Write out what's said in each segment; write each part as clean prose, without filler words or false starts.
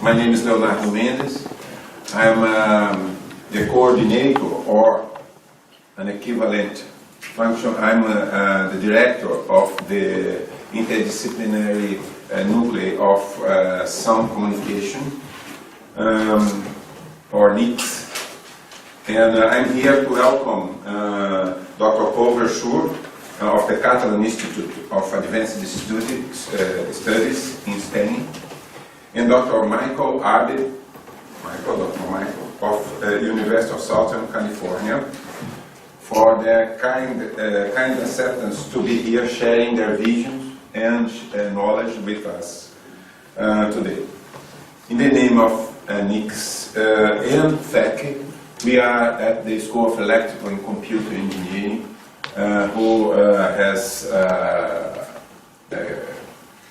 My name is Leonardo Mendes. I'm the coordinator or an equivalent function. I'm the director of the interdisciplinary nuclei of sound communication, or NICS. And I'm here to welcome Dr. Verschure of the Catalan Institute of Advanced Studies in Spain, and Dr. Arbib, Dr. Michael, of University of Southern California, for their kind acceptance to be here sharing their visions and knowledge with us today. In the name of NICS and FEC, we are at the School of Electrical and Computer Engineering, who has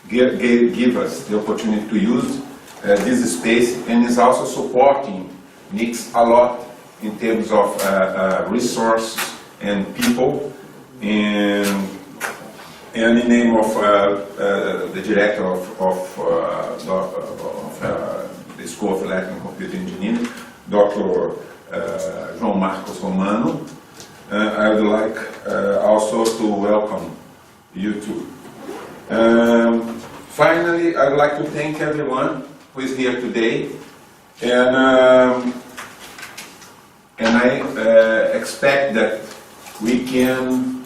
give us the opportunity to use this space, and is also supporting NICS a lot in terms of resources and people, and in the name of the director of the School of Electrical and Computer Engineering, Dr. João Marcos Romano, I would like also to welcome you too. Finally, I would like to thank everyone who is here today, and I expect that we can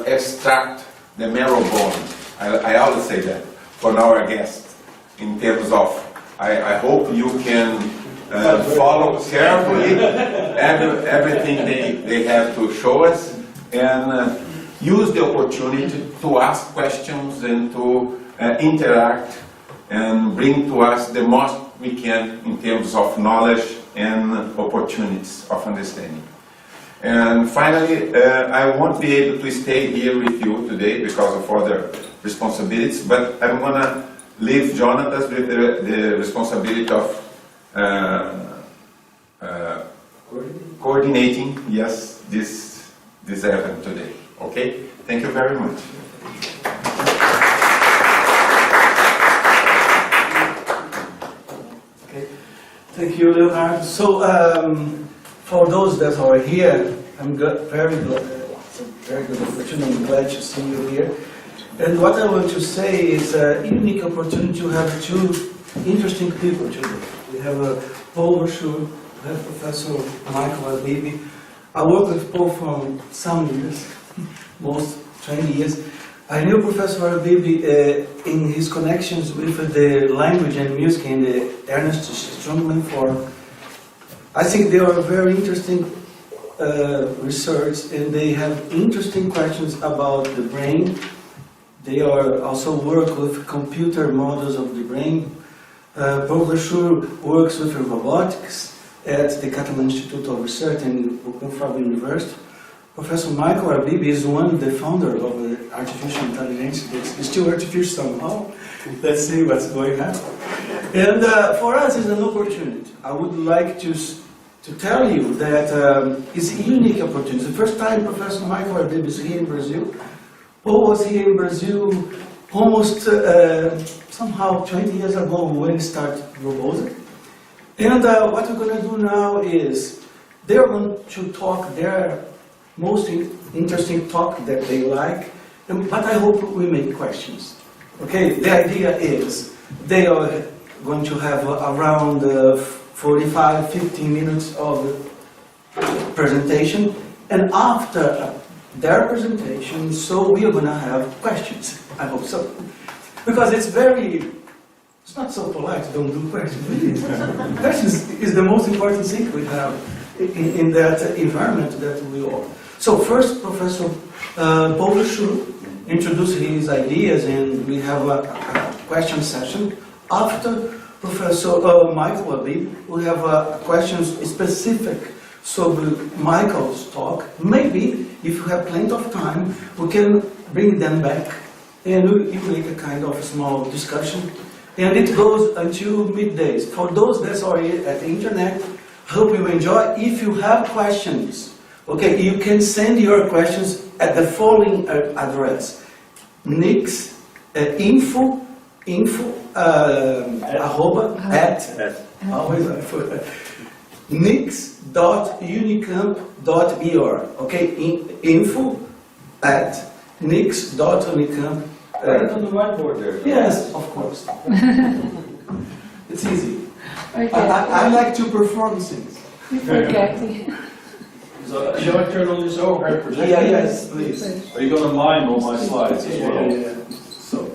extract the marrow bone. I always say that for our guests, in terms of, I hope you can follow carefully everything they have to show us, and use the opportunity to ask questions and to interact and bring to us the most we can in terms of knowledge and opportunities of understanding. And finally, I won't be able to stay here with you today because of other responsibilities, but I'm going to leave Jonathan with the responsibility of coordinating, yes, this event today. Okay? Thank you very much. Okay. Thank you, Leonardo. So, for those that are here, I'm very glad. It's a very good opportunity. I'm glad to see you here. And what I want to say is a unique opportunity to have two interesting people today. We have Paul Verschure, we have Professor Michael Arbib. I worked with Paul for some years, most 20 years. I knew Professor Arbib in his connections with the language and music in the Ernest Strungman for. I think they are very interesting research, and they have interesting questions about the brain. They are also work with computer models of the brain. Paul Verschure works with robotics at the Catalan Institute of Research in University University. Professor Michael Arbib is one of the founders of the artificial intelligence. It's still artificial somehow. Let's see what's going on. And for us, it's an opportunity. I would like to tell you that it's a unique opportunity. The first time Professor Michael Arbib is here in Brazil. Paul was here in Brazil almost somehow 20 years ago when we started Robotic. And what we're going to do now is they're going to talk their most interesting talk that they like, but I hope we make questions. Okay, the idea is they are going to have around 45-50 minutes of presentation, and after their presentation, so we are going to have questions. I hope so. Because it's not so polite, don't do questions. Questions is the most important thing we have in that environment that we are. So first, Professor Paul Verschure introduced his ideas, and we have a question session. After Professor Michael Arbib, we have questions specific sobre Michael's talk. Maybe, if you have plenty of time, we can bring them back and we make a kind of small discussion. And it goes until middays. For those that are at the internet, hope you enjoy. If you have questions, okay, you can send your questions at the following address: NICS info arroba, always I forget, nix.unicamp.br, okay? Info at nix.unicamp. Right on the whiteboard there. Yes, of course. It's easy. Okay. I like to perform things. Okay. So, shall I turn on this overhead projector? Yeah, yes, please. Are you going to mime all my slides as well? Yeah. So,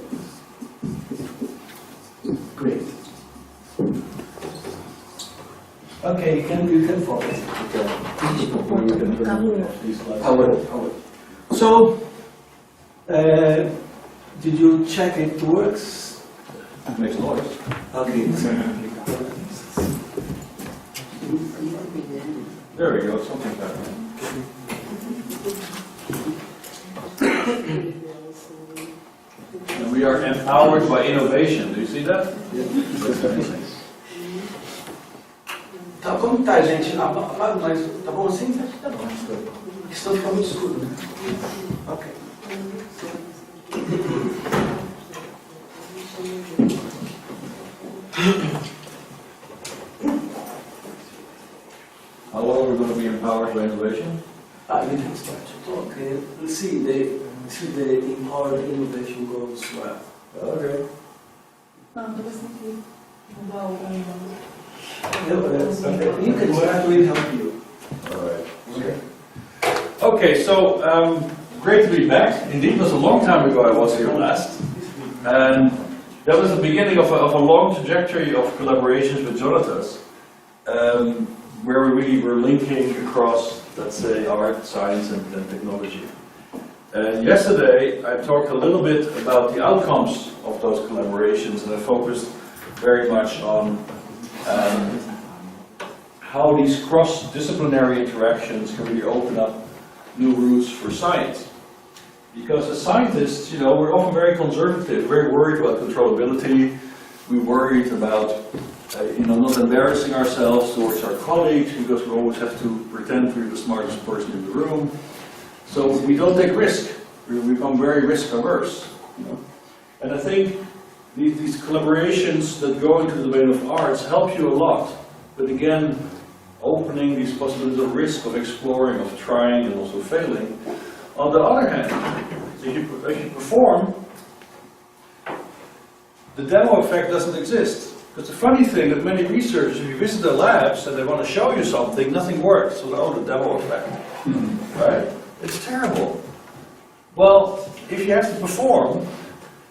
great. Okay, you can focus. Maybe we can turn off these slides. I will. So, did you check it works? Makes noise. Okay. There we go, something's happening. And we are empowered by innovation. Do you see that? That's amazing. Tá, como tá, gente? Apaga mais. Tá bom assim? Tá bom. Porque senão fica muito escuro, né? Ok. How long are we going to be empowered by innovation? You can start. Okay. Let's see the empowered innovation goes well. Okay. You can start. We'll help you. All right. Okay, so great to be back. Indeed, it was a long time ago I was here last. And that was the beginning of a long trajectory of collaborations with Jonatas, where we really were linking across, let's say, art, science, and technology. And yesterday I talked a little bit about the outcomes of those collaborations, and I focused very much on how these cross-disciplinary interactions can really open up new routes for science. Because as scientists, we're often very conservative, very worried about controllability. We're worried about, not embarrassing ourselves towards our colleagues, because we always have to pretend we're the smartest person in the room. So we don't take risk. We become very risk averse. And I think these collaborations that go into the domain of arts help you a lot. But again, opening these possibilities of risk, of exploring, of trying, and also failing. On the other hand, if you perform, the demo effect doesn't exist. Because the funny thing that many researchers, if you visit their labs and they want to show you something, nothing works. So, the demo effect. Right? It's terrible. Well, if you have to perform,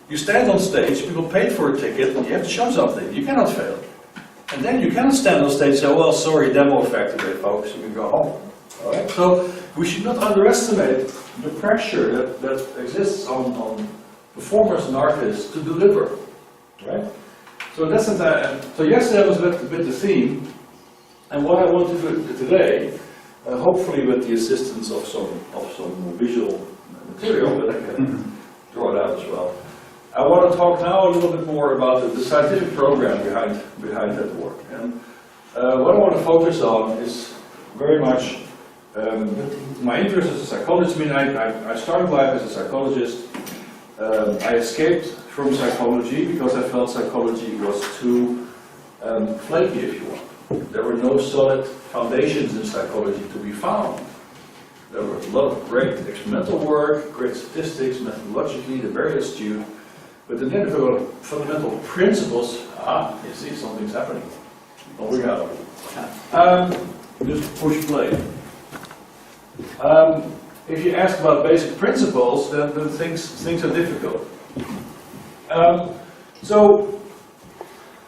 you stand on stage, people paid for a ticket, and you have to show something. You cannot fail. And then you cannot stand on stage and say, oh, well, sorry, demo effect today, folks. You can go home. All right? So we should not underestimate the pressure that exists on performers and artists to deliver. Right? So in that sense, so yesterday was a bit the theme. And what I want to do today, hopefully with the assistance of some visual material, but I can draw it out as well. I want to talk now a little bit more about the scientific program behind that work. And what I want to focus on is very much my interest as a psychologist. I mean, I started life as a psychologist. I escaped from psychology because I felt psychology was too flaky, if you want. There were no solid foundations in psychology to be found. There were a lot of great experimental work, great statistics, methodologically, they're very astute. But then there were fundamental principles. You see, something's happening. Oh, we got it. Just push play. If you ask about basic principles, then things are difficult. So,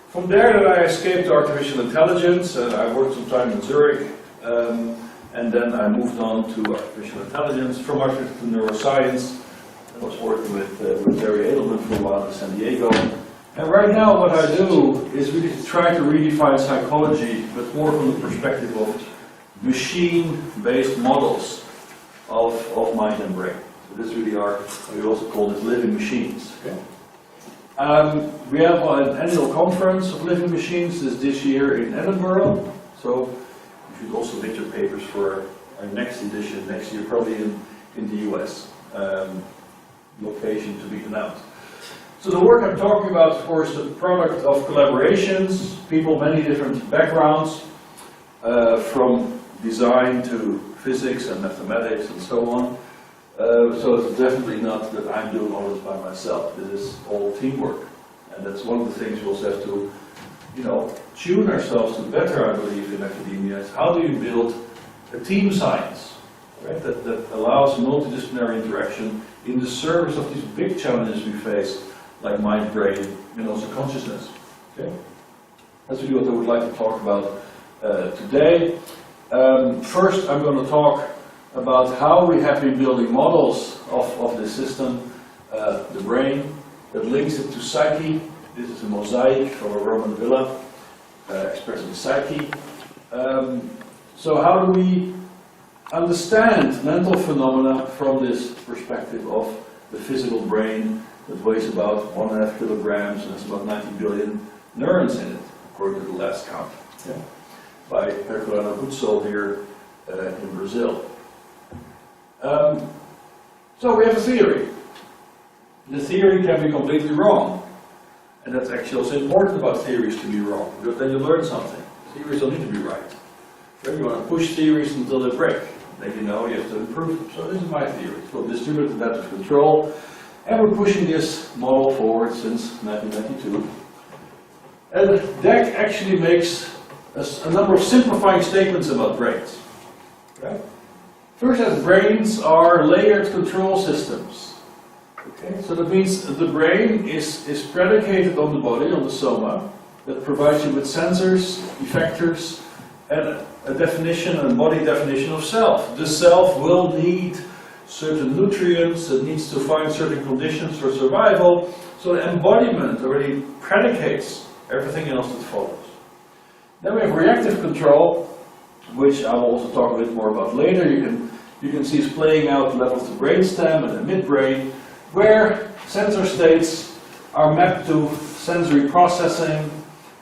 from there I escaped to artificial intelligence, and I worked some time in Zurich, and then I moved on to artificial intelligence, from artificial to neuroscience. I was working with Barry Edelman for a while in San Diego. And right now what I do is really try to redefine psychology, but more from the perspective of machine-based models of mind and brain. So this really are, we also call it living machines. Okay? We have an annual conference of living machines this year in Edinburgh. So you should also make your papers for our next edition next year, probably in the US. Location to be announced. So the work I'm talking about, of course, the product of collaborations, people, many different backgrounds, from design to physics and mathematics and so on. So it's definitely not that I'm doing all this by myself. This is all teamwork. And that's one of the things we also have to, tune ourselves to better, I believe, in academia, is how do you build a team science, right? That allows multidisciplinary interaction in the service of these big challenges we face, like mind, brain, and also consciousness. Okay? That's really what I would like to talk about today. First, I'm going to talk about how we have been building models of this system, the brain, that links it to psyche. This is a mosaic from a Roman villa expressing psyche. So how do we understand mental phenomena from this perspective of the physical brain that weighs about 1.5 kilograms and has about 90 billion neurons in it, according to the last count, by Verschure here in Brazil. So we have a theory. The theory can be completely wrong. And that's actually also important about theories to be wrong, because then you learn something. Theories don't need to be right. Right? You want to push theories until they break. Then you have to improve them. So this is my theory. It's called distributed adaptive control. And we're pushing this model forward since 1992. And DAC actually makes a number of simplifying statements about brains. Right? First, that brains are layered control systems. Okay, so that means the brain is predicated on the body, on the soma, that provides you with sensors, effectors, and a definition, a body definition of self. The self will need certain nutrients, it needs to find certain conditions for survival, so the embodiment already predicates everything else that follows. Then we have reactive control, which I will also talk a bit more about later. You can see it's playing out levels of the brainstem and the midbrain, where sensor states are mapped to sensory processing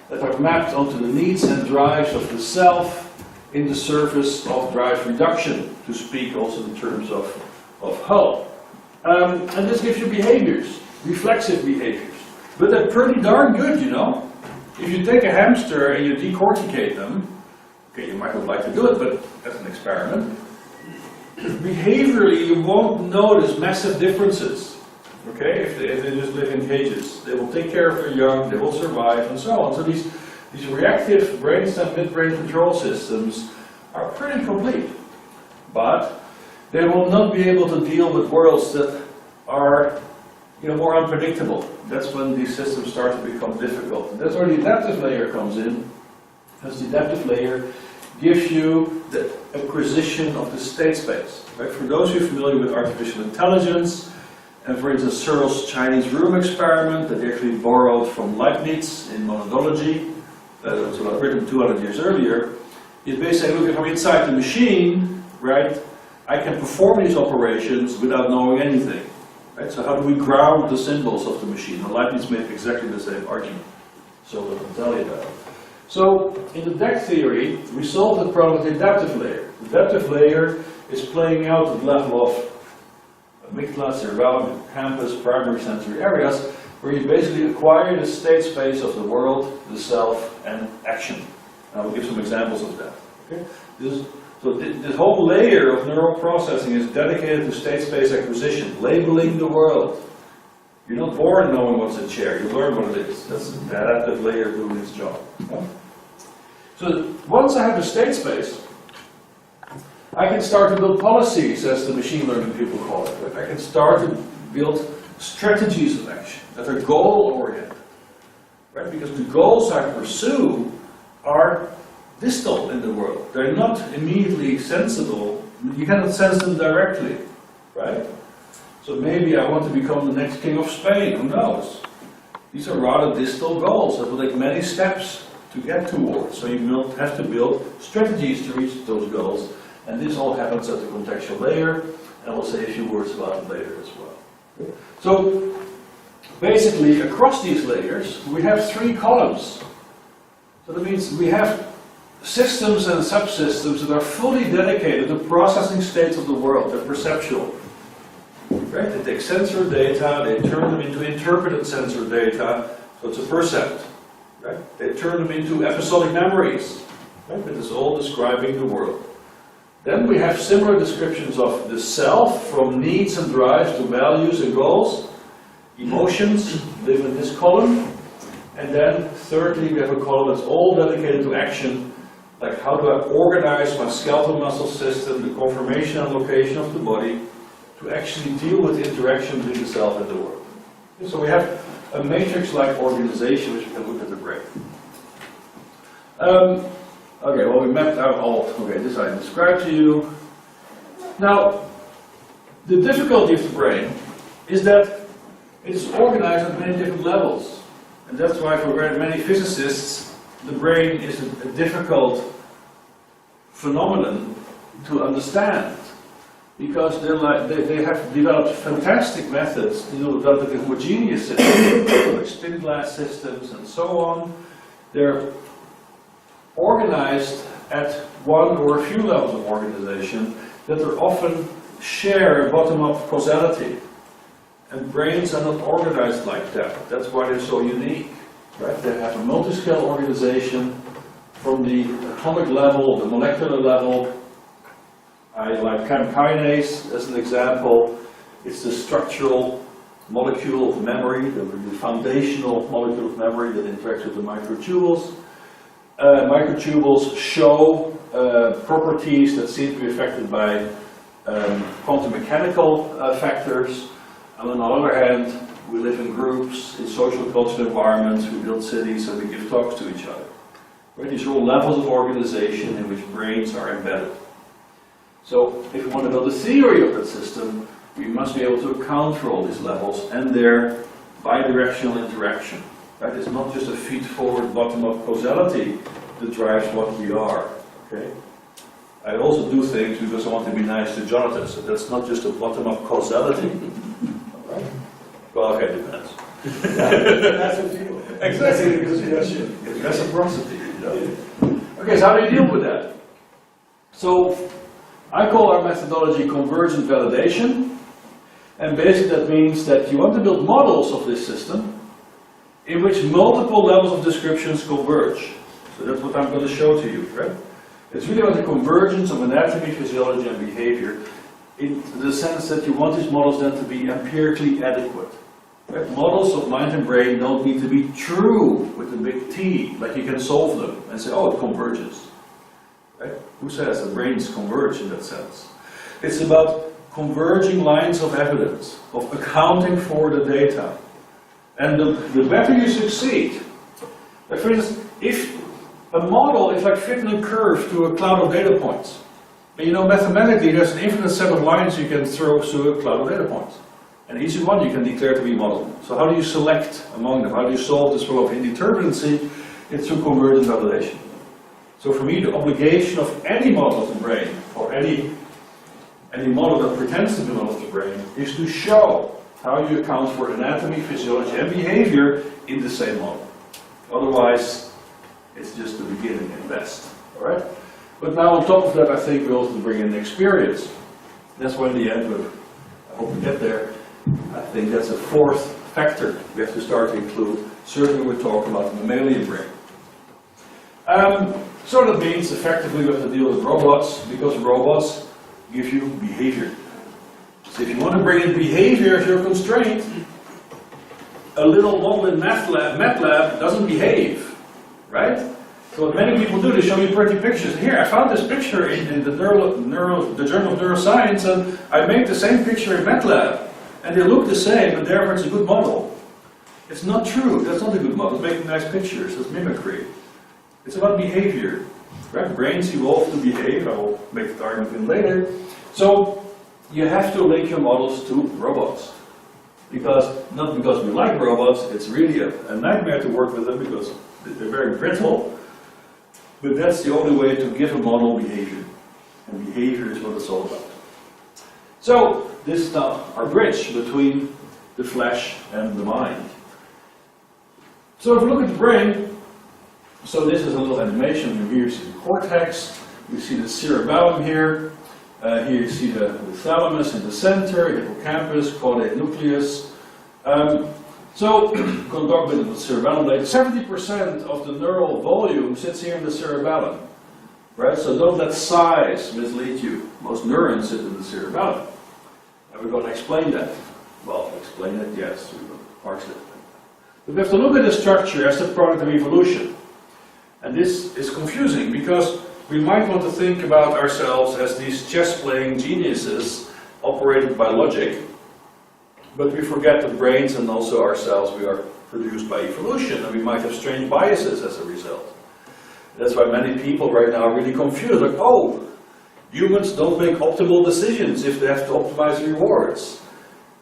that are mapped onto the needs and drives of the self in the service of drive reduction, to speak also in terms of Hull. And this gives you behaviors, reflexive behaviors. But they're pretty darn good, If you take a hamster and you decorticate them, okay, you might not like to do it, but as an experiment, behaviorally you won't notice massive differences. Okay, if they just live in cages, they will take care of their young, they will survive, and so on. So these reactive brainstem midbrain control systems are pretty complete, but they will not be able to deal with worlds that are, more unpredictable. That's when these systems start to become difficult. And that's where the adaptive layer comes in, because the adaptive layer gives you the acquisition of the state space. Right? For those of you familiar with artificial intelligence, and for instance, Searle's Chinese room experiment that they actually borrowed from Leibniz in monadology, that was written 200 years earlier, is basically looking from inside the machine, right? I can perform these operations without knowing anything. Right? So how do we ground the symbols of the machine? And Leibniz made exactly the same argument. So let me tell you that. So in the DAC theory, we solved the problem with the adaptive layer. The adaptive layer is playing out at the level of amygdala, cerebellum, hippocampus, primary sensory areas, where you basically acquire the state space of the world, the self, and action. And I will give some examples of that. Okay? This whole layer of neural processing is dedicated to state space acquisition, labeling the world. You're not born knowing what's a chair, you learn what it is. That's the adaptive layer doing its job. Okay? So once I have the state space, I can start to build policies, as the machine learning people call it. Right? I can start to build strategies of action that are goal-oriented. Right? Because the goals I pursue are distal in the world. They're not immediately sensible. You cannot sense them directly. Right? So maybe I want to become the next king of Spain, who knows? These are rather distal goals that will take many steps to get towards. So you have to build strategies to reach those goals. And this all happens at the contextual layer, and we'll say a few words about it later as well. So basically, across these layers, we have 3 columns. So that means we have systems and subsystems that are fully dedicated to processing states of the world, they're perceptual. Right? They take sensor data, they turn them into interpreted sensor data, so it's a percept. Right? They turn them into episodic memories. Right? It is all describing the world. Then we have similar descriptions of the self, from needs and drives to values and goals. Emotions live in this column. And then thirdly, we have a column that's all dedicated to action, like how do I organize my skeletal muscle system, the conformation and location of the body, to actually deal with the interaction between the self and the world. So we have a matrix-like organization which we can look at the brain. Okay, well, we mapped out all, okay, this I described to you. Now, the difficulty of the brain is that it is organized at many different levels. And that's why for very many physicists, the brain is a difficult phenomenon to understand. Because they have developed fantastic methods to develop the homogeneous systems, like spin glass systems and so on. They're organized at one or a few levels of organization that are often share bottom-up causality. And brains are not organized like that. That's why they're so unique. Right? They have a multi-scale organization from the atomic level, the molecular level. I like chem kinase as an example. It's the structural molecule of memory, the foundational molecule of memory that interacts with the microtubules. Microtubules show properties that seem to be affected by quantum mechanical factors. And on the other hand, we live in groups, in social cultural environments, we build cities, and we give talks to each other. Right? These are all levels of organization in which brains are embedded. So, if we want to build a theory of that system, we must be able to account for all these levels and their bidirectional interaction. Right? It's not just a feed-forward, bottom-up causality that drives what we are. Okay? I also do things because I want to be nice to Jonathan, so that's not just a bottom-up causality. Right? Well, okay, depends. That's a view. Exactly, because it's reciprocity. You know? Okay, so how do you deal with that? So, I call our methodology convergent validation, and basically that means that you want to build models of this system in which multiple levels of descriptions converge. So that's what I'm going to show to you, right? It's really about the convergence of anatomy, physiology, and behavior, in the sense that you want these models then to be empirically adequate. Right? Models of mind and brain don't need to be true with a big T, like you can solve them and say, oh, it converges. Right? Who says the brains converge in that sense? It's about converging lines of evidence, of accounting for the data. And the better you succeed, like for instance, if a model is like fitting a curve to a cloud of data points, and you know mathematically there's an infinite set of lines you can throw through a cloud of data points. And each one you can declare to be a model. So how do you select among them? How do you solve this problem of indeterminacy? It's through convergent validation. So for me, the obligation of any model of the brain, or any model that pretends to be a model of the brain, is to show how you account for anatomy, physiology, and behavior in the same model. Otherwise, it's just the beginning at best. All right? But now on top of that, I think we also bring in experience. That's why in the end, I hope we get there, I think that's a fourth factor we have to start to include. Certainly we're talking about the mammalian brain. So that means effectively we have to deal with robots, because robots give you behavior. So if you want to bring in behavior as your constraint, a little model in MATLAB doesn't behave, right? So what many people do, they show you pretty pictures. Here, I found this picture in the Journal of Neuroscience, and I made the same picture in MATLAB. And they look the same, and therefore it's a good model. It's not true. That's not a good model. It's making nice pictures. That's mimicry. It's about behavior. Right? Brains evolve to behave. I will make the argument later. So you have to link your models to robots. Not because we like robots, it's really a nightmare to work with them because they're very brittle. But that's the only way to give a model behavior. And behavior is what it's all about. So this is now our bridge between the flesh and the mind. So if we look at the brain, so this is a little animation. Here you see the cortex, you see the cerebellum here, Here you see the thalamus in the center, hippocampus, caudate nucleus. So, going to talk a bit about the cerebellum later. 70% of the neural volume sits here in the cerebellum. Right? So don't let size mislead you. Most neurons sit in the cerebellum. And we're going to explain that. Well, explain it, yes, we will parse it. But we have to look at the structure as the product of evolution. And this is confusing because we might want to think about ourselves as these chess-playing geniuses operated by logic, but we forget the brains and also ourselves. We are produced by evolution, and we might have strange biases as a result. That's why many people right now are really confused, like, oh, humans don't make optimal decisions if they have to optimize rewards.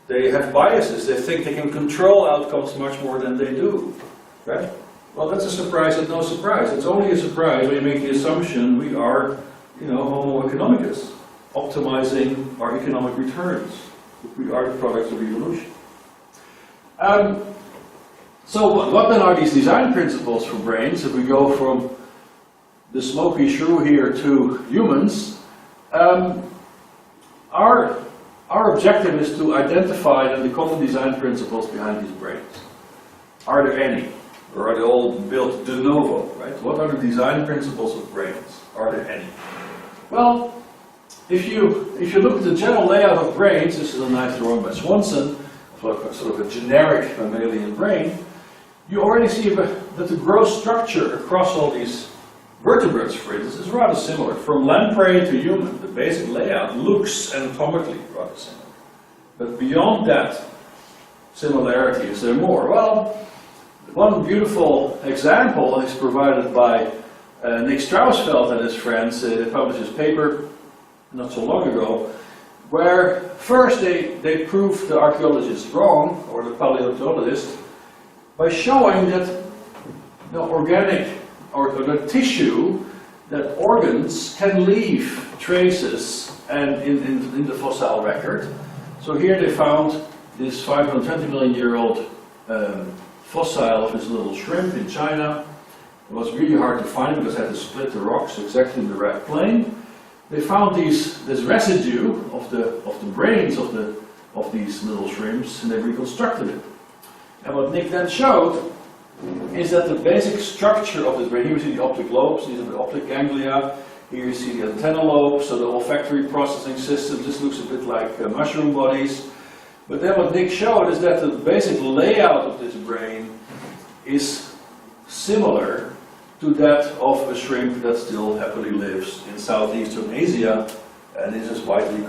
They have biases, they think they can control outcomes much more than they do, right? Well, that's a surprise and no surprise. It's only a surprise when you make the assumption we are, Homo economicus, optimizing our economic returns. We are the products of evolution. So what then are these design principles for brains? If we go from the smoky shrew here to humans, our objective is to identify the common design principles behind these brains. Are there any? Or are they all built de novo, right? What are the design principles of brains? Are there any? Well, if you look at the general layout of brains, this is a nice drawing by Swanson, sort of a generic mammalian brain, you already see that the gross structure across all these vertebrates, for instance, is rather similar. From lamprey to human, the basic layout looks anatomically rather similar. But beyond that similarity, is there more? Well, one beautiful example is provided by Nick Strausfeld and his friends. They published this paper not so long ago, where first they proved the archaeologist wrong, or the paleontologist, by showing that the organic, or the tissue, that organs can leave traces and in the fossil record. So here they found this 520 million year old fossil of this little shrimp in China. It was really hard to find because they had to split the rocks exactly in the right plane. They found this residue of the brains of these little shrimps, and they reconstructed it. And what Nick then showed is that the basic structure of this brain, here you see the optic lobes, these are the optic ganglia, here you see the antennal lobes, so the olfactory processing system. This looks a bit like mushroom bodies. But then what Nick showed is that the basic layout of this brain is similar to that of a shrimp that still happily lives in southeastern Asia, and is as widely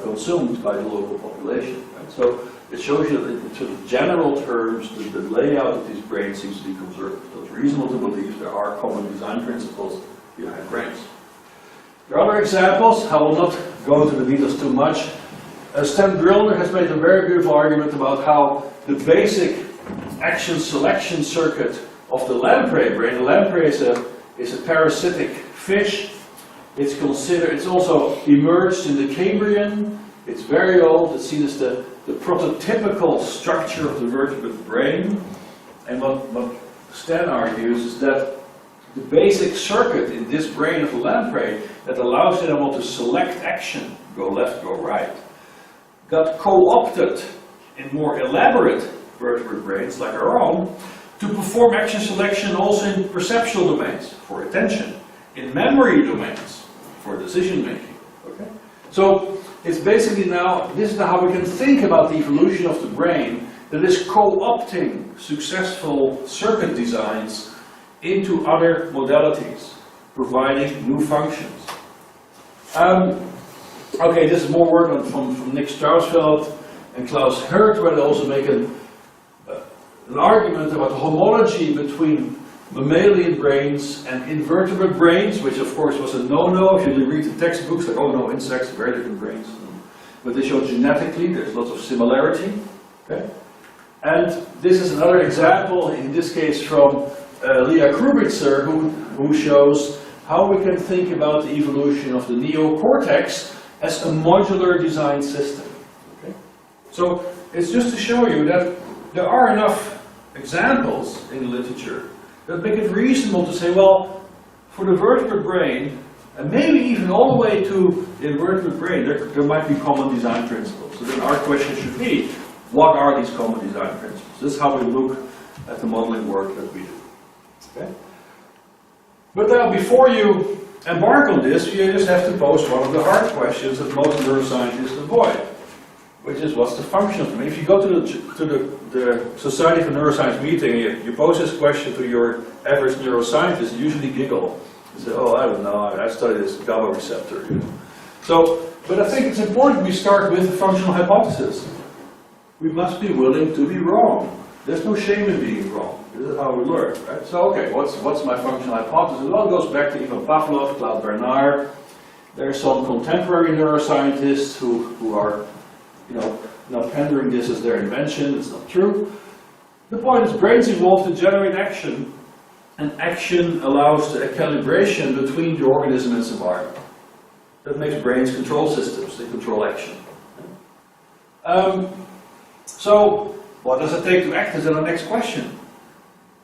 consumed by the local population. Right? So it shows you that in sort of general terms, the layout of these brains seems to be conserved. So it's reasonable to believe there are common design principles behind brains. There are other examples. I will not go into the details too much. Stan Grillner has made a very beautiful argument about how the basic action selection circuit of the lamprey brain. The lamprey is a parasitic fish. It's also emerged in the Cambrian. It's very old. It's seen as the prototypical structure of the vertebrate brain. And what Stan argues is that the basic circuit in this brain of the lamprey that allows the animal to select action, go left, go right, got co-opted in more elaborate vertebrate brains like our own to perform action selection also in perceptual domains for attention, in memory domains for decision making. Okay? So it's basically this is how we can think about the evolution of the brain that is co-opting successful circuit designs into other modalities, providing new functions. Okay, this is more work from Nick Strausfeld and Klaus Hirt, where they also make an argument about the homology between mammalian brains and invertebrate brains, which of course was a no-no. If you read the textbooks, like, oh no, insects, very different brains. But they show genetically there's lots of similarity. Okay? And this is another example, in this case from Leah Krubitzer, who shows how we can think about the evolution of the neocortex as a modular design system. Okay? So it's just to show you that there are enough examples in literature that make it reasonable to say, well, for the vertebrate brain, And maybe even all the way to the invertebrate brain, there might be common design principles. So then our question should be, what are these common design principles? This is how we look at the modeling work that we do. Okay? But now, before you embark on this, you just have to pose one of the hard questions that most neuroscientists avoid, which is, what's the function of it? If you go to the Society for Neuroscience meeting, you pose this question to your average neuroscientist, you usually giggle. You say, oh, I don't know, I studied this GABA receptor. You know. So, but I think it's important we start with the functional hypothesis. We must be willing to be wrong. There's no shame in being wrong. This is how we learn, right? So, okay, what's my functional hypothesis? Well, it goes back to Ivan Pavlov, Claude Bernard. There are some contemporary neuroscientists who are, not pendering this as their invention. It's not true. The point is, brains evolved to generate action, and action allows the calibration between the organism and its environment. That makes brains control systems. They control action. So, what does it take to act is the next question.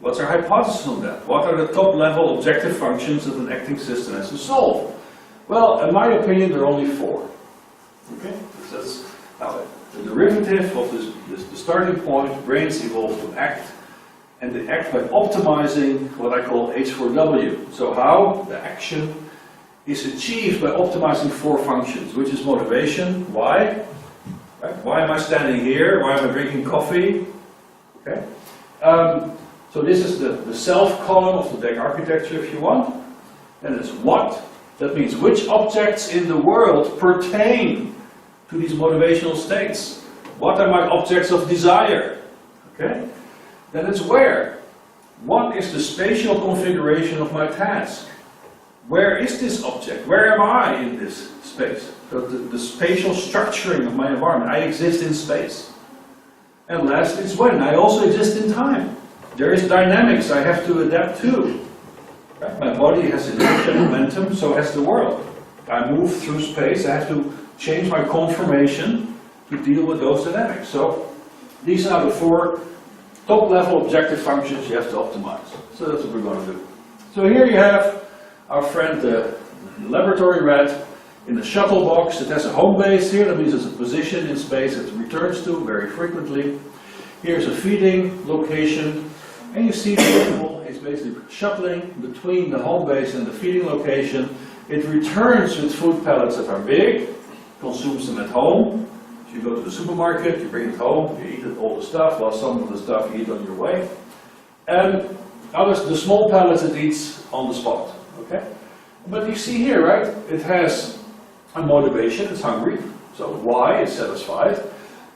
What's our hypothesis on that? What are the top-level objective functions that an acting system has to solve? Well, in my opinion, there are only 4. Okay? That's the derivative of the starting point. Brains evolve to act, and they act by optimizing what I call H4W. So how? The action is achieved by optimizing 4 functions, which is motivation. Why? Right? Why am I standing here? Why am I drinking coffee? Okay. So this is the self column of the deck architecture, if you want. And it's what. That means which objects in the world pertain to these motivational states. What are my objects of desire? Okay. Then it's where. What is the spatial configuration of my task? Where is this object? Where am I in this space? So the spatial structuring of my environment. I exist in space. And last, it's when. I also exist in time. There is dynamics I have to adapt to. Right? My body has inertia and momentum, so has the world. I move through space, I have to change my conformation to deal with those dynamics. So these are the 4 top-level objective functions you have to optimize. So that's what we're going to do. So here you have our friend, the laboratory rat, in the shuttle box. It has a home base here, that means there's a position in space it returns to very frequently. Here's a feeding location, and you see the animal is basically shuttling between the home base and the feeding location. It returns with food pellets that are big, consumes them at home. So you go to the supermarket, you bring it home, you eat all the stuff, while some of the stuff you eat on your way. And others, the small pellets it eats on the spot. Okay? But you see here, right, it has a motivation, it's hungry, so why, it's satisfied.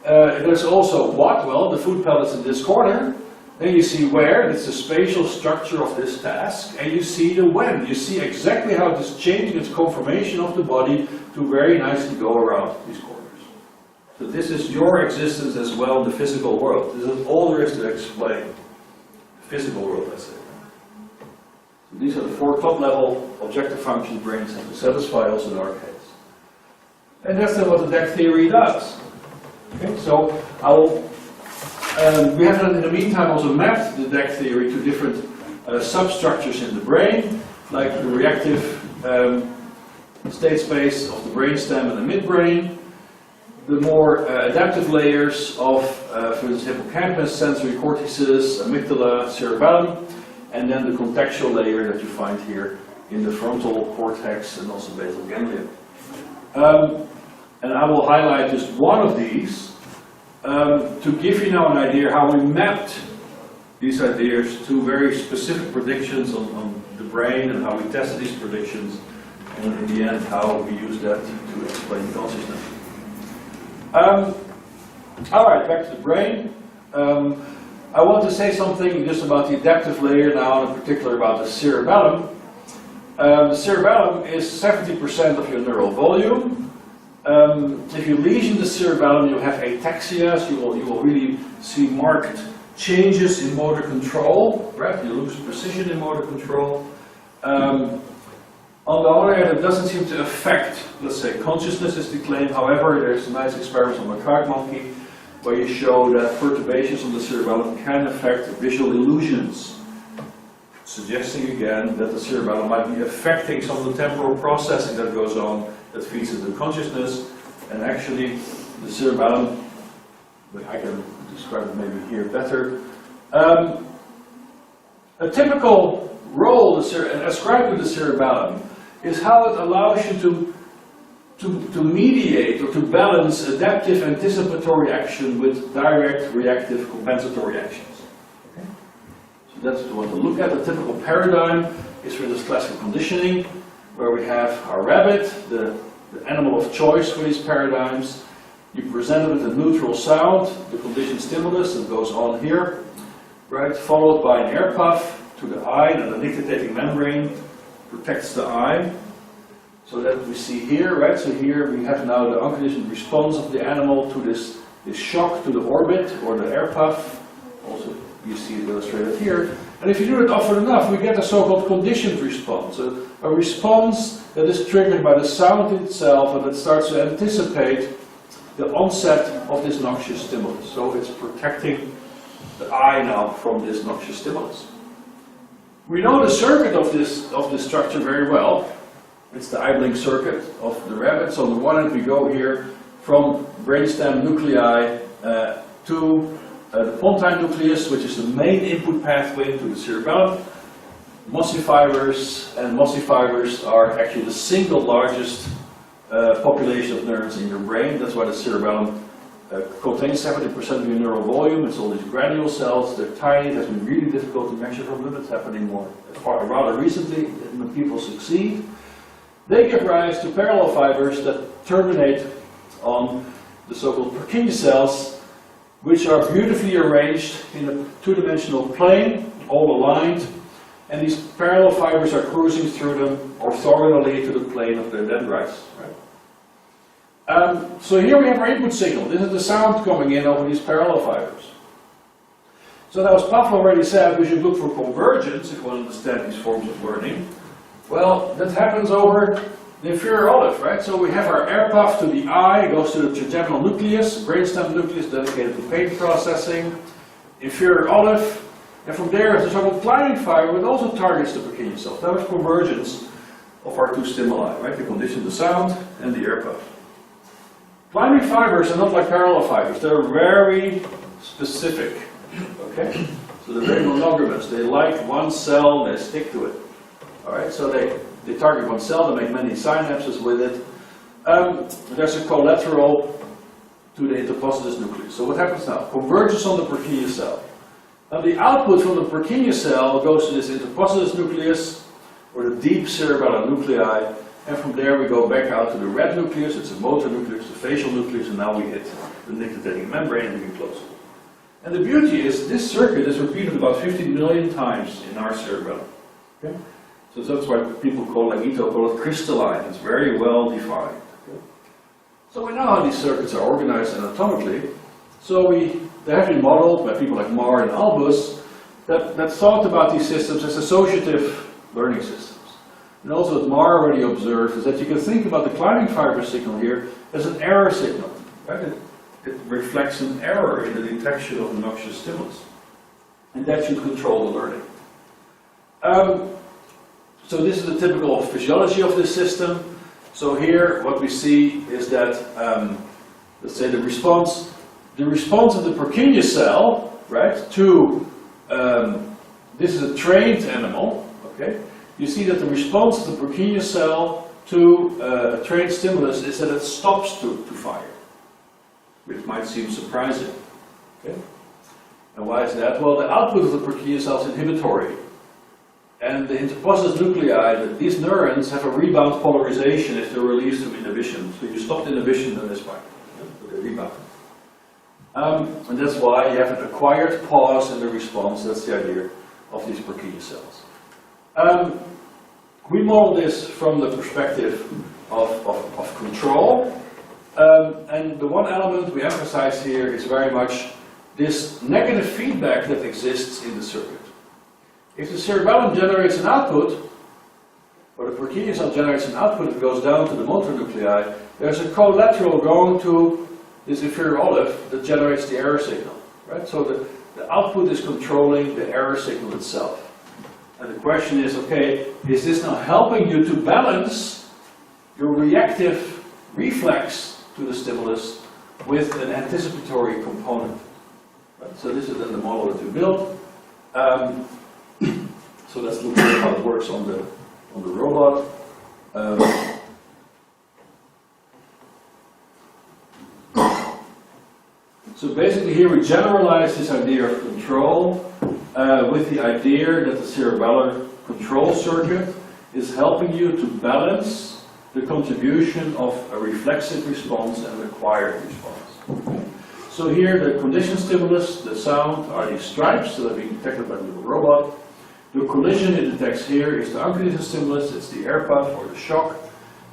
There's also what, well, the food pellets in this corner. Then you see where, it's the spatial structure of this task, and you see the when. You see exactly how it is changing its conformation of the body to very nicely go around these corners. So this is your existence as well in the physical world. This is all there is to explain. The physical world, let's say. So these are the 4 top-level objective functions brains have to satisfy also in our case. And that's then what the deck theory does. Okay, so we have in the meantime also mapped the deck theory to different substructures in the brain, like the reactive state space of the brainstem and the midbrain, the more adaptive layers of, for instance, hippocampus, sensory cortices, amygdala, cerebellum, and then the contextual layer that you find here in the frontal cortex and also basal ganglia. And I will highlight just one of these to give you now an idea how we mapped these ideas to very specific predictions on the brain and how we tested these predictions, and in the end how we use that to explain consciousness. Alright, back to the brain. I want to say something just about the adaptive layer now, and in particular about the cerebellum. The cerebellum is 70% of your neural volume. If you lesion the cerebellum, you have ataxia, so you will really see marked changes in motor control, right? You lose precision in motor control. On the other hand, it doesn't seem to affect, let's say, consciousness is the claim. However, there's nice experiments on the macaque monkey where you show that perturbations on the cerebellum can affect visual illusions. suggesting again that the cerebellum might be affecting some of the temporal processing that goes on that feeds into consciousness, and actually the cerebellum, but I can describe it maybe here better. A typical role ascribed to the cerebellum is how it allows you to mediate or to balance adaptive anticipatory action with direct reactive compensatory actions. Okay? So that's what we want to look at. The typical paradigm is for this classical conditioning, where we have our rabbit, the animal of choice for these paradigms. You present it with a neutral sound, the conditioned stimulus that goes on here, right, followed by an air puff to the eye, and the nictitating membrane protects the eye. So that we see here, right, so here we have now the unconditioned response of the animal to this shock to the orbit, or the air puff. Also, you see it illustrated here. And if you do it often enough, we get a so-called conditioned response, a response that is triggered by the sound itself and that starts to anticipate the onset of this noxious stimulus. So it's protecting the eye now from this noxious stimulus. We know the circuit of this structure very well. It's the eye blink circuit of the rabbits. On the one hand, we go here from brainstem nuclei to the pontine nucleus, which is the main input pathway to the cerebellum. Mossy fibers, and mossy fibers are actually the single largest population of neurons in your brain. That's why the cerebellum contains 70% of your neural volume. It's all these granule cells. They're tiny. It has been really difficult to measure from them. It's happening more rather recently when people succeed. They give rise to parallel fibers that terminate on the so-called Purkinje cells, which are beautifully arranged in a two-dimensional plane, all aligned, and these parallel fibers are cruising through them orthogonally to the plane of their dendrites. Right? So here we have our input signal. This is the sound coming in over these parallel fibers. So now, as Pavlov already said, we should look for convergence if we want to understand these forms of learning. Well, that happens over the inferior olive, right? So we have our air puff to the eye, it goes to the trigeminal nucleus, brainstem nucleus dedicated to pain processing, inferior olive, and from there is a so-called climbing fiber, which also targets the Purkinje cells. That is convergence of our two stimuli, right? The condition, the sound, and the air puff. Climbing fibers are not like parallel fibers, they're very specific, okay? So they're very monogamous, they like one cell, they stick to it. Alright, so they target one cell, they make many synapses with it. There's a collateral to the interpositus nucleus. So what happens now? Convergence on the Purkinje cell. Now the output from the Purkinje cell goes to this interpositus nucleus, or the deep cerebellar nuclei, and from there we go back out to the red nucleus, it's a motor nucleus, the facial nucleus, and now we hit the nictitating membrane and we can close it. And the beauty is, this circuit is repeated about 50 million times in our cerebellum. Okay? So that's why people call it crystalline. It's very well defined. Okay? So we know how these circuits are organized anatomically. So they have been modeled by people like Marr and Albus that thought about these systems as associative learning systems. And also what Marr already observed is that you can think about the climbing fiber signal here as an error signal. Right? It reflects an error in the detection of a noxious stimulus. And that should control the learning. So this is the typical physiology of this system. So here what we see is that, let's say the response of the Purkinje cell, right, to, this is a trained animal, okay? You see that the response of the Purkinje cell to a trained stimulus is that it stops to fire, which might seem surprising, okay? And why is that? Well, the output of the Purkinje cell is inhibitory. And the interpositus nuclei, these neurons have a rebound polarization if they're released to inhibition. So you stop inhibition, then they spike. They rebound. And that's why you have an acquired pause in the response. That's the idea of these Purkinje cells. We model this from the perspective of control. And the one element we emphasize here is very much this negative feedback that exists in the circuit. If the cerebellum generates an output, or the Purkinje cell generates an output that goes down to the motor nuclei, there's a collateral going to this inferior olive that generates the error signal. Right? So the output is controlling the error signal itself. And the question is, okay, is this now helping you to balance your reactive reflex to the stimulus with an anticipatory component? Right, so this is then the model that we built. So let's look at how it works on the robot. So basically here we generalize this idea of control with the idea that the cerebellar control circuit is helping you to balance the contribution of a reflexive response and an acquired response. So here the conditioned stimulus, the sound, are these stripes that are being detected by the little robot. The collision it detects here is the unconditioned stimulus, it's the air puff or the shock.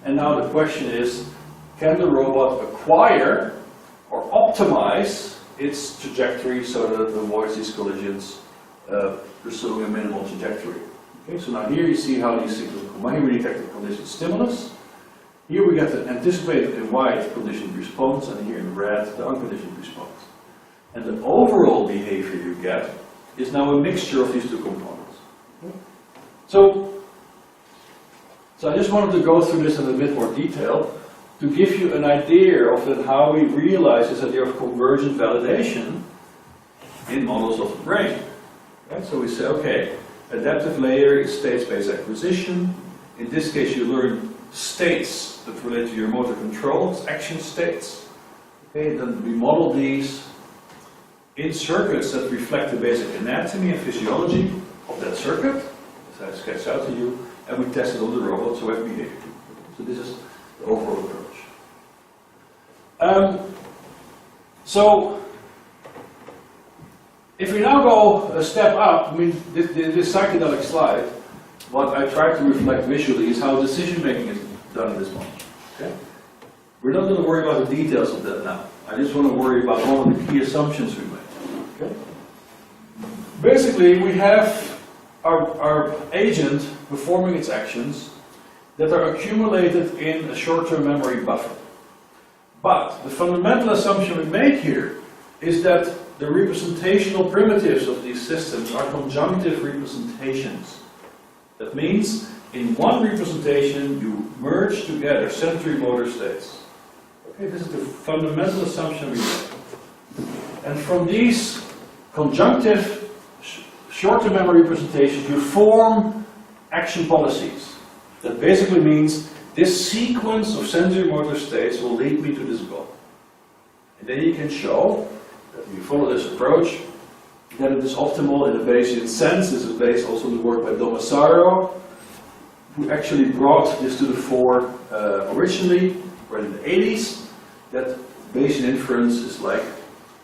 And now the question is, can the robot acquire or optimize its trajectory so that it avoids these collisions, pursuing a minimal trajectory? Okay, so now here you see how these signals come. Here we detect the conditioned stimulus. Here we get the anticipated in white conditioned response, and here in red the unconditioned response. And the overall behavior you get is now a mixture of these two components. So I just wanted to go through this in a bit more detail to give you an idea of how we realize this idea of convergent validation in models of the brain. Right? So we say, okay, adaptive layer is state-space acquisition. In this case, you learn states that relate to your motor controls, action states. Okay, then we model these in circuits that reflect the basic anatomy and physiology of that circuit, as I sketched out to you, and we test it on the robot, so we have behavior. So this is the overall approach. So if we now go a step up, I mean, this psychedelic slide, what I try to reflect visually is how decision making is done in this model. Okay? We're not going to worry about the details of that now. I just want to worry about one of the key assumptions we made. Okay? Basically, we have our agent performing its actions that are accumulated in a short-term memory buffer. But the fundamental assumption we make here is that the representational primitives of these systems are conjunctive representations. That means in one representation you merge together sensory motor states. Okay, this is the fundamental assumption we make. And from these conjunctive short-term memory representations you form action policies. That basically means this sequence of sensory motor states will lead me to this goal. And then you can show that if you follow this approach, that it is optimal in a Bayesian sense. This is based also on the work by Domasaro, who actually brought this to the fore originally, right in the 80s, that Bayesian inference is like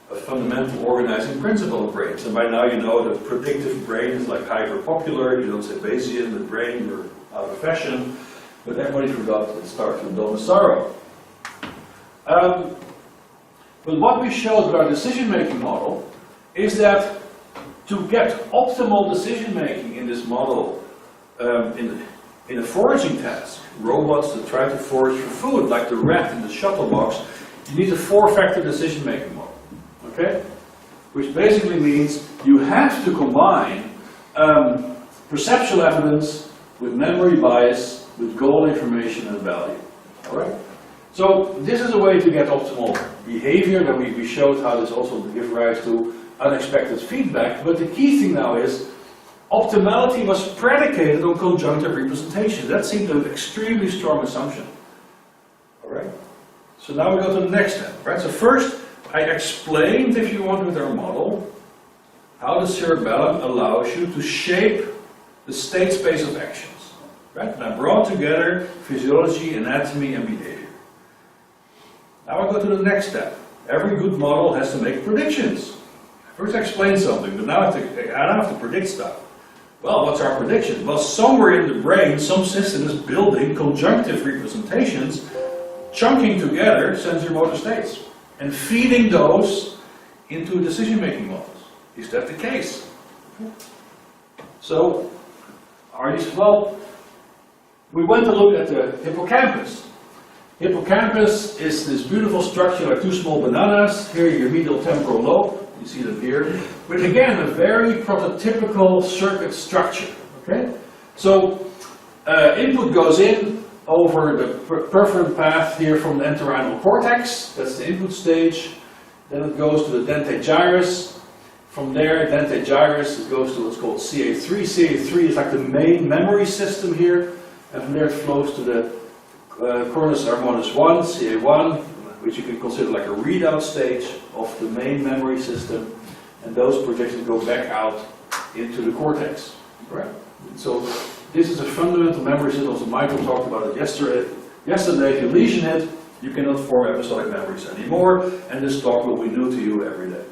a fundamental organizing principle of brains. And by now you know that predictive brain is like hyper-popular. You don't say Bayesian, the brain, you're out of fashion. But everybody forgot it starts with Domasaro. But what we showed with our decision-making model is that to get optimal decision-making in this model, in a foraging task, robots that try to forage for food, like the rat in the shuttle box, you need a four-factor decision-making model. Okay? Which basically means you have to combine perceptual evidence with memory bias, with goal information and value. Alright? So this is a way to get optimal behavior, that we showed how this also gives rise to unexpected feedback, but the key thing now is optimality was predicated on conjunctive representation. That seemed an extremely strong assumption. Alright? So now we go to the next step. Right? So first I explained, if you want, with our model, how the cerebellum allows you to shape the state space of actions. Right? And I brought together physiology, anatomy, and behavior. Now I go to the next step. Every good model has to make predictions. First I explain something, but now I have to predict stuff. Well, what's our prediction? Well, somewhere in the brain, some system is building conjunctive representations, chunking together sensory motor states, and feeding those into decision-making models. Is that the case? So, well, we went to look at the hippocampus. Hippocampus is this beautiful structure like two small bananas. Here your medial temporal lobe, you see them here. But again, a very prototypical circuit structure. Okay? So, input goes in over the perforant path here from the entorhinal cortex, that's the input stage. Then it goes to the dentate gyrus. From there, dentate gyrus, it goes to what's called CA3. CA3 is like the main memory system here. And from there it flows to the cornus harmonis 1, CA1, which you can consider like a readout stage of the main memory system. And those projections go back out into the cortex. Right? So this is a fundamental memory system. So Michael talked about it yesterday. If you lesion it, you cannot form episodic memories anymore. And this talk will be new to you every day.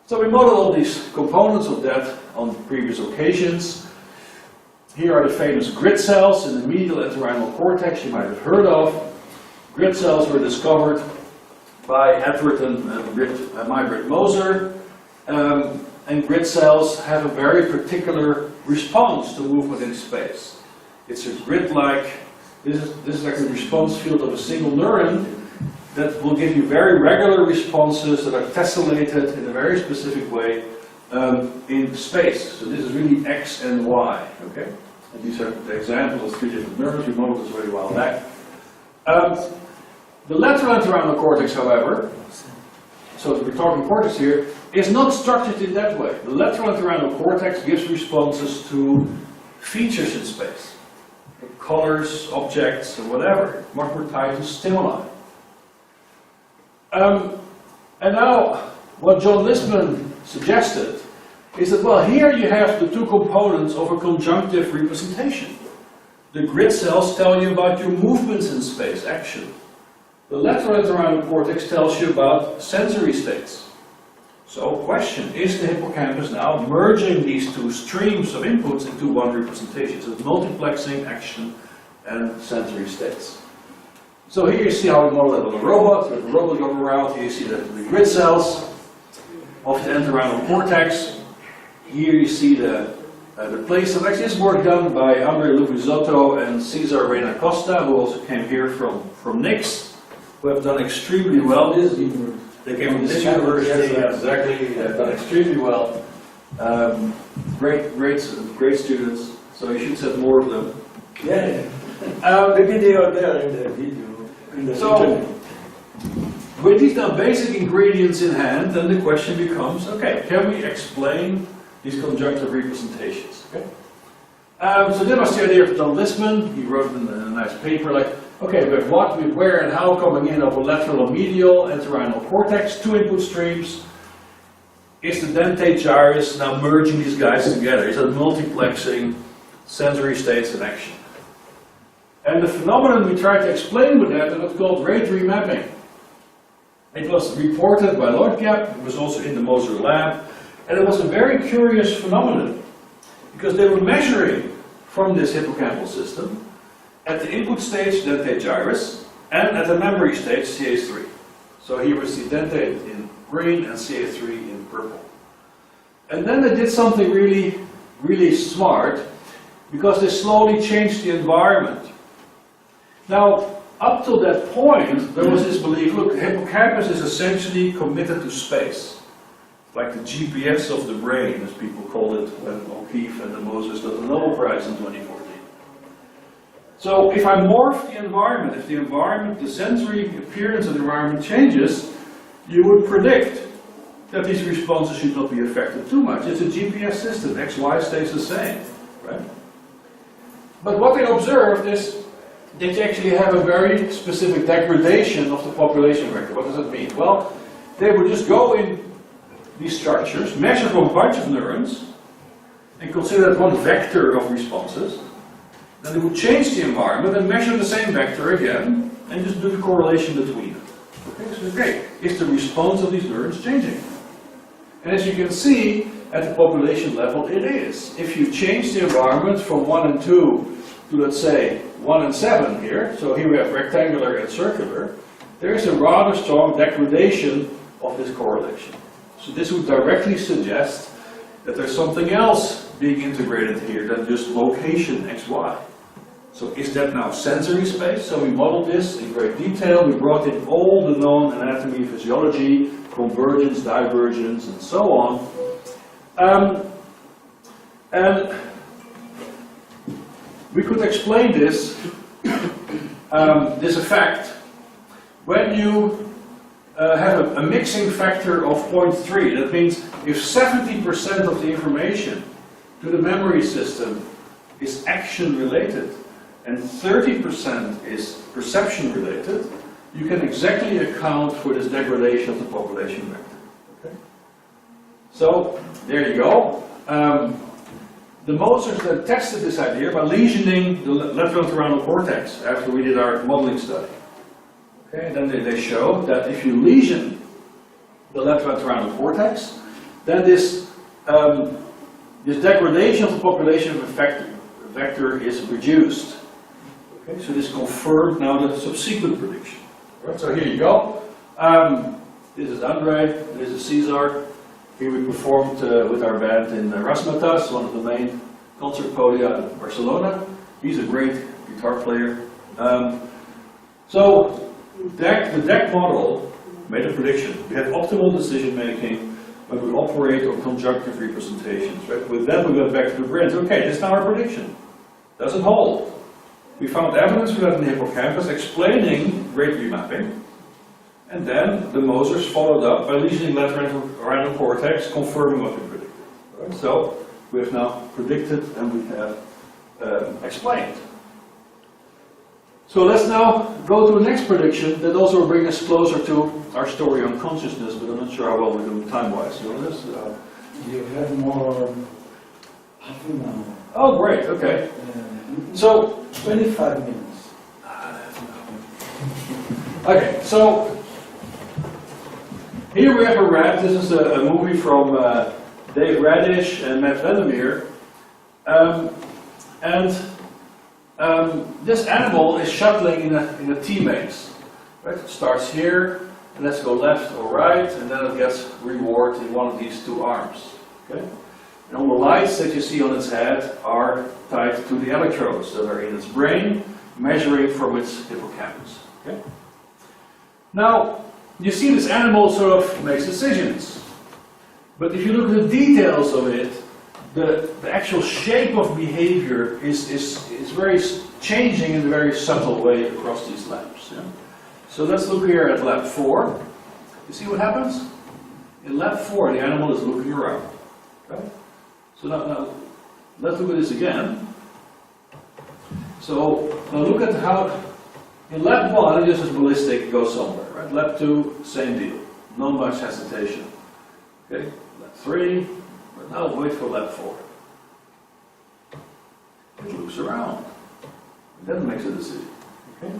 So we modeled all these components of that on previous occasions. Here are the famous grid cells in the medial entorhinal cortex you might have heard of. Grid cells were discovered by Edward and Maybrit Moser. And grid cells have a very particular response to movement in space. It's a grid-like, this is like the response field of a single neuron that will give you very regular responses that are tessellated in a very specific way in space. So this is really X and Y, okay? And these are the examples of 3 different neurons. We modeled this very well back. The lateral entorhinal cortex, however, so we're talking cortex here, is not structured in that way. The lateral entorhinal cortex gives responses to features in space, colors, objects, or whatever, much more tied to stimuli. And now, what John Listman suggested is that, well, here you have the 2 components of a conjunctive representation. The grid cells tell you about your movements in space, action. The lateral entorhinal cortex tells you about sensory states. So, question, is the hippocampus now merging these 2 streams of inputs into one representation? So, it's multiplexing action and sensory states. So here you see how we model it on a robot. With the robot going around, here you see the grid cells of the entorhinal cortex. Here you see the place. And actually this work done by Andre Lupizotto and Cesar Reina Costa, who also came here from NIX, who have done extremely well. They came from this university, exactly. They've done extremely well. Great students. So you should set more of them. Yeah. Maybe they are there in the video. So, with these now basic ingredients in hand, then the question becomes, okay, can we explain these conjunctive representations? Okay. So that was the idea of John Listman. He wrote in a nice paper like, okay, we have what, we have where, and how coming in of a lateral and medial entorhinal cortex, 2 input streams. Is the dentate gyrus now merging these guys together? Is that multiplexing sensory states in action? And the phenomenon we tried to explain with that was called rate remapping. It was reported by Lloyd-Gap, it was also in the Moser lab, and it was a very curious phenomenon because they were measuring from this hippocampal system at the input stage dentate gyrus and at the memory stage CA3. So here we see dentate in green and CA3 in purple. And then they did something really, really smart because they slowly changed the environment. Now, up till that point, there was this belief, look, the hippocampus is essentially committed to space. Like the GPS of the brain, as people called it when O'Keefe and the Moses got the Nobel Prize in 2014. So if I morph the environment, if the environment, the sensory appearance of the environment changes, you would predict that these responses should not be affected too much. It's a GPS system, X, Y stays the same, right? But what they observed is that you actually have a very specific degradation of the population vector. What does that mean? Well, they would just go in these structures, measure from a bunch of neurons, and consider that one vector of responses. Then they would change the environment and measure the same vector again, and just do the correlation between them. Okay, so great. Is the response of these neurons changing? And as you can see, at the population level, it is. If you change the environment from 1 and 2 to, let's say, 1 and 7 here, so here we have rectangular and circular, there is a rather strong degradation of this correlation. So this would directly suggest that there's something else being integrated here than just location XY. So is that now sensory space? So we modeled this in great detail. We brought in all the known anatomy, physiology, convergence, divergence, and so on. And we could explain this, this effect when you have a mixing factor of 0.3. That means if 70% of the information to the memory system is action related and 30% is perception related, you can exactly account for this degradation of the population vector. Okay? So there you go. The Mosers then tested this idea by lesioning the lateral cortex after we did our modeling study. Okay, and then they showed that if you lesion the lateral cortex, then this degradation of the population vector is reduced. Okay, so this confirmed now the subsequent prediction. Right, so here you go. This is Andre, this is Cesar. Here we performed with our band in Rasmatas, one of the main concert podia in Barcelona. He's a great guitar player. So the DEC model made a prediction. We have optimal decision making when we operate on conjunctive representations. Right? With that we went back to the brain. Okay, this is now our prediction. Does it hold? We found evidence for that in the hippocampus explaining great remapping. And then the Mosers followed up by lesioning lateral cortex, confirming what we predicted. Right? So we have now predicted and we have explained. So let's now go to the next prediction that also will bring us closer to our story on consciousness, but I'm not sure how well we're doing time-wise. You know this? You have more half an hour. Oh, great. Okay. So 25 minutes. Okay. So here we have a rat. This is a movie from Dave Radish and Matt Vandermeer. This animal is shuttling in a T-maze. Right? It starts here, and let's go left or right, and then it gets reward in one of these two arms. Okay? And all the lights that you see on its head are tied to the electrodes that are in its brain, measuring from its hippocampus. Okay? Now, you see this animal sort of makes decisions. But if you look at the details of it, the actual shape of behavior is very changing in a very subtle way across these labs. Yeah? So let's look here at lab 4. You see what happens? In lab 4, the animal is looking around. Okay? So now let's look at this again. So now look at how, in lab 1, it just is ballistic, goes somewhere. Right? Lab 2, same deal. Not much hesitation. Okay? Lab 3. But now wait for lab 4. It looks around. It then makes a decision. Okay?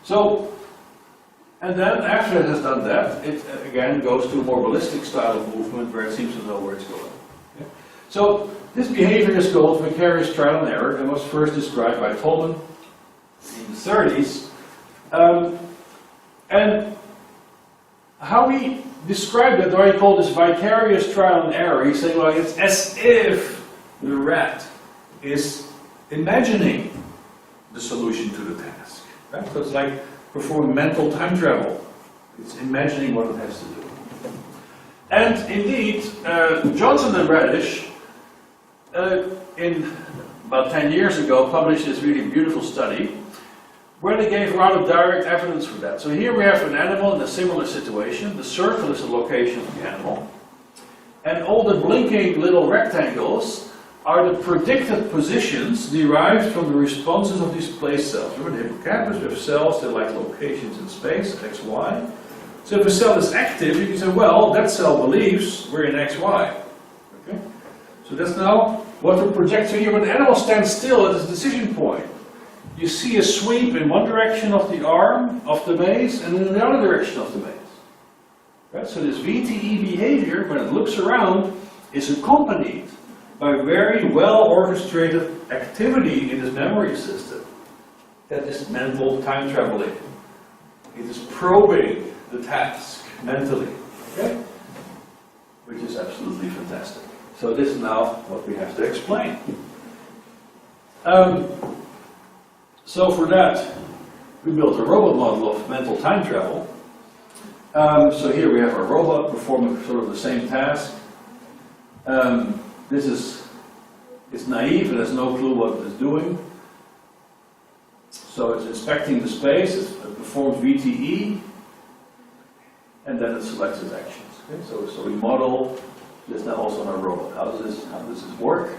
So, and then after it has done that, it again goes to a more ballistic style of movement where it seems to know where it's going. Okay? So, this behavior is called vicarious trial and error and was first described by Tolman in the 30s. And how we described it, or he called this vicarious trial and error, he's saying, well, it's as if the rat is imagining the solution to the task. Right? So it's like performing mental time travel. It's imagining what it has to do. And indeed, Johnson and Radish, in about 10 years ago, published this really beautiful study where they gave rather direct evidence for that. So here we have an animal in a similar situation. The circle is the location of the animal. And all the blinking little rectangles are the predicted positions derived from the responses of these place cells. Remember the hippocampus, we have cells that like locations in space, x, y. So if a cell is active, you can say, well, that cell believes we're in x, y. Okay? So that's now what we project. So here when the animal stands still at its decision point, you see a sweep in one direction of the arm of the maze and in the other direction of the maze. Right? So this VTE behavior, when it looks around, is accompanied by very well orchestrated activity in this memory system. That is mental time traveling. It is probing the task mentally. Okay? Which is absolutely fantastic. So this is now what we have to explain. So for that, we built a robot model of mental time travel. So here we have a robot performing sort of the same task. This is It's naive, it has no clue what it is doing. So it's inspecting the space, it performs VTE, and then it selects its actions. Okay? So we model this now also on our robot. How does this work?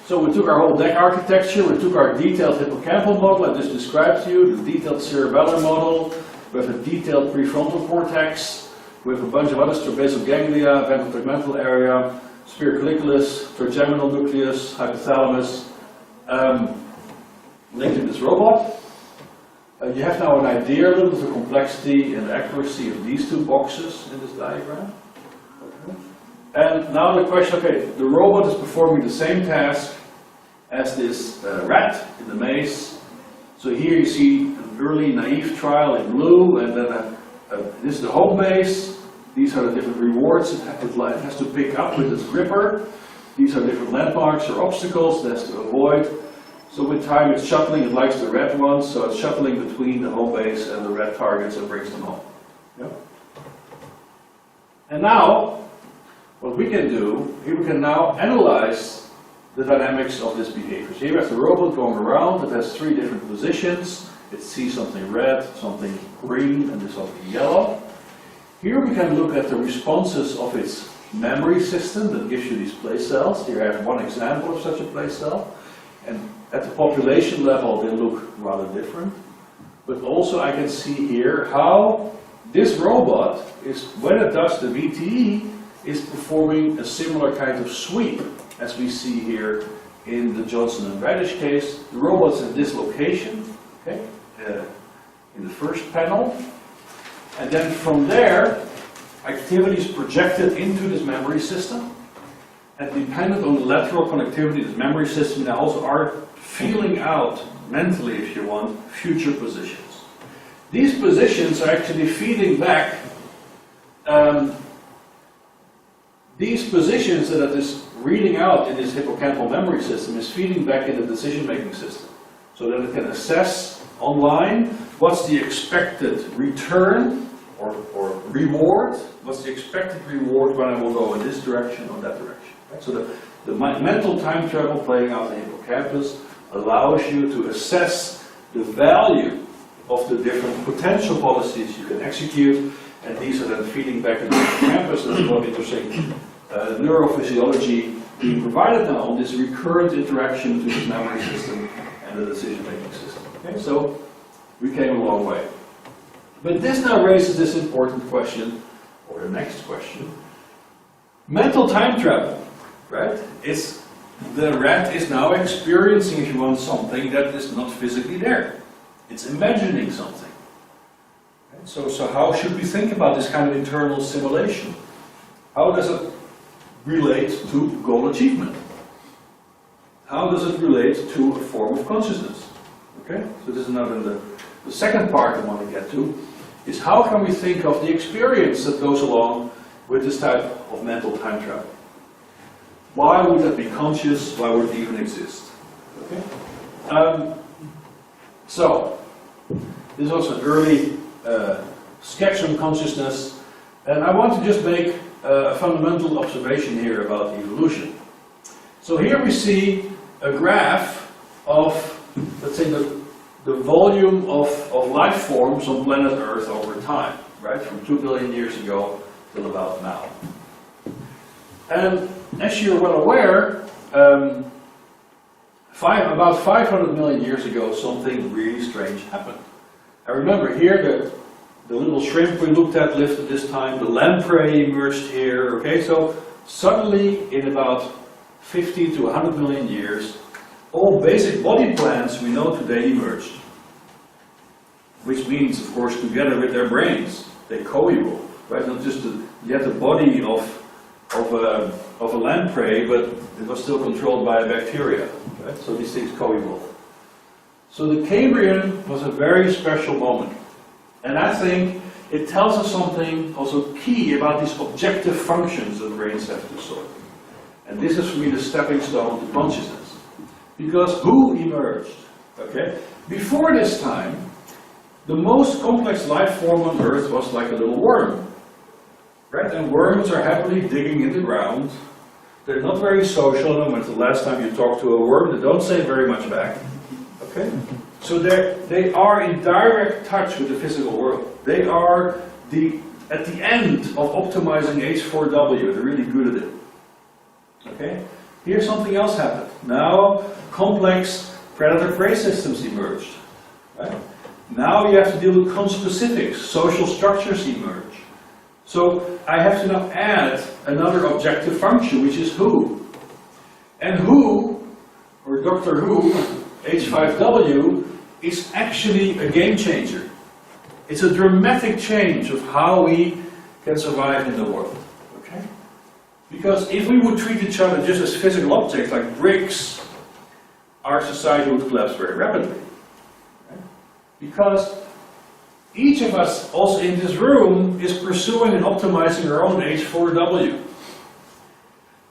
So we took our whole deck architecture, we took our detailed hippocampal model I just described to you, the detailed cerebellar model, we have a detailed prefrontal cortex, we have a bunch of other basal ganglia, ventral tegmental area, spiraculus, trigeminal nucleus, hypothalamus, linked in this robot. You have now an idea a little bit of the complexity and accuracy of these two boxes in this diagram. Okay. And now the question, okay, the robot is performing the same task as this rat in the maze. So here you see an early naive trial in blue, and then this is the home base. These are the different rewards it has to pick up with its gripper. These are different landmarks or obstacles it has to avoid. So with time it's shuttling, it likes the red ones, so it's shuttling between the home base and the red targets and brings them home. Yeah. And now, what we can do, here we can now analyze the dynamics of this behavior. So here we have the robot going around, it has three different positions. It sees something red, something green, and something yellow. Here we can look at the responses of its memory system that gives you these place cells. Here I have one example of such a place cell. And at the population level, they look rather different. But also I can see here how this robot is, when it does the VTE, is performing a similar kind of sweep as we see here in the Johnson and Radish case. The robot's at this location, okay, in the first panel. And then from there, activity is projected into this memory system. And dependent on the lateral connectivity, this memory system now also are feeling out mentally, if you want, future positions. These positions are actually feeding back these positions that it is reading out in this hippocampal memory system is feeding back in the decision-making system, so that it can assess online what's the expected return or reward, what's the expected reward when I will go in this direction or that direction. Right? So the mental time travel playing out in the hippocampus allows you to assess the value of the different potential policies you can execute, and these are then feeding back in the hippocampus. There's a lot of interesting neurophysiology being provided now on this recurrent interaction between this memory system and the decision-making system. Okay, so we came a long way. But this now raises this important question, or the next question. Mental time travel, right? The rat is now experiencing, if you want, something that is not physically there. It's imagining something. Okay, so how should we think about this kind of internal simulation? How does it relate to goal achievement? How does it relate to a form of consciousness? Okay, so this is now the second part I want to get to, is how can we think of the experience that goes along with this type of mental time travel? Why would that be conscious? Why would it even exist? Okay. So, this was an early sketch on consciousness, and I want to just make a fundamental observation here about evolution. So here we see a graph of, let's say, the volume of life forms on planet Earth over time, right, from 2 billion years ago till about now. And as you're well aware, about 500 million years ago, something really strange happened. I remember here the little shrimp we looked at lived at this time, the lamprey emerged here, okay, so suddenly in about 50 to 100 million years, all basic body plans we know today emerged. Which means, of course, together with their brains, they co-evolve, right? Not just yet the body of a lamprey, but it was still controlled by a bacteria, right? So these things co-evolve. So the Cambrian was a very special moment. And I think it tells us something also key about these objective functions that brains have to sort. And this is for me the stepping stone to consciousness. Because who emerged? Okay? Before this time, the most complex life form on Earth was like a little worm. Right? And worms are happily digging in the ground, They're not very social, and when the last time you talk to a worm, they don't say very much back. Okay? So they are in direct touch with the physical world. They are at the end of optimizing H4W. They're really good at it. Okay? Here something else happened. Now complex predator-prey systems emerged. Right? Now you have to deal with conspecifics. Social structures emerge. So I have to now add another objective function, which is who. And who, or Doctor Who, H5W, is actually a game changer. It's a dramatic change of how we can survive in the world. Okay? Because if we would treat each other just as physical objects, like bricks, our society would collapse very rapidly. Right? Because each of us, also in this room, is pursuing and optimizing our own H4W.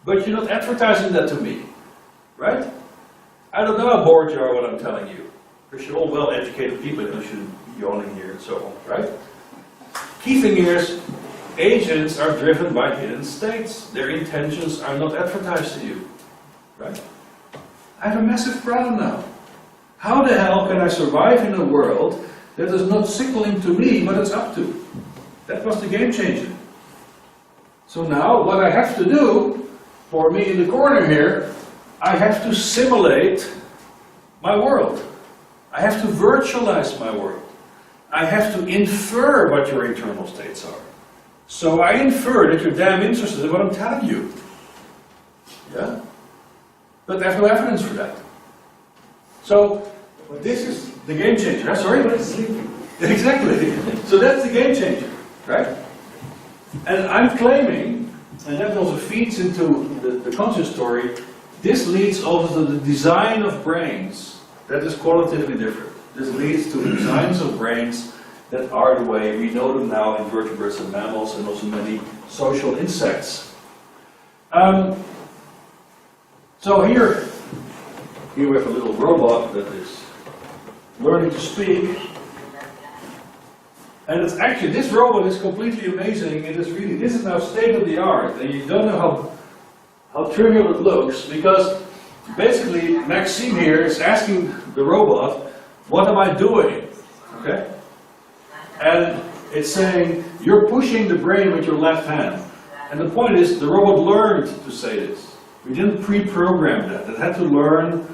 But you're not advertising that to me, right? I don't know how bored you are what I'm telling you. Because you're all well-educated people, and you shouldn't be yawning here and so on, right? Key thing here is, agents are driven by hidden states. Their intentions are not advertised to you, right? I have a massive problem now. How the hell can I survive in a world that is not signaling to me what it's up to? That was the game changer. So now, what I have to do, for me in the corner here, I have to simulate my world. I have to virtualize my world. I have to infer what your internal states are. So I infer that you're damn interested in what I'm telling you. Yeah? But there's no evidence for that. So, this is the game changer. Sorry? Exactly. So that's the game changer, right? And I'm claiming, and that also feeds into the conscious story, this leads also to the design of brains that is qualitatively different. This leads to designs of brains that are the way we know them now in vertebrates and mammals and also many social insects. So here we have a little robot that is learning to speak. And it's actually, this robot is completely amazing. It is really, this is now state of the art. And you don't know how trivial it looks, because basically Maxime here is asking the robot, what am I doing? Okay? And it's saying, you're pushing the brain with your left hand. And the point is, the robot learned to say this. We didn't pre-program that. It had to learn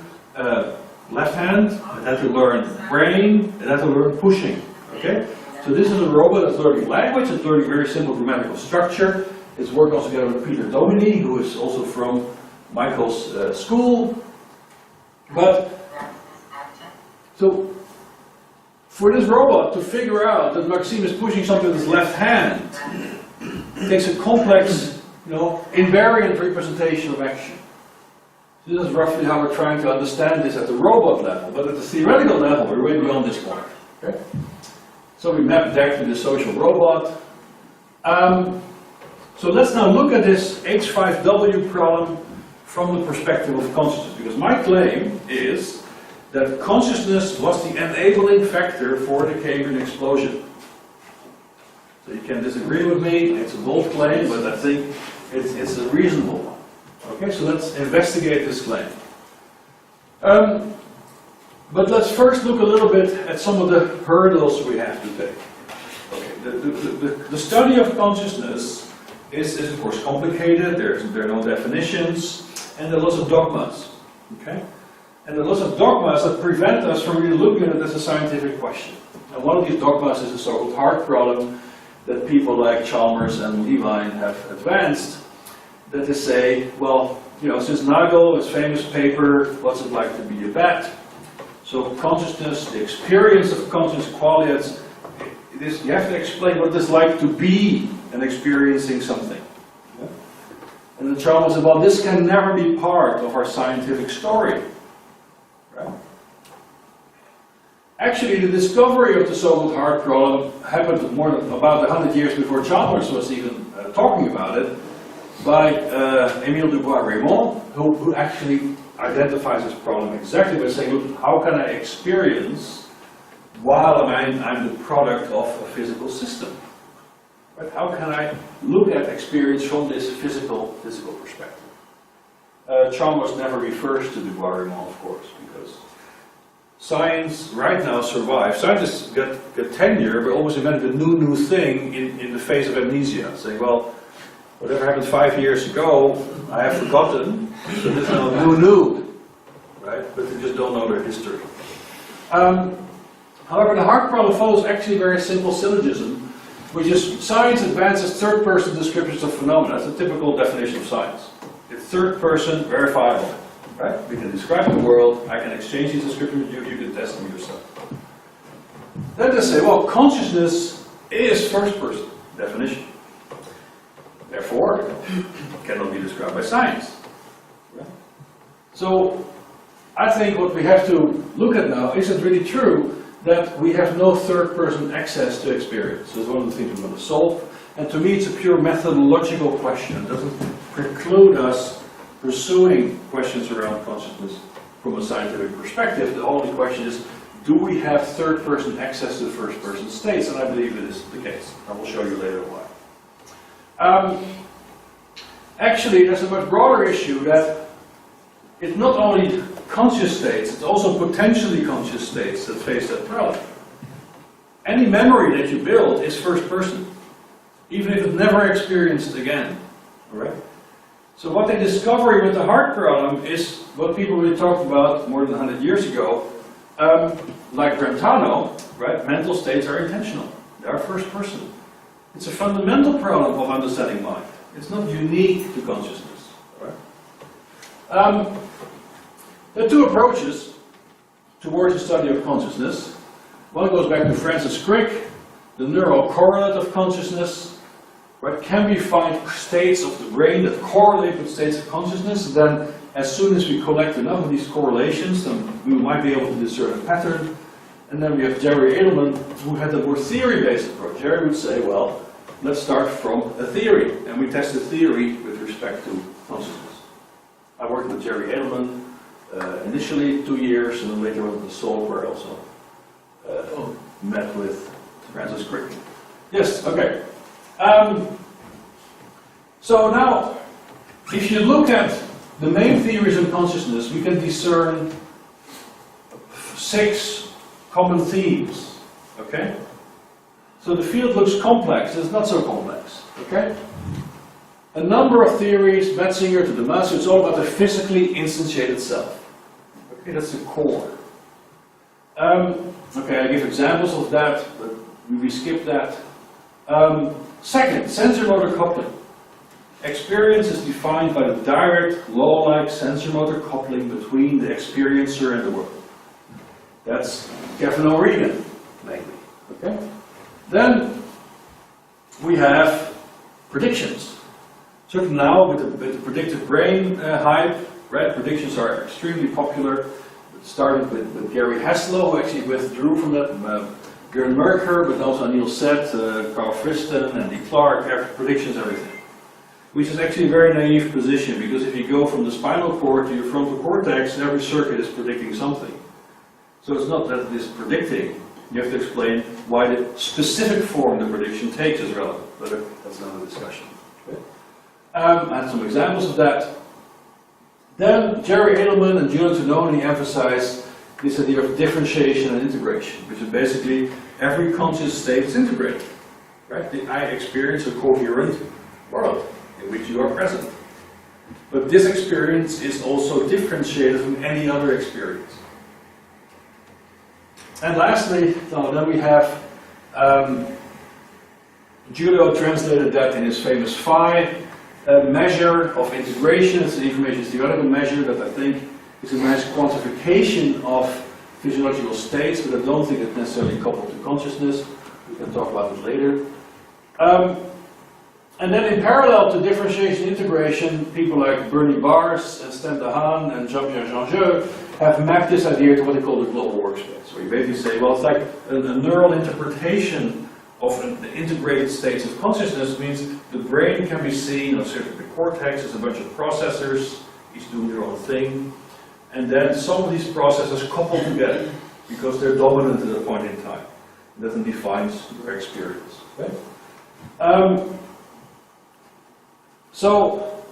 left hand, it had to learn brain, it had to learn pushing. Okay? So this is a robot that's learning language, it's learning very simple grammatical structure. It's working also together with Peter Domini, who is also from Michael's school. But, so, for this robot to figure out that Maxime is pushing something with his left hand, it takes a complex, invariant representation of action. So this is roughly how we're trying to understand this at the robot level, but at the theoretical level, we're way beyond this point. Okay? So we map back to the social robot. So let's now look at this H5W problem from the perspective of consciousness, because my claim is that consciousness was the enabling factor for the Cambrian explosion. So you can disagree with me, it's a bold claim, but I think it's a reasonable one. Okay, so let's investigate this claim. But let's first look a little bit at some of the hurdles we have to take. Okay, the study of consciousness is of course complicated, there are no definitions, and there are lots of dogmas. Okay? And there are lots of dogmas that prevent us from really looking at it as a scientific question. And one of these dogmas is the so-called heart problem that people like Chalmers and Levine have advanced, that they say, well, since Nagel, his famous paper, What's It Like to Be a Bat? So consciousness, the experience of conscious qualities, you have to explain what it's like to be and experiencing something. Yeah? And then Chalmers said, well, this can never be part of our scientific story. Right? Actually, the discovery of the so-called heart problem happened about 100 years before Chalmers was even talking about it, by Émile Dubois-Reymond, who actually identifies this problem exactly by saying, look, how can I experience while I'm the product of a physical system? Right? How can I look at experience from this physical perspective? Chalmers never refers to Dubois-Reymond, of course, because science right now survives. Scientists get tenure, but always invent a new thing in the face of amnesia, saying, well, whatever happened 5 years ago, I have forgotten, so there's no new, right? But they just don't know their history. However, the hard problem follows actually a very simple syllogism, which is science advances third-person descriptions of phenomena. That's a typical definition of science. It's third-person, verifiable, right? We can describe the world, I can exchange these descriptions with you, you can test them yourself. Then they say, well, consciousness is first-person definition. Therefore, it cannot be described by science. Right? So, I think what we have to look at now, is it really true that we have no third-person access to experience? So it's one of the things we want to solve. And to me, it's a pure methodological question. It doesn't preclude us pursuing questions around consciousness from a scientific perspective. The only question is, do we have third-person access to first-person states? And I believe it is the case. I will show you later why. Actually, there's a much broader issue that it's not only conscious states, it's also potentially conscious states that face that problem. Any memory that you build is first person, even if it's never experienced again. Alright? So what they discover with the heart problem is what people really talked about more than 100 years ago, like Brentano, right? Mental states are intentional. They are first person. It's a fundamental problem of understanding mind. It's not unique to consciousness. Alright? There are two approaches towards the study of consciousness. One goes back to Francis Crick, the neural correlate of consciousness. Right? Can we find states of the brain that correlate with states of consciousness? And then, as soon as we collect enough of these correlations, then we might be able to discern a pattern. And then we have Jerry Edelman, who had a more theory-based approach. Jerry would say, well, let's start from a theory. And we test the theory with respect to consciousness. I worked with Jerry Edelman initially 2 years, and then later on with Seoul, where I also met with Francis Crick. Yes, okay. So now, if you look at the main theories of consciousness, we can discern 6 common themes, okay? So the field looks complex, it's not so complex, okay? A number of theories, Metzinger to Damasio, it's all about the physically instantiated self. Okay, that's the core. Okay, I give examples of that, but we skip that. Second, sensor-motor coupling. Experience is defined by the direct, law-like sensor-motor coupling between the experiencer and the world. That's Kevin O'Regan, mainly. Okay? Then we have predictions. So now, with the predictive brain hype, right? Predictions are extremely popular. It started with Gary Haslow, who actually withdrew from that. Björn Merker, but also Neil Seth, Carl Friston, Andy Clark, have predictions, everything. Which is actually a very naive position, because if you go from the spinal cord to your frontal cortex, every circuit is predicting something. So it's not that it is predicting. You have to explain why the specific form the prediction takes is relevant, but that's another discussion. Okay. I had some examples of that. Then Jerry Edelman and Giulio Tononi emphasized this idea of differentiation and integration, which is basically every conscious state is integrated. Right? I experience a coherent world in which you are present. But this experience is also differentiated from any other experience. And lastly, then we have Giulio translated that in his famous phi measure of integration. It's an information theoretical measure that I think is a nice quantification of physiological states, but I don't think it's necessarily coupled to consciousness. We can talk about it later. And then in parallel to differentiation and integration, people like Bernie Bars and Stan de Haan and Jean-Pierre Jean-Jeu have mapped this idea to what they call the global workspace, where you basically say, well, it's like a neural interpretation of the integrated states of consciousness. Means the brain can be seen, or certainly the cortex is a bunch of processors, each doing their own thing, and then some of these processors couple together because they're dominant at a point in time. That then defines your experience. Okay? So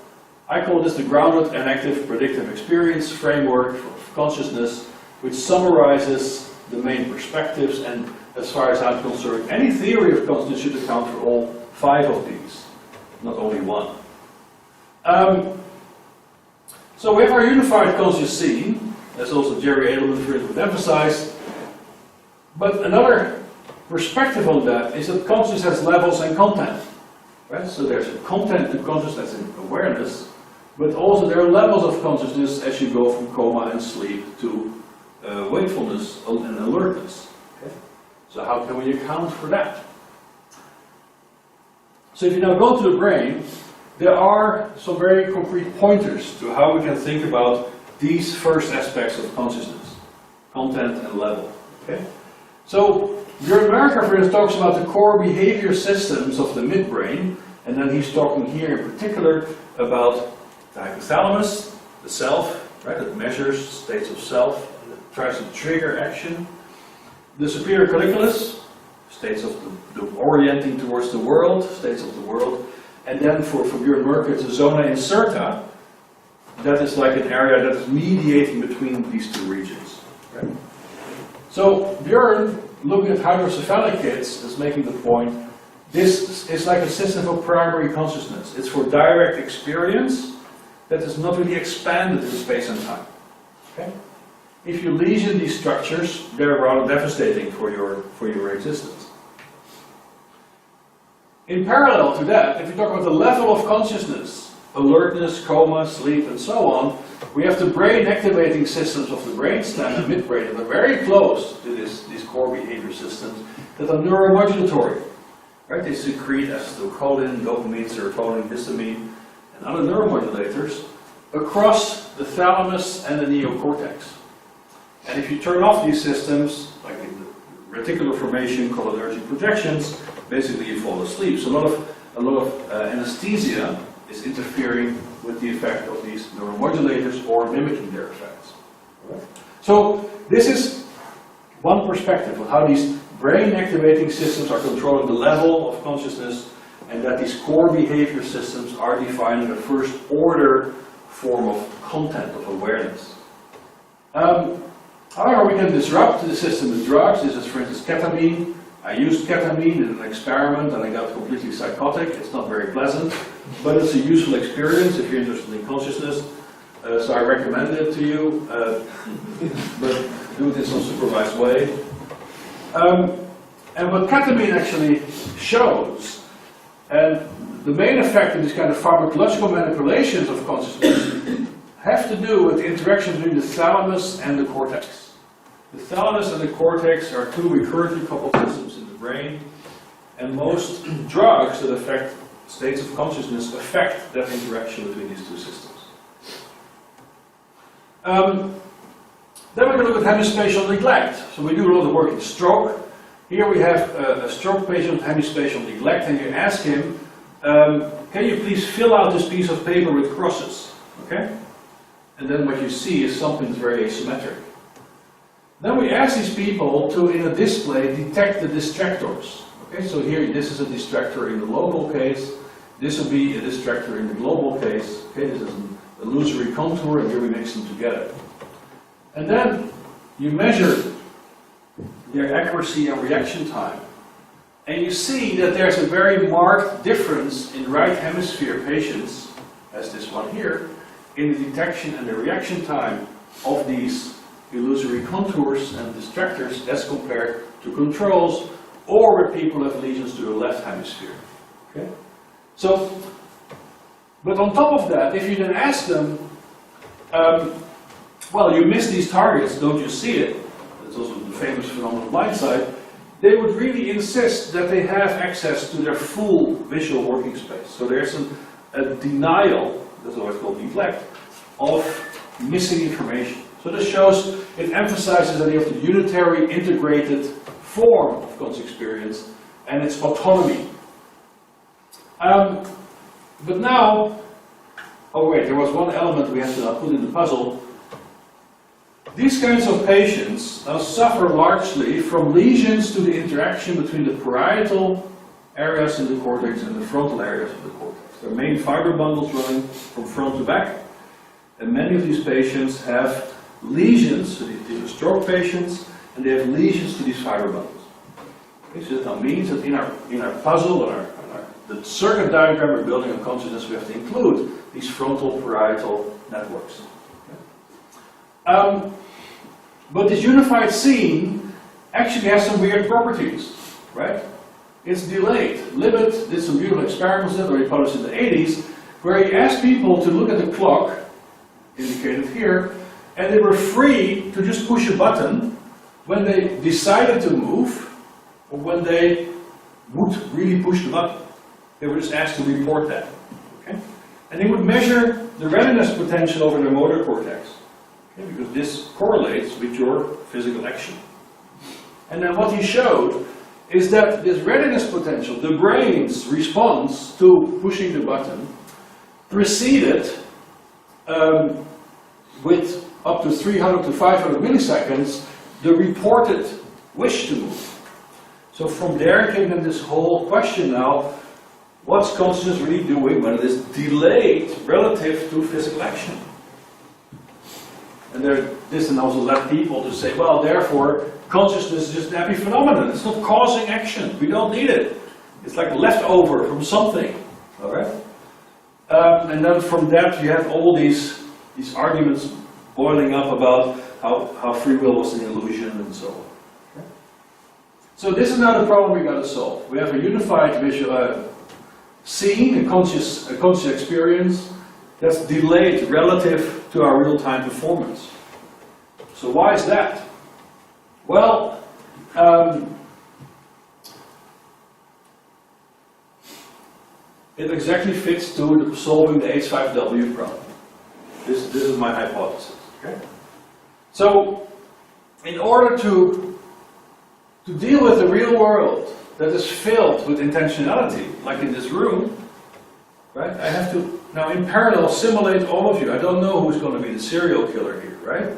I call this the grounded and active predictive experience framework of consciousness, which summarizes the main perspectives, and as far as I'm concerned, any theory of consciousness should account for all 5 of these, not only one. So we have our unified conscious scene, as also Jerry Edelman for instance emphasized, but another perspective on that is that consciousness has levels and content. Right? So there's a content to consciousness and awareness, but also there are levels of consciousness as you go from coma and sleep to wakefulness and alertness. Okay? So how can we account for that? So if you now go to the brain, there are some very concrete pointers to how we can think about these first aspects of consciousness, content and level. Okay? So Björn Merker, for instance, talks about the core behavior systems of the midbrain, and then he's talking here in particular about the hypothalamus, the self, right, that measures states of self, and that tries to trigger action. The superior colliculus, states of the orienting towards the world, states of the world. And then for Björn Merker, it's the zona incerta, that is like an area that is mediating between these two regions. Right? So Björn, looking at hydrocephalic kids, is making the point, this is like a system of primary consciousness. It's for direct experience that is not really expanded in space and time. Okay? If you lesion these structures, they're rather devastating for your existence. In parallel to that, if you talk about the level of consciousness, alertness, coma, sleep, and so on, we have the brain activating systems of the brainstem and midbrain that are very close to these core behavior systems that are neuromodulatory. Right? They secrete acetylcholine, dopamine, serotonin, histamine, and other neuromodulators across the thalamus and the neocortex. And if you turn off these systems, like in the reticular formation, cholinergic projections, basically you fall asleep. So a lot of anesthesia is interfering with the effect of these neuromodulators or mimicking their effects. Right? So this is one perspective of how these brain activating systems are controlling the level of consciousness, and that these core behavior systems are defining a first order form of content of awareness. However, we can disrupt the system with drugs. This is, for instance, ketamine. I used ketamine in an experiment and I got completely psychotic. It's not very pleasant, but it's a useful experience if you're interested in consciousness. So I recommend it to you, but do it in some supervised way. And what ketamine actually shows, and the main effect of these kind of pharmacological manipulations of consciousness have to do with the interaction between the thalamus and the cortex. The thalamus and the cortex are two recurrently coupled systems in the brain, and most drugs that affect states of consciousness affect that interaction between these two systems. Then we're going to look at hemispatial neglect. So we do a lot of work in stroke. Here we have a stroke patient with hemispatial neglect, and you ask him, can you please fill out this piece of paper with crosses? Okay? And then what you see is something that's very asymmetric. Then we ask these people to, in a display, detect the distractors. Okay, so here this is a distractor in the local case, this would be a distractor in the global case. Okay, this is an illusory contour, and here we mix them together. And then you measure their accuracy and reaction time. And you see that there's a very marked difference in right hemisphere patients, as this one here, in the detection and the reaction time of these illusory contours and distractors as compared to controls, or where people have lesions to the left hemisphere. Okay? So, but on top of that, if you then ask them, well, you missed these targets, don't you see it? That's also the famous phenomenon of blindsight. They would really insist that they have access to their full visual working space. So there's a denial, that's what it's called neglect, of missing information. So this shows, it emphasizes that you have the unitary, integrated form of conscious experience and its autonomy. But now, oh wait, there was one element we have to put in the puzzle. These kinds of patients now suffer largely from lesions to the interaction between the parietal areas in the cortex and the frontal areas of the cortex. There are main fiber bundles running from front to back, and many of these patients have lesions. So these are stroke patients, and they have lesions to these fiber bundles. Okay, so that means that in our puzzle, the circuit diagram we're building on consciousness, we have to include these frontal parietal networks. Okay? But this unified scene actually has some weird properties, right? It's delayed. Libet did some beautiful experiments that were published in the 80s, where he asked people to look at the clock, indicated here, and they were free to just push a button when they decided to move, or when they would really push the button. They were just asked to report that. Okay? And they would measure the readiness potential over their motor cortex, okay? Because this correlates with your physical action. And then what he showed is that this readiness potential, the brain's response to pushing the button, preceded with up to 300 to 500 milliseconds the reported wish to move. So from there came in this whole question now, what's consciousness really doing when it is delayed relative to physical action? And this also led people to say, well, therefore, consciousness is just an epiphenomenon. It's not causing action. We don't need it. It's like leftover from something. All right? And then from that, you have all these arguments boiling up about how free will was an illusion and so on. Okay? So this is now the problem we got to solve. We have a unified visual scene, a conscious experience that's delayed relative to our real-time performance. So why is that? Well, it exactly fits to solving the H5W problem. This is my hypothesis. Okay? So, in order to deal with the real world that is filled with intentionality, like in this room, right? I have to now in parallel simulate all of you. I don't know who's going to be the serial killer here, right?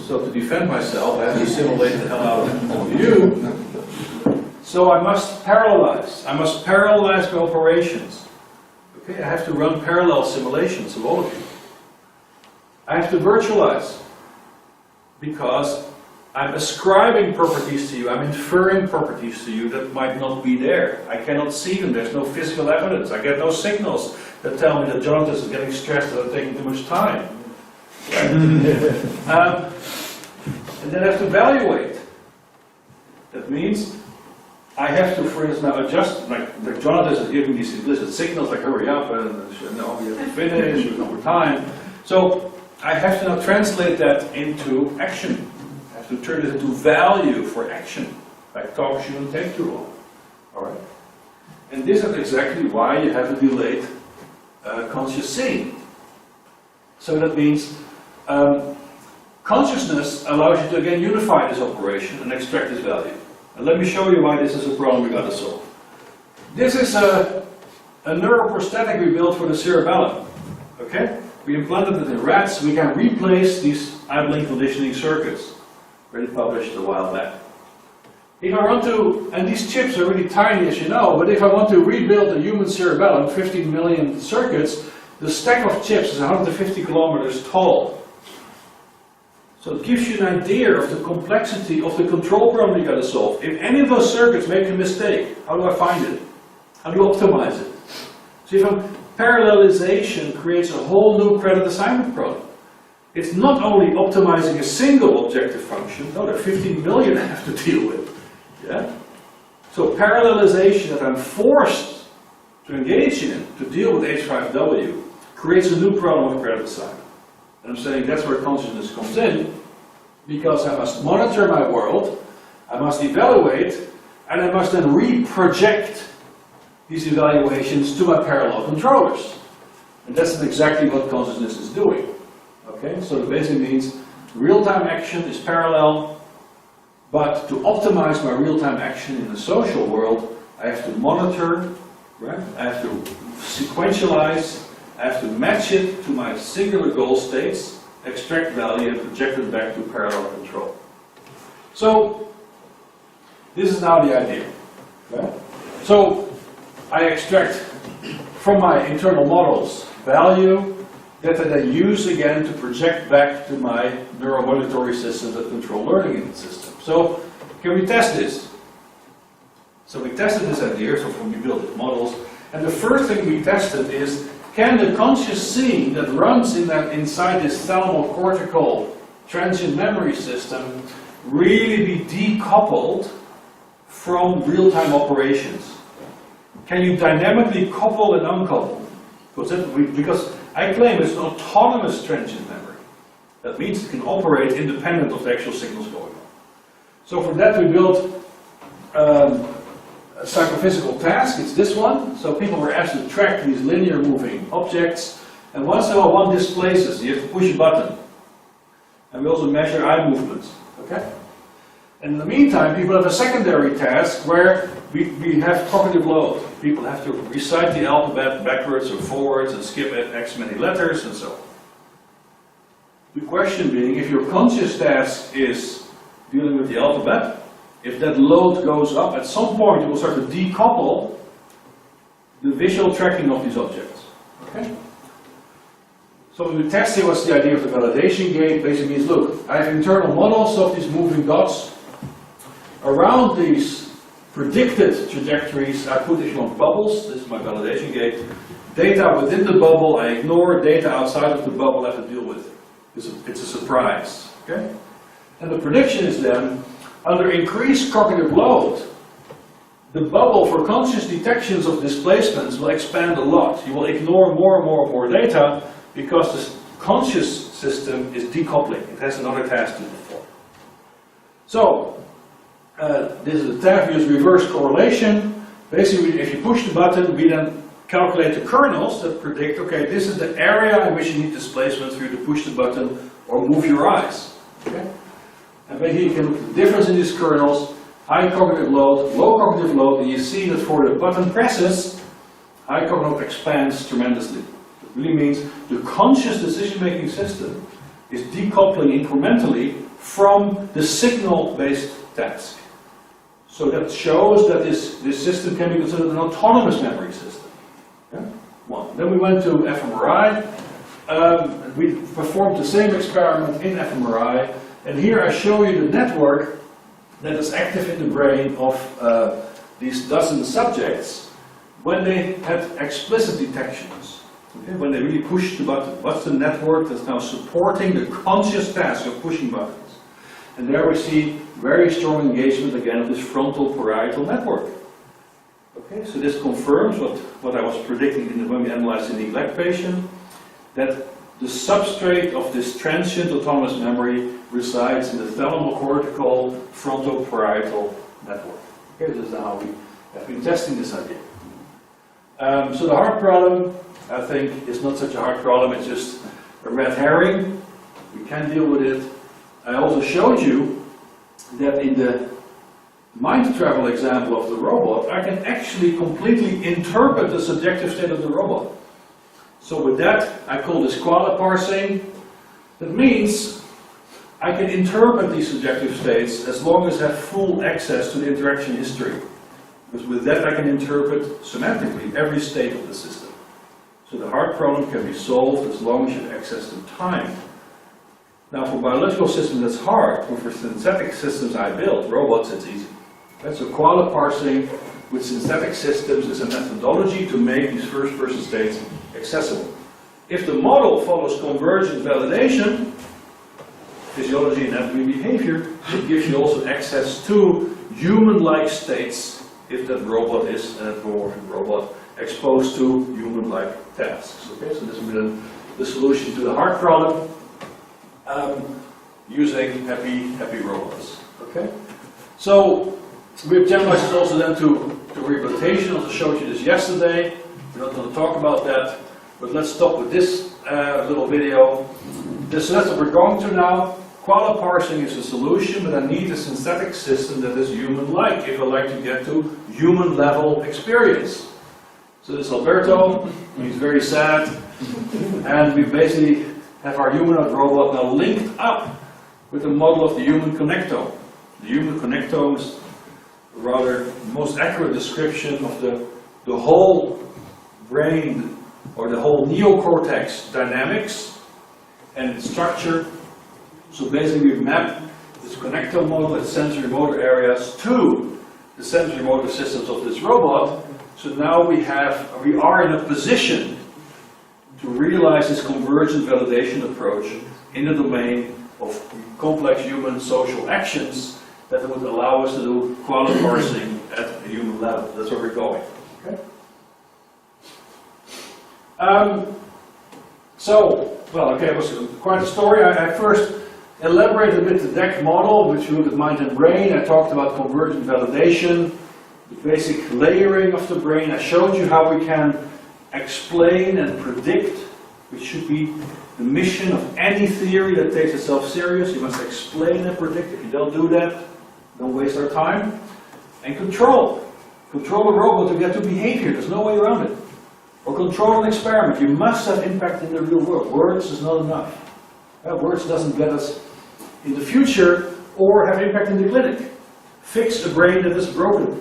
So to defend myself, I have to simulate the hell out of all of you. So I must parallelize. I must parallelize my operations. Okay, I have to run parallel simulations of all of you. I have to virtualize, because I'm ascribing properties to you, I'm inferring properties to you that might not be there. I cannot see them, there's no physical evidence. I get no signals that tell me that Jonathan is getting stressed and I'm taking too much time. Right? And then I have to evaluate. That means I have to, for instance, now adjust, like Jonathan is giving these implicit signals like hurry up and no, we have to finish, we have no more time. So I have to now translate that into action. I have to turn it into value for action, like talk, shoot, and take too long. All right? And this is exactly why you have a delayed conscious scene. So that means consciousness allows you to again unify this operation and extract this value. And let me show you why this is a problem we got to solve. This is a neuroprosthetic we built for the cerebellum. Okay? We implanted it in rats. We can replace these idling conditioning circuits. Already published a while back. If I want to, and these chips are really tiny as you know, but if I want to rebuild a human cerebellum, 15 million circuits, the stack of chips is 150 kilometers tall. So it gives you an idea of the complexity of the control problem you got to solve. If any of those circuits make a mistake, how do I find it? How do you optimize it? So if parallelization creates a whole new credit assignment problem. It's not only optimizing a single objective function, no, there are 15 million I have to deal with. Yeah? So parallelization that I'm forced to engage in, to deal with H5W, creates a new problem of credit assignment. And I'm saying that's where consciousness comes in, because I must monitor my world, I must evaluate, and I must then reproject these evaluations to my parallel controllers. And that's exactly what consciousness is doing. Okay, so it basically means real-time action is parallel, but to optimize my real-time action in the social world, I have to monitor, right? I have to sequentialize, I have to match it to my singular goal states, extract value, and project it back to parallel control. So, this is now the idea. Right? So I extract from my internal models value that I then use again to project back to my neuromodulatory systems that control learning in the system. So can we test this? So we tested this idea, so we built the models, and the first thing we tested is, can the conscious scene that runs inside this thalamocortical transient memory system really be decoupled from real-time operations? Can you dynamically couple and uncouple? Because I claim it's an autonomous transient memory. That means it can operate independent of the actual signals going on. So for that we built a psychophysical task. It's this one. So people were asked to track these linear moving objects, and once in a while one displaces. You have to push a button. And we also measure eye movements. Okay? And in the meantime, people have a secondary task where we have cognitive load. People have to recite the alphabet backwards or forwards and skip X many letters and so on. The question being, if your conscious task is dealing with the alphabet, if that load goes up, at some point you will start to decouple the visual tracking of these objects. Okay? So the testing was the idea of the validation gate. Basically means, look, I have internal models of these moving dots. Around these predicted trajectories, I put, if you want, bubbles. This is my validation gate. Data within the bubble, I ignore. Data outside of the bubble, I have to deal with. It's a surprise. Okay? And the prediction is then, under increased cognitive load, the bubble for conscious detections of displacements will expand a lot. You will ignore more and more and more data because the conscious system is decoupling. It has another task to perform. So, this is a task, we use reverse correlation. Basically, if you push the button, we then calculate the kernels that predict, okay, this is the area in which you need displacement for you to push the button or move your eyes. Okay? And basically you can look at the difference in these kernels, high cognitive load, low cognitive load, and you see that for the button presses, high cognitive load expands tremendously. It really means the conscious decision-making system is decoupling incrementally from the signal-based task. So that shows that this system can be considered an autonomous memory system. Yeah? One. Then we went to fMRI. We performed the same experiment in fMRI. And here I show you the network that is active in the brain of these dozen subjects when they had explicit detections. Okay? When they really pushed the button. What's the network that's now supporting the conscious task of pushing buttons? And there we see very strong engagement again of this frontal parietal network. Okay, so this confirms what I was predicting when we analyzed the neglect patient, that the substrate of this transient autonomous memory resides in the thalamocortical frontal parietal network. Okay, this is how we have been testing this idea. So the hard problem, I think, is not such a hard problem, it's just a red herring. We can deal with it. I also showed you that in the mind travel example of the robot, I can actually completely interpret the subjective state of the robot. So with that, I call this qualia parsing. That means I can interpret these subjective states as long as I have full access to the interaction history. Because with that I can interpret semantically every state of the system. So the hard problem can be solved as long as you have access to time. Now for biological systems that's hard, but for synthetic systems I build, robots, it's easy. Right? So qualia parsing with synthetic systems is a methodology to make these first-person states accessible. If the model follows convergent validation, physiology, anatomy, behavior, it gives you also access to human-like states if that robot is an anthropomorphic robot exposed to human-like tasks. Okay, so this will be the solution to the hard problem using happy robots. Okay, so we've generalized this also then to rehabilitation. I also showed you this yesterday. We're not going to talk about that, but let's stop with this little video. So that's what we're going to now. Qualia parsing is a solution, but I need a synthetic system that is human-like if I like to get to human-level experience. So this is Alberto, he's very sad, and we basically have our humanoid robot now linked up with the model of the human connectome. The human connectome is rather most accurate description of the whole brain or the whole neocortex dynamics and its structure. So basically we map this connector model and sensory motor areas to the sensory motor systems of this robot. So now we are in a position to realize this convergent validation approach in the domain of complex human social actions that would allow us to do quality parsing at a human level. That's where we're going. Okay? It was quite a story. I first elaborated a bit the DEC model, which looked at mind and brain. I talked about convergent validation, the basic layering of the brain. I showed you how we can explain and predict, which should be the mission of any theory that takes itself serious. You must explain and predict. If you don't do that, don't waste our time. And control. Control a robot to get to behavior. There's no way around it. Or control an experiment. You must have impact in the real world. Words is not enough. Words doesn't get us in the future or have impact in the clinic. Fix a brain that is broken.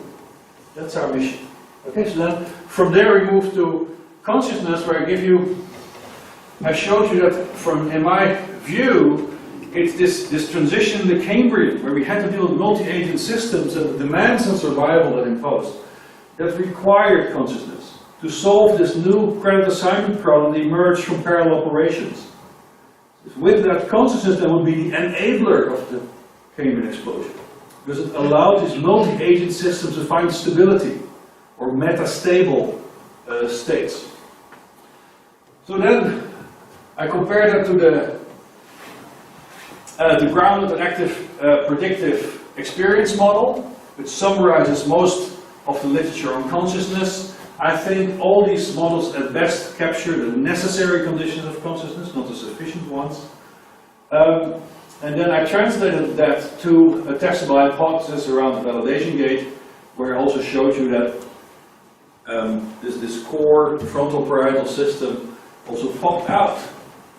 That's our mission. Okay, so then from there we move to consciousness, where I showed you that in my view, it's this transition in the Cambrian, where we had to deal with multi-agent systems and the demands on survival that imposed, that required consciousness to solve this new credit assignment problem that emerged from parallel operations. With that, consciousness then would be the enabler of the Cambrian explosion, because it allowed these multi-agent systems to find stability or metastable states. So then I compared that to the grounded and active predictive experience model, which summarizes most of the literature on consciousness. I think all these models at best capture the necessary conditions of consciousness, not the sufficient ones. And then I translated that to a testable hypothesis around the validation gate, where I also showed you that this core frontal parietal system also popped out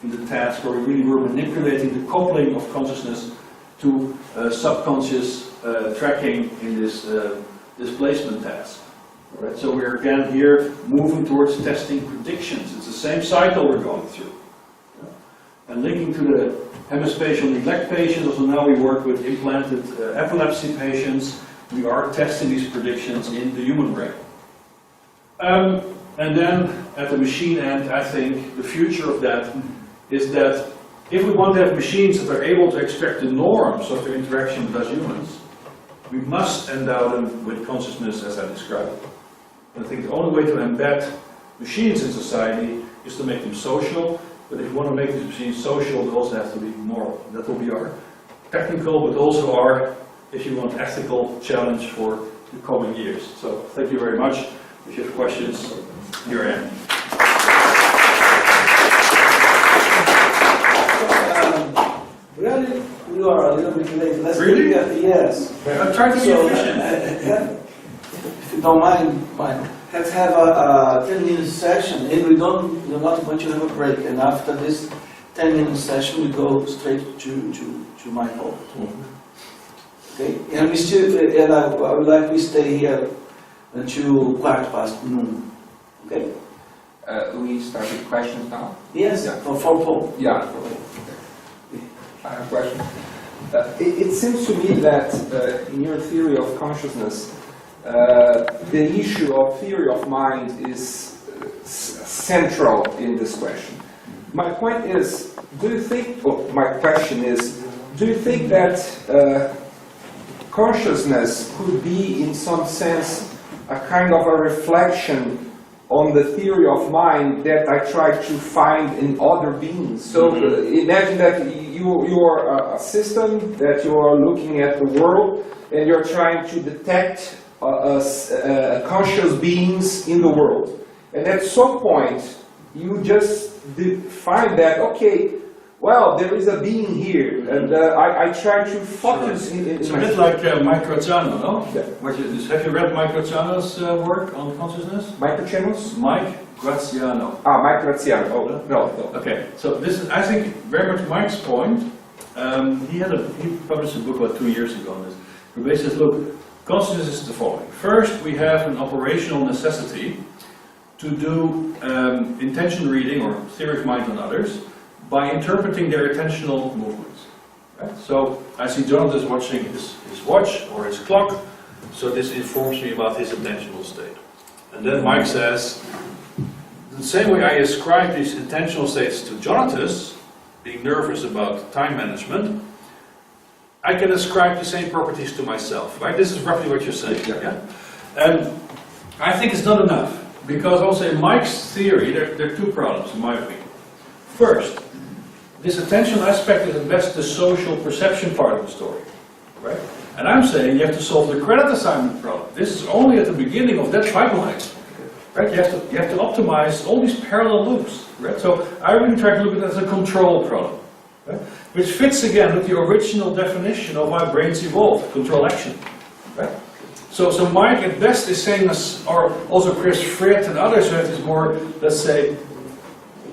in the task where we really were manipulating the coupling of consciousness to subconscious tracking in this displacement task. All right, so we're again here moving towards testing predictions. It's the same cycle we're going through. And linking to the hemispatial neglect patients, also now we work with implanted epilepsy patients. We are testing these predictions in the human brain. And then at the machine end, I think the future of that is that if we want to have machines that are able to expect the norms of their interaction with us humans, we must endow them with consciousness as I described. And I think the only way to embed machines in society is to make them social, but if you want to make these machines social, they also have to be moral. And that will be our technical, but also our, if you want, ethical challenge for the coming years. So thank you very much. If you have questions, here I am. Really, you are a little bit late. Let's Really? Yes. I'm trying to be efficient. If you don't mind, let's have a 10-minute session. If we're not going to have a break. And after this 10-minute session, we go straight to my home. Okay? And we still, and I would like we stay here until noon. Okay? We start with questions now? Yes, Yeah. for Paul. Yeah. I have a question. It seems to me that in your theory of consciousness, the issue of theory of mind is central in this question. My point is, my question is, do you think that consciousness could be in some sense a kind of a reflection on the theory of mind that I try to find in other beings? So imagine that you are a system, that you are looking at the world, and you're trying to detect conscious beings in the world. And at some point, you just find that, okay, well, there is a being here, and I try to focus in It's a bit like Mike Graziano, no? Yeah. Have you read Mike Graziano's work on consciousness? Microchannels? Mike Graziano. Mike Graziano. Oh, no. Okay, so this is, I think, very much Mike's point. He published a book about 2 years ago on this. Where he says, look, consciousness is the following. First, we have an operational necessity to do intention reading or theory of mind on others by interpreting their attentional movements. Right? So I see Jonathan is watching his watch or his clock, so this informs me about his attentional state. And then Mike says, the same way I ascribe these intentional states to Jonathan, being nervous about time management, I can ascribe the same properties to myself, right? This is roughly what you're saying, yeah? And I think it's not enough, because also in Mike's theory, there are two problems, in my opinion. First, this attentional aspect is at best the social perception part of the story, right? And I'm saying you have to solve the credit assignment problem. This is only at the beginning of that pipeline, right? You have to optimize all these parallel loops, right? So I really try to look at it as a control problem, right? Which fits again with the original definition of why brains evolved, control action, right? So Mike at best is saying, or also Chris Frit and others who have this more, let's say,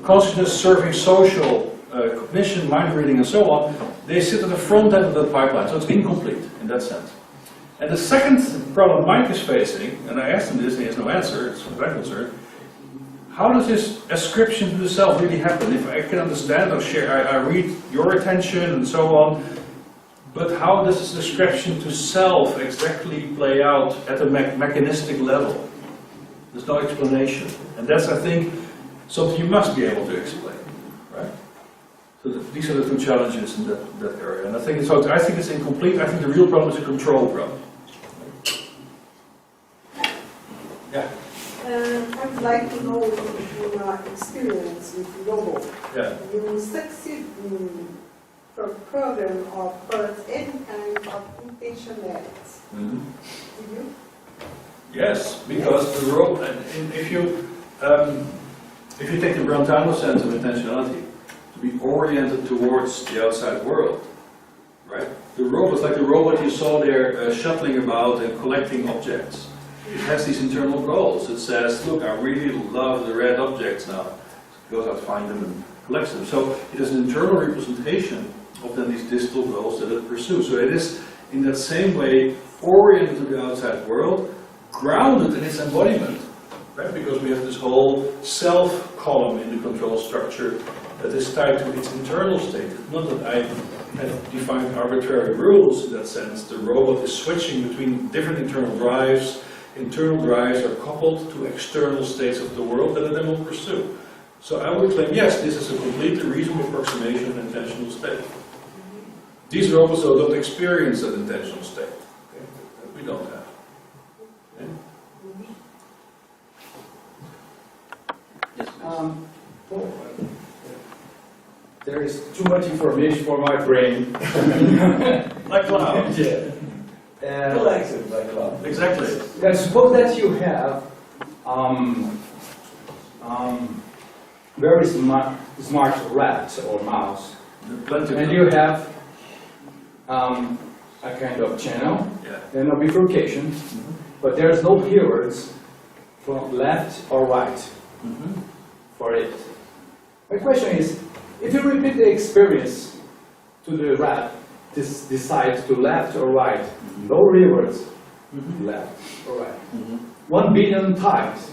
consciousness serving social cognition, mind reading and so on, they sit at the front end of that pipeline, so it's incomplete in that sense. And the second problem Mike is facing, and I asked him this and he has no answer, as far as I'm concerned, how does this ascription to the self really happen? If I can understand or share, I read your attention and so on, but how does this ascription to self exactly play out at a mechanistic level? There's no explanation. And that's, I think, something you must be able to explain, right? So these are the two challenges in that area. And I think it's incomplete. I think the real problem is a control problem. Yeah. I would like to know your experience with robots. Yeah. You succeed in program or put any kind of intentionality. Mm-hmm. Do you? Yes, because the robot, if you take the Brentano sense of intentionality, to be oriented towards the outside world, right? The robot, like the robot you saw there shuttling about and collecting objects, it has these internal goals. It says, look, I really love the red objects now. It goes out, find them and collects them. So it is an internal representation of then these distal goals that it pursues. So it is, in that same way, oriented to the outside world, grounded in its embodiment, right? Because we have this whole self column in the control structure that is tied to its internal state. Not that I have defined arbitrary rules in that sense. The robot is switching between different internal drives. Internal drives are coupled to external states of the world that it then will pursue. So I would claim, yes, this is a completely reasonable approximation of an intentional state. These robots, though, don't experience that intentional state. Okay? That we don't have. Okay? There is too much information for my brain. Like cloud. Yeah. Collective, like that. Exactly. And suppose that you have very smart rat or mouse, Plenty of and them. you have a kind of channel Yeah. and a bifurcation, but there's no keywords from left or right Mm-hmm. for it. My question is, if you repeat the experience to the rat, decide to left or right, no keywords, left or right, 1 billion times,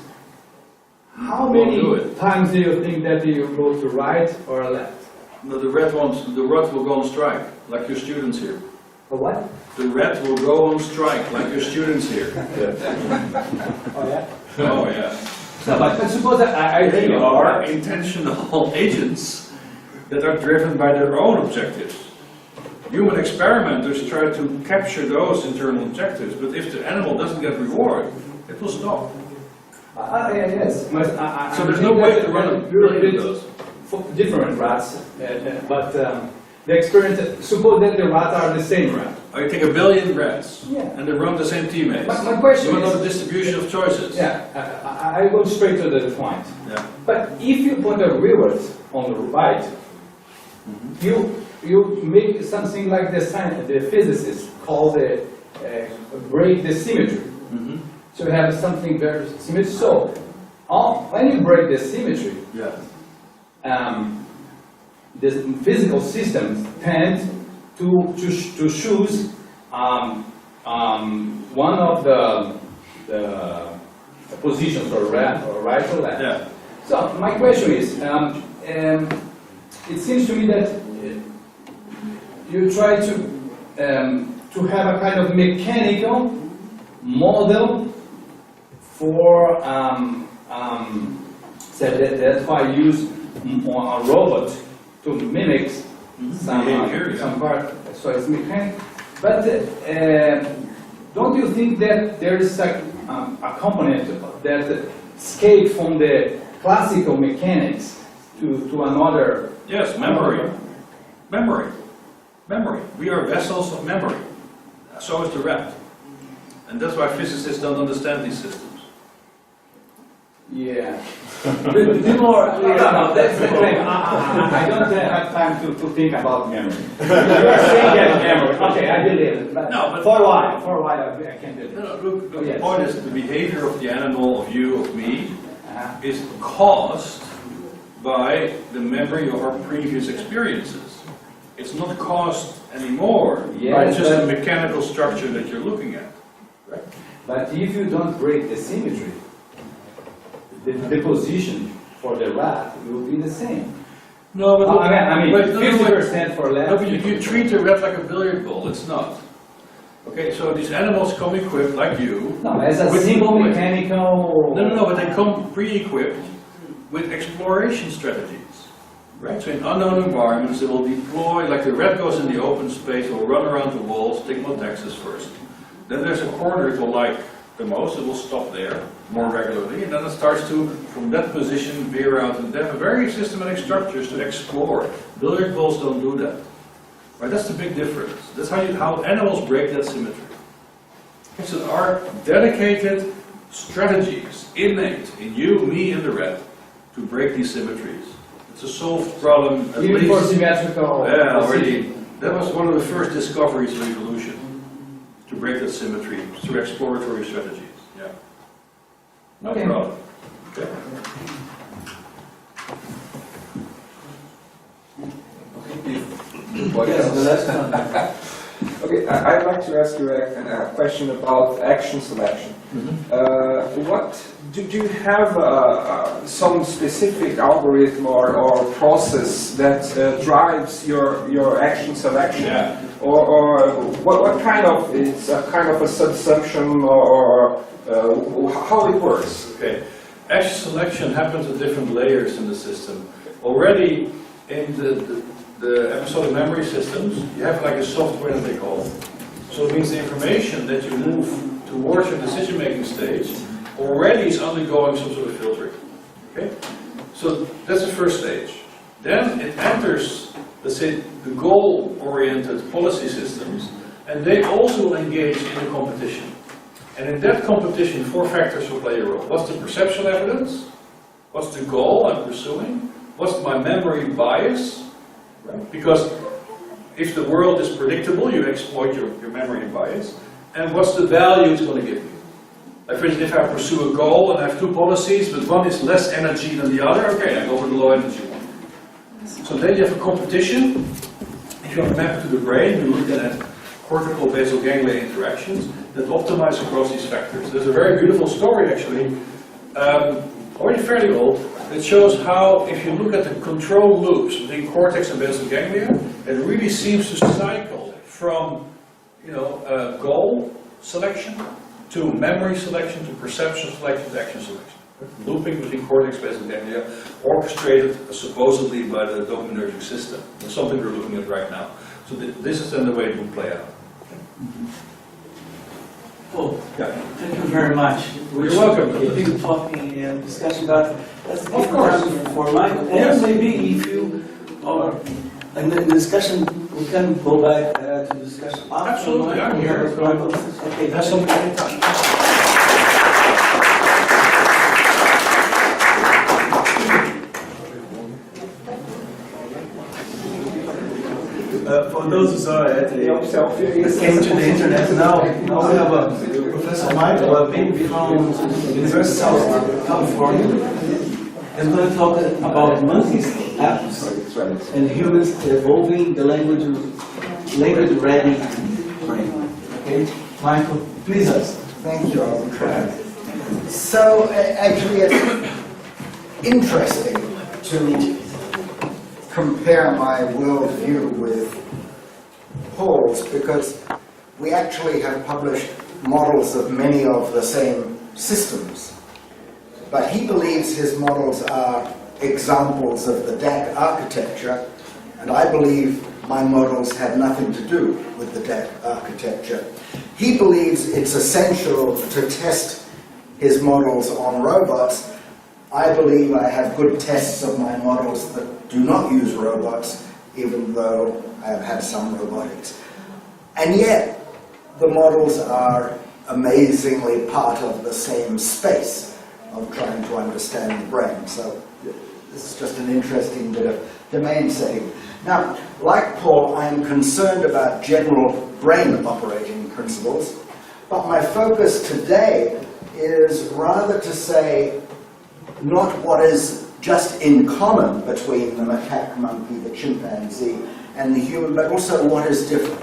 how many Won't do it. times do you think that you go to right or left? No, the rat will go on strike, like your students here. Or what? The rat will go on strike, like your students here. Oh yeah? Oh yeah. No, but suppose that I They think are intentional agents that are driven by their own objectives. Human experimenters try to capture those internal objectives, but if the animal doesn't get reward, it will stop. yes. So there's no way to run a billion of those. Different rats, but the experience, suppose that the rats are the same rat. Or you take a billion rats, Yeah. and they run the same teammates. My question You want is- a distribution of choices. Yeah, I go straight to the point. Yeah. But if you put a reward on the right, you make something like the physicists call the break the symmetry. Mhm. So you have something very symmetric. So when you break the symmetry, Yeah. the physical systems tend to choose one of the positions or right or left. Yeah. So my question is, it seems to me that you try to have a kind of mechanical model for so that's why I use a robot to mimic some Behavior, yeah. some part. So it's mechanical. But don't you think that there is a component that escape from the classical mechanics to another? Yes, memory. Memory. Memory. We are vessels of memory. So is the rat. And that's why physicists don't understand these systems. Yeah. Be more clear. No, that's the thing. I don't have time to think about memory. You're saying that memory. Okay, I believe it. But No, but- for a while I can believe it. No, look, Oh, the yes. point is the behavior of the animal, of you, of me, Uh-huh. is caused by the memory of our previous experiences. It's not caused anymore by Yes, just a but- mechanical structure that you're looking at. Right? But if you don't break the symmetry, the position for the rat will be the same. No, but I mean, but no, 50% for left. No, but you treat the rat like a billiard ball. It's not. Okay, so these animals come equipped like you. No, as a with- simple with- mechanical. No, but they come pre-equipped with exploration strategies. Right? So in unknown environments, they will deploy, like the rat goes in the open space, will run around the walls, take Texas first. Then there's a corner it will like the most, it will stop there more regularly, and then it starts to, from that position, veer out, and they have very systematic structures to explore. Billiard balls don't do that. Right? That's the big difference. That's how animals break that symmetry. Okay, so there are dedicated strategies, innate, in you, me, and the rat, to break these symmetries. It's a solved problem, at Even for least. symmetrical. Yeah, already. That was one of the first discoveries of evolution, to break that symmetry through exploratory strategies. Yeah. No Okay. problem. Okay. Yes, the last one. Okay, I'd like to ask you a question about action selection. What do you have some specific algorithm or process that drives your action selection? Yeah. Or what kind of, it's a kind of a subsumption or how it works? Okay. Action selection happens at different layers in the system. Already in the episodic memory systems, you have like a software that they call. So it means the information that you move towards your decision-making stage already is undergoing some sort of filtering. Okay? So that's the first stage. Then it enters, let's say, the goal-oriented policy systems, and they also will engage in the competition. And in that competition, 4 factors will play a role. What's the perceptual evidence? What's the goal I'm pursuing? What's my memory bias? Right? Because if the world is predictable, you exploit your memory bias. And what's the value it's going to give me? Like for instance, if I pursue a goal and I have 2 policies, but one is less energy than the other, okay, I go for the low energy one. So then you have a competition. If you map it to the brain, you look at cortical basal ganglia interactions that optimize across these factors. There's a very beautiful story actually, already fairly old, that shows how if you look at the control loops between cortex and basal ganglia, it really seems to cycle from goal selection to memory selection to perception selection to action selection. Looping between cortex, basal ganglia, orchestrated supposedly by the dopaminergic system. That's something we're looking at right now. So this is then the way it will play out. Oh, Yeah. thank you very much. You're welcome. Keeping talking and discussion, but that's Of course. for mine. And Yes. maybe if you, or in the discussion, we can go back to discussion after. Absolutely, I'm here. Okay, Have something anytime. For those who saw it, came to the internet now we have a Professor Michael Arbib from University of California. He's going to talk about monkeys, apps, and humans evolving the language-ready brain. Okay, Michael, please. Thank you, I'll try. So, actually, it's interesting to compare my worldview with Paul's, because we actually have published models of many of the same systems. But he believes his models are examples of the DAC architecture, and I believe my models have nothing to do with the DAC architecture. He believes it's essential to test his models on robots. I believe I have good tests of my models that do not use robots, even though I have had some robotics. And yet, the models are amazingly part of the same space of trying to understand the brain. So this is just an interesting bit of domain setting. Now, like Paul, I am concerned about general brain operating principles, but my focus today is rather to say not what is just in common between the macaque monkey, the chimpanzee, and the human, but also what is different.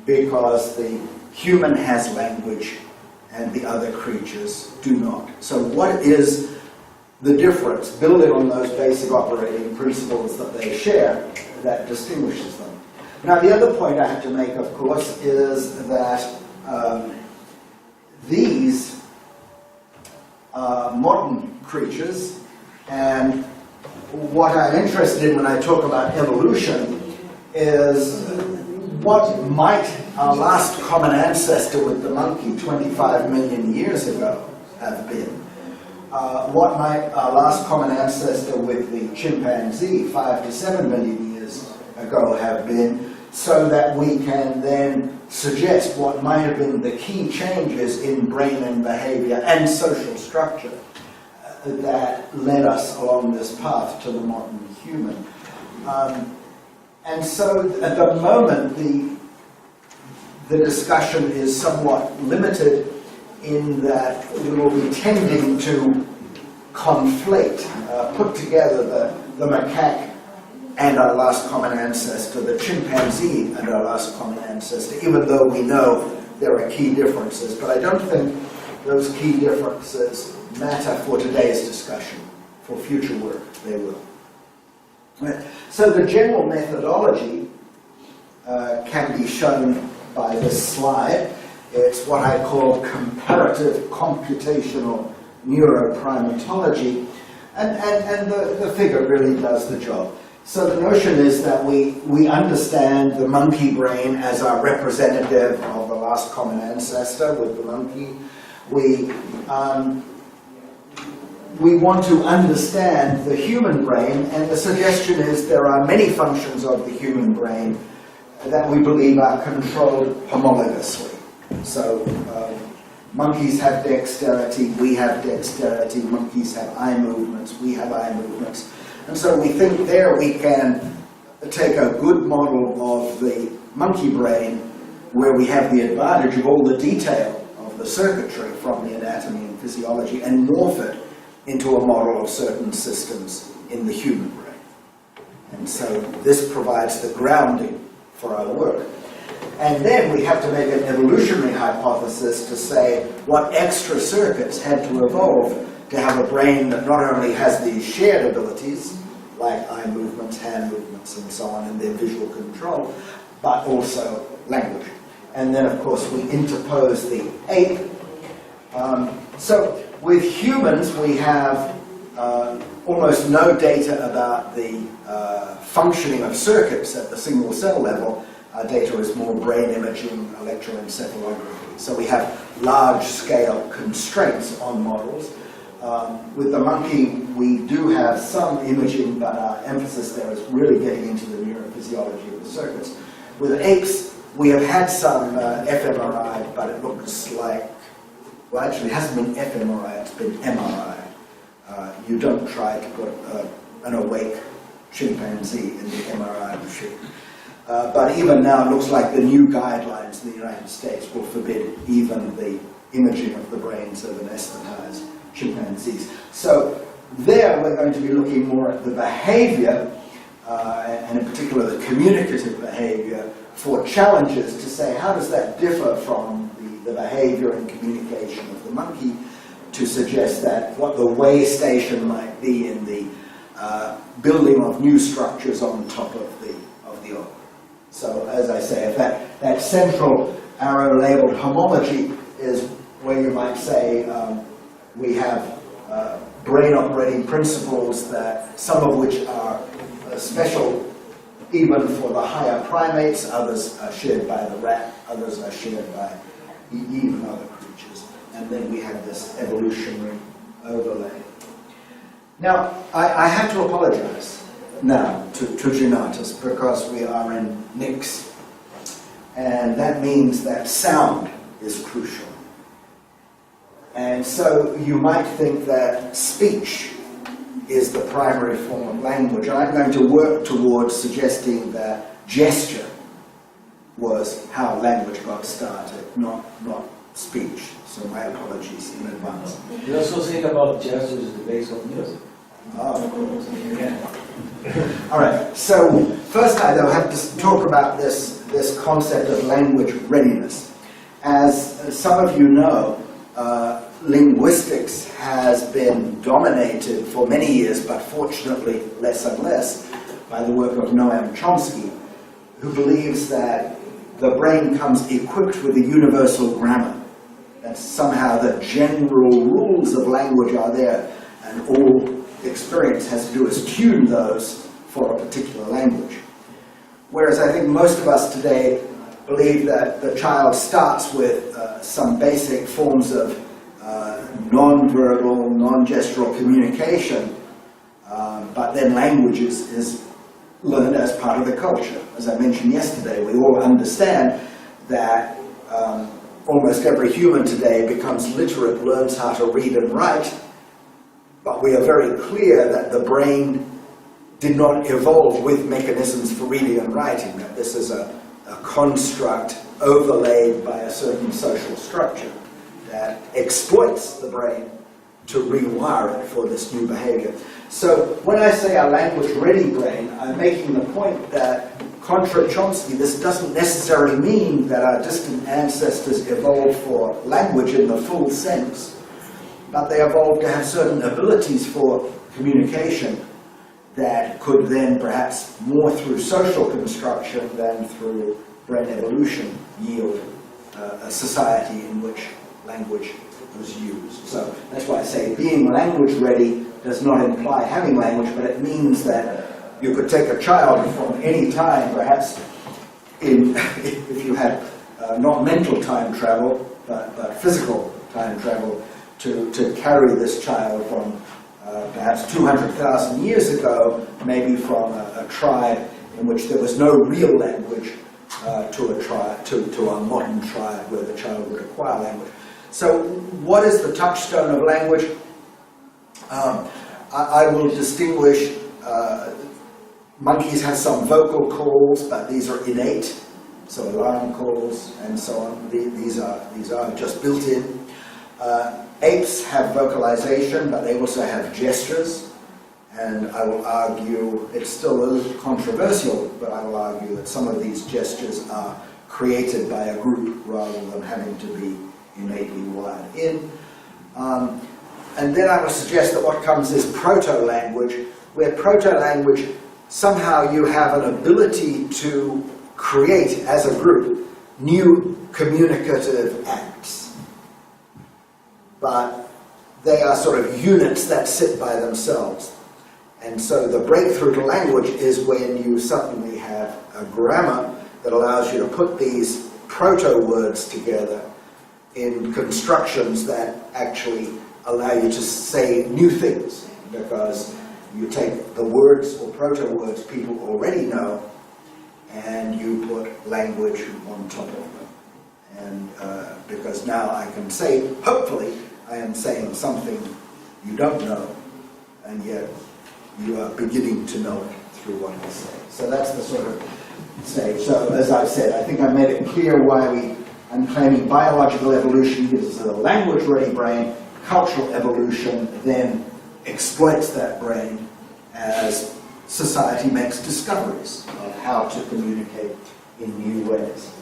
Because the human has language and the other creatures do not. So what is the difference, building on those basic operating principles that they share, that distinguishes them? Now, the other point I have to make, of course, is that these are modern creatures, and what I'm interested in when I talk about evolution is what might our last common ancestor with the monkey 25 million years ago have been? What might our last common ancestor with the chimpanzee 5 to 7 million years ago have been, so that we can then suggest what might have been the key changes in brain and behavior and social structure that led us along this path to the modern human. And so at the moment, the discussion is somewhat limited in that we will be tending to conflate, put together the macaque and our last common ancestor, the chimpanzee and our last common ancestor, even though we know there are key differences. But I don't think those key differences matter for today's discussion. For future work, they will. So the general methodology can be shown by this slide. It's what I call comparative computational neuroprimatology, and the figure really does the job. So the notion is that we understand the monkey brain as our representative of the last common ancestor with the monkey. We want to understand the human brain, and the suggestion is there are many functions of the human brain that we believe are controlled homologously. So monkeys have dexterity, we have dexterity, monkeys have eye movements, we have eye movements. And so we think there we can take a good model of the monkey brain where we have the advantage of all the detail of the circuitry from the anatomy and physiology and morph it into a model of certain systems in the human brain. And so this provides the grounding for our work. And then we have to make an evolutionary hypothesis to say what extra circuits had to evolve to have a brain that not only has these shared abilities, like eye movements, hand movements, and so on, and their visual control, but also language. And then, of course, we interpose the ape. So with humans, we have almost no data about the functioning of circuits at the single cell level. Our data is more brain imaging, electroencephalography. So we have large-scale constraints on models. With the monkey, we do have some imaging, but our emphasis there is really getting into the neurophysiology of the circuits. With apes, we have had some fMRI, but it looks like, well, actually it hasn't been fMRI, it's been MRI. You don't try to put an awake chimpanzee in the MRI machine. But even now, it looks like the new guidelines in the United States will forbid even the imaging of the brains of anesthetized chimpanzees. So there, we're going to be looking more at the behavior, and in particular the communicative behavior, for challenges to say how does that differ from the the behavior and communication of the monkey to suggest that what the way station might be in the building of new structures on top of the old. So, as I say, if that central arrow labeled homology is where you might say we have brain operating principles, that some of which are special even for the higher primates, others are shared by the rat, others are shared by even other creatures. And then we have this evolutionary overlay. Now, I have to apologize now to Donatus, because we are in mix. And that means that sound is crucial. And so you might think that speech is the primary form of language. And I'm going to work towards suggesting that gesture was how language got started, not speech. So my apologies in advance. You also think about jazz as the base of music. Oh, of course. Yeah. All right. So first I have to talk about this concept of language readiness. As some of you know, linguistics has been dominated for many years, but fortunately less and less, by the work of Noam Chomsky, who believes that the brain comes equipped with a universal grammar, that somehow the general rules of language are there, and all experience has to do is tune those for a particular language. Whereas I think most of us today believe that the child starts with some basic forms of non-verbal, non-gestural communication, but then language is learned as part of the culture. As I mentioned yesterday, we all understand that almost every human today becomes literate, learns how to read and write, but we are very clear that the brain did not evolve with mechanisms for reading and writing, that this is a construct overlaid by a certain social structure that exploits the brain to rewire it for this new behavior. So when I say a language-ready brain, I'm making the point that, contra Chomsky, this doesn't necessarily mean that our distant ancestors evolved for language in the full sense, but they evolved to have certain abilities for communication that could then, perhaps more through social construction than through brain evolution, yield a society in which language was used. So that's why I say being language ready does not imply having language, but it means that you could take a child from any time, perhaps if you had not mental time travel, but physical time travel, to carry this child from perhaps 200,000 years ago, maybe from a tribe in which there was no real language, to a modern tribe where the child would acquire language. So what is the touchstone of language? I will distinguish, monkeys have some vocal calls, but these are innate, so alarm calls and so on. These are just built in. Apes have vocalization, but they also have gestures, and I will argue, it's still a little controversial, but I will argue that some of these gestures are created by a group rather than having to be innately wired in. And then I will suggest that what comes is proto-language, where proto-language, somehow you have an ability to create, as a group, new communicative acts. But they are sort of units that sit by themselves. And so the breakthrough to language is when you suddenly have a grammar that allows you to put these proto-words together in constructions that actually allow you to say new things, because you take the words or proto-words people already know and you put language on top of them. And because now I can say, hopefully, I am saying something you don't know, and yet you are beginning to know it through what I say. So that's the sort of stage. So as I've said, I think I made it clear why I'm claiming biological evolution gives us a language-ready brain, cultural evolution then exploits that brain as society makes discoveries of how to communicate in new ways.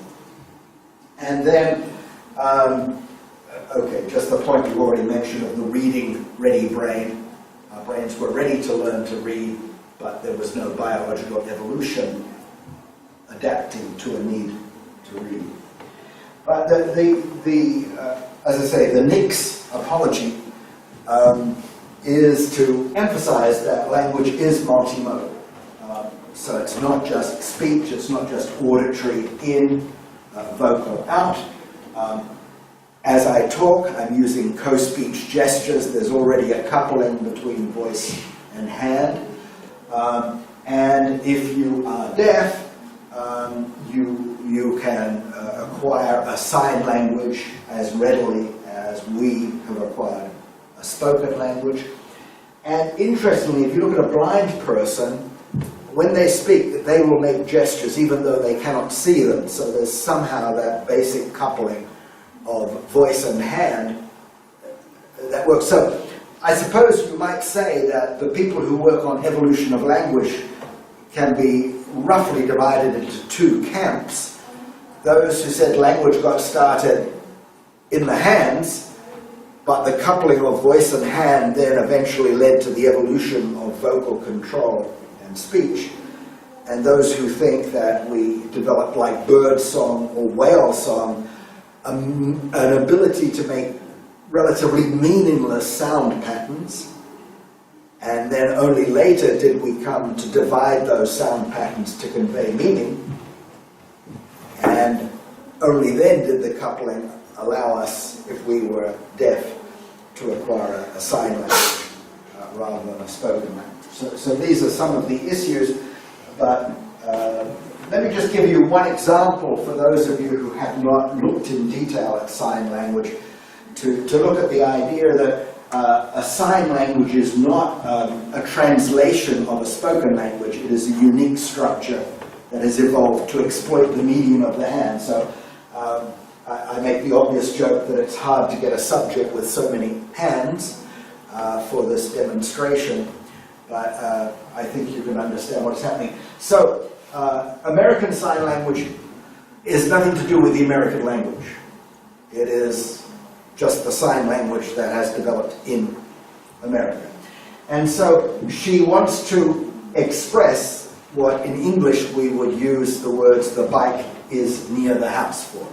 And then Okay, just the point you already mentioned of the reading-ready brain. Our brains were ready to learn to read, but there was no biological evolution adapting to a need to read. But as I say, the Nick's apology is to emphasize that language is multimodal. So it's not just speech, it's not just auditory in, vocal out. As I talk, I'm using co-speech gestures. There's already a coupling between voice and hand. And if you are deaf, you can acquire a sign language as readily as we have acquired a spoken language. And interestingly, if you look at a blind person, when they speak, they will make gestures even though they cannot see them. So there's somehow that basic coupling of voice and hand that works. So I suppose you might say that the people who work on evolution of language can be roughly divided into two camps. Those who said language got started in the hands, but the coupling of voice and hand then eventually led to the evolution of vocal control and speech. And those who think that we developed, like bird song or whale song, an ability to make relatively meaningless sound patterns, and then only later did we come to divide those sound patterns to convey meaning, and only then did the coupling allow us, if we were deaf, to acquire a sign language rather than a spoken language. So these are some of the issues, but let me just give you one example for those of you who have not looked in detail at sign language, to look at the idea that a sign language is not a translation of a spoken language. It is a unique structure that has evolved to exploit the medium of the hand. So I make the obvious joke that it's hard to get a subject with so many hands for this demonstration, but I think you can understand what's happening. So American Sign Language is nothing to do with the American language. It is just the sign language that has developed in America. And so she wants to express what in English we would use the words "the bike is near the house" for.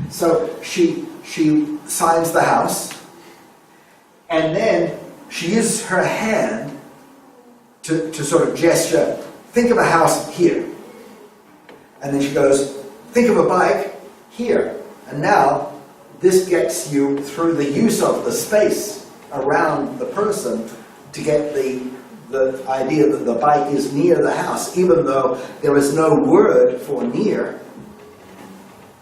So she signs the house, and then she uses her hand to sort of gesture, think of a house here. And then she goes, think of a bike here. And now this gets you, through the use of the space around the person, to get the idea that the bike is near the house, even though there is no word for near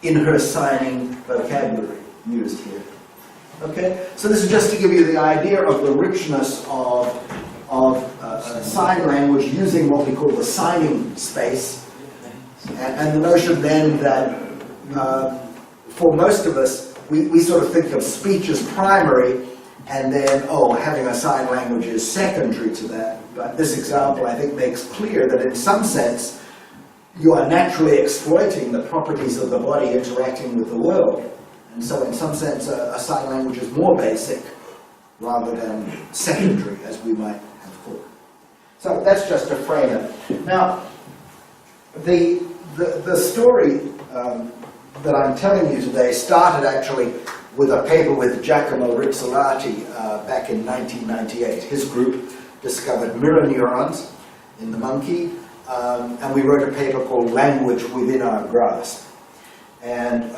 in her signing vocabulary used here. Okay? So this is just to give you the idea of the richness of sign language using what we call the signing space, and the notion then that for most of us, we sort of think of speech as primary, and then, having a sign language is secondary to that. But this example, I think, makes clear that in some sense, you are naturally exploiting the properties of the body interacting with the world. And so in some sense, a sign language is more basic rather than secondary, as we might have thought. So that's just to frame it. Now, the story that I'm telling you today started actually with a paper with Giacomo Rizzolatti back in 1998. His group discovered mirror neurons in the monkey, and we wrote a paper called Language Within Our Grasp. And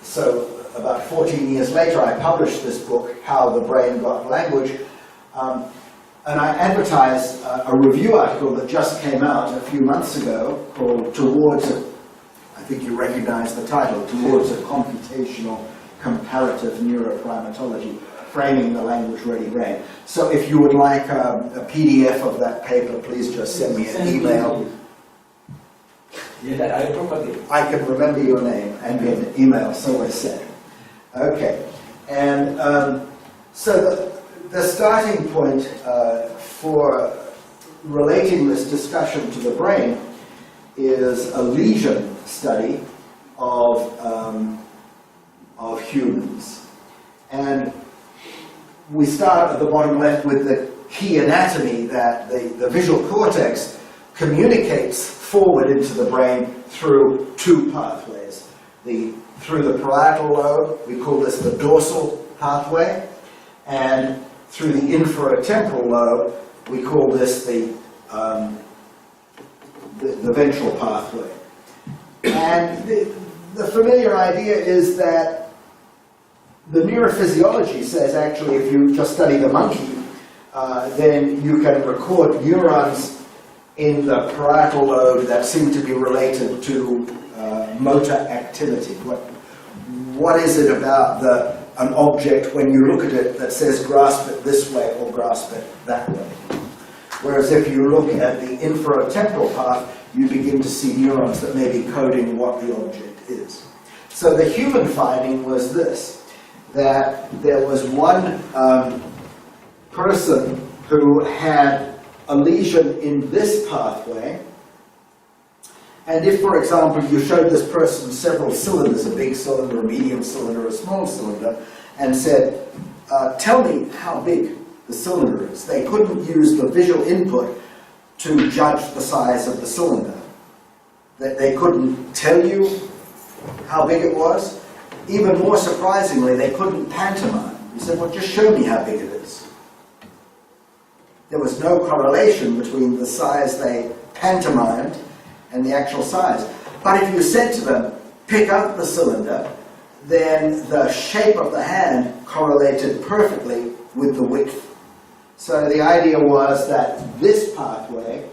so about 14 years later, I published this book, How the Brain Got Language, and I advertised a review article that just came out a few months ago called Towards a, I think you recognize the title, Towards a Computational Comparative Neuroprimatology, Framing the Language-Ready Brain. So if you would like a PDF of that paper, please just send me an email. Yeah, I probably. I can remember your name and your email, so I said. Okay, and so the starting point for relating this discussion to the brain is a lesion study of of humans. And we start at the bottom left with the key anatomy that the visual cortex communicates forward into the brain through two pathways. Through the parietal lobe, we call this the dorsal pathway, and through the inferotemporal lobe, we call this the ventral pathway. And the familiar idea is that the neurophysiology says actually if you just study the monkey, then you can record neurons in the parietal lobe that seem to be related to motor activity. What is it about an object when you look at it that says grasp it this way or grasp it that way? Whereas if you look at the inferotemporal path, you begin to see neurons that may be coding what the object is. So the human finding was this, that there was one person who had a lesion in this pathway, and if, for example, you showed this person several cylinders, a big cylinder, a medium cylinder, a small cylinder, and said, tell me how big the cylinder is, they couldn't use the visual input to judge the size of the cylinder. They couldn't tell you how big it was. Even more surprisingly, they couldn't pantomime. You said, well, just show me how big it is. There was no correlation between the size they pantomimed and the actual size. But if you said to them, pick up the cylinder, then the shape of the hand correlated perfectly with the width. So the idea was that this pathway,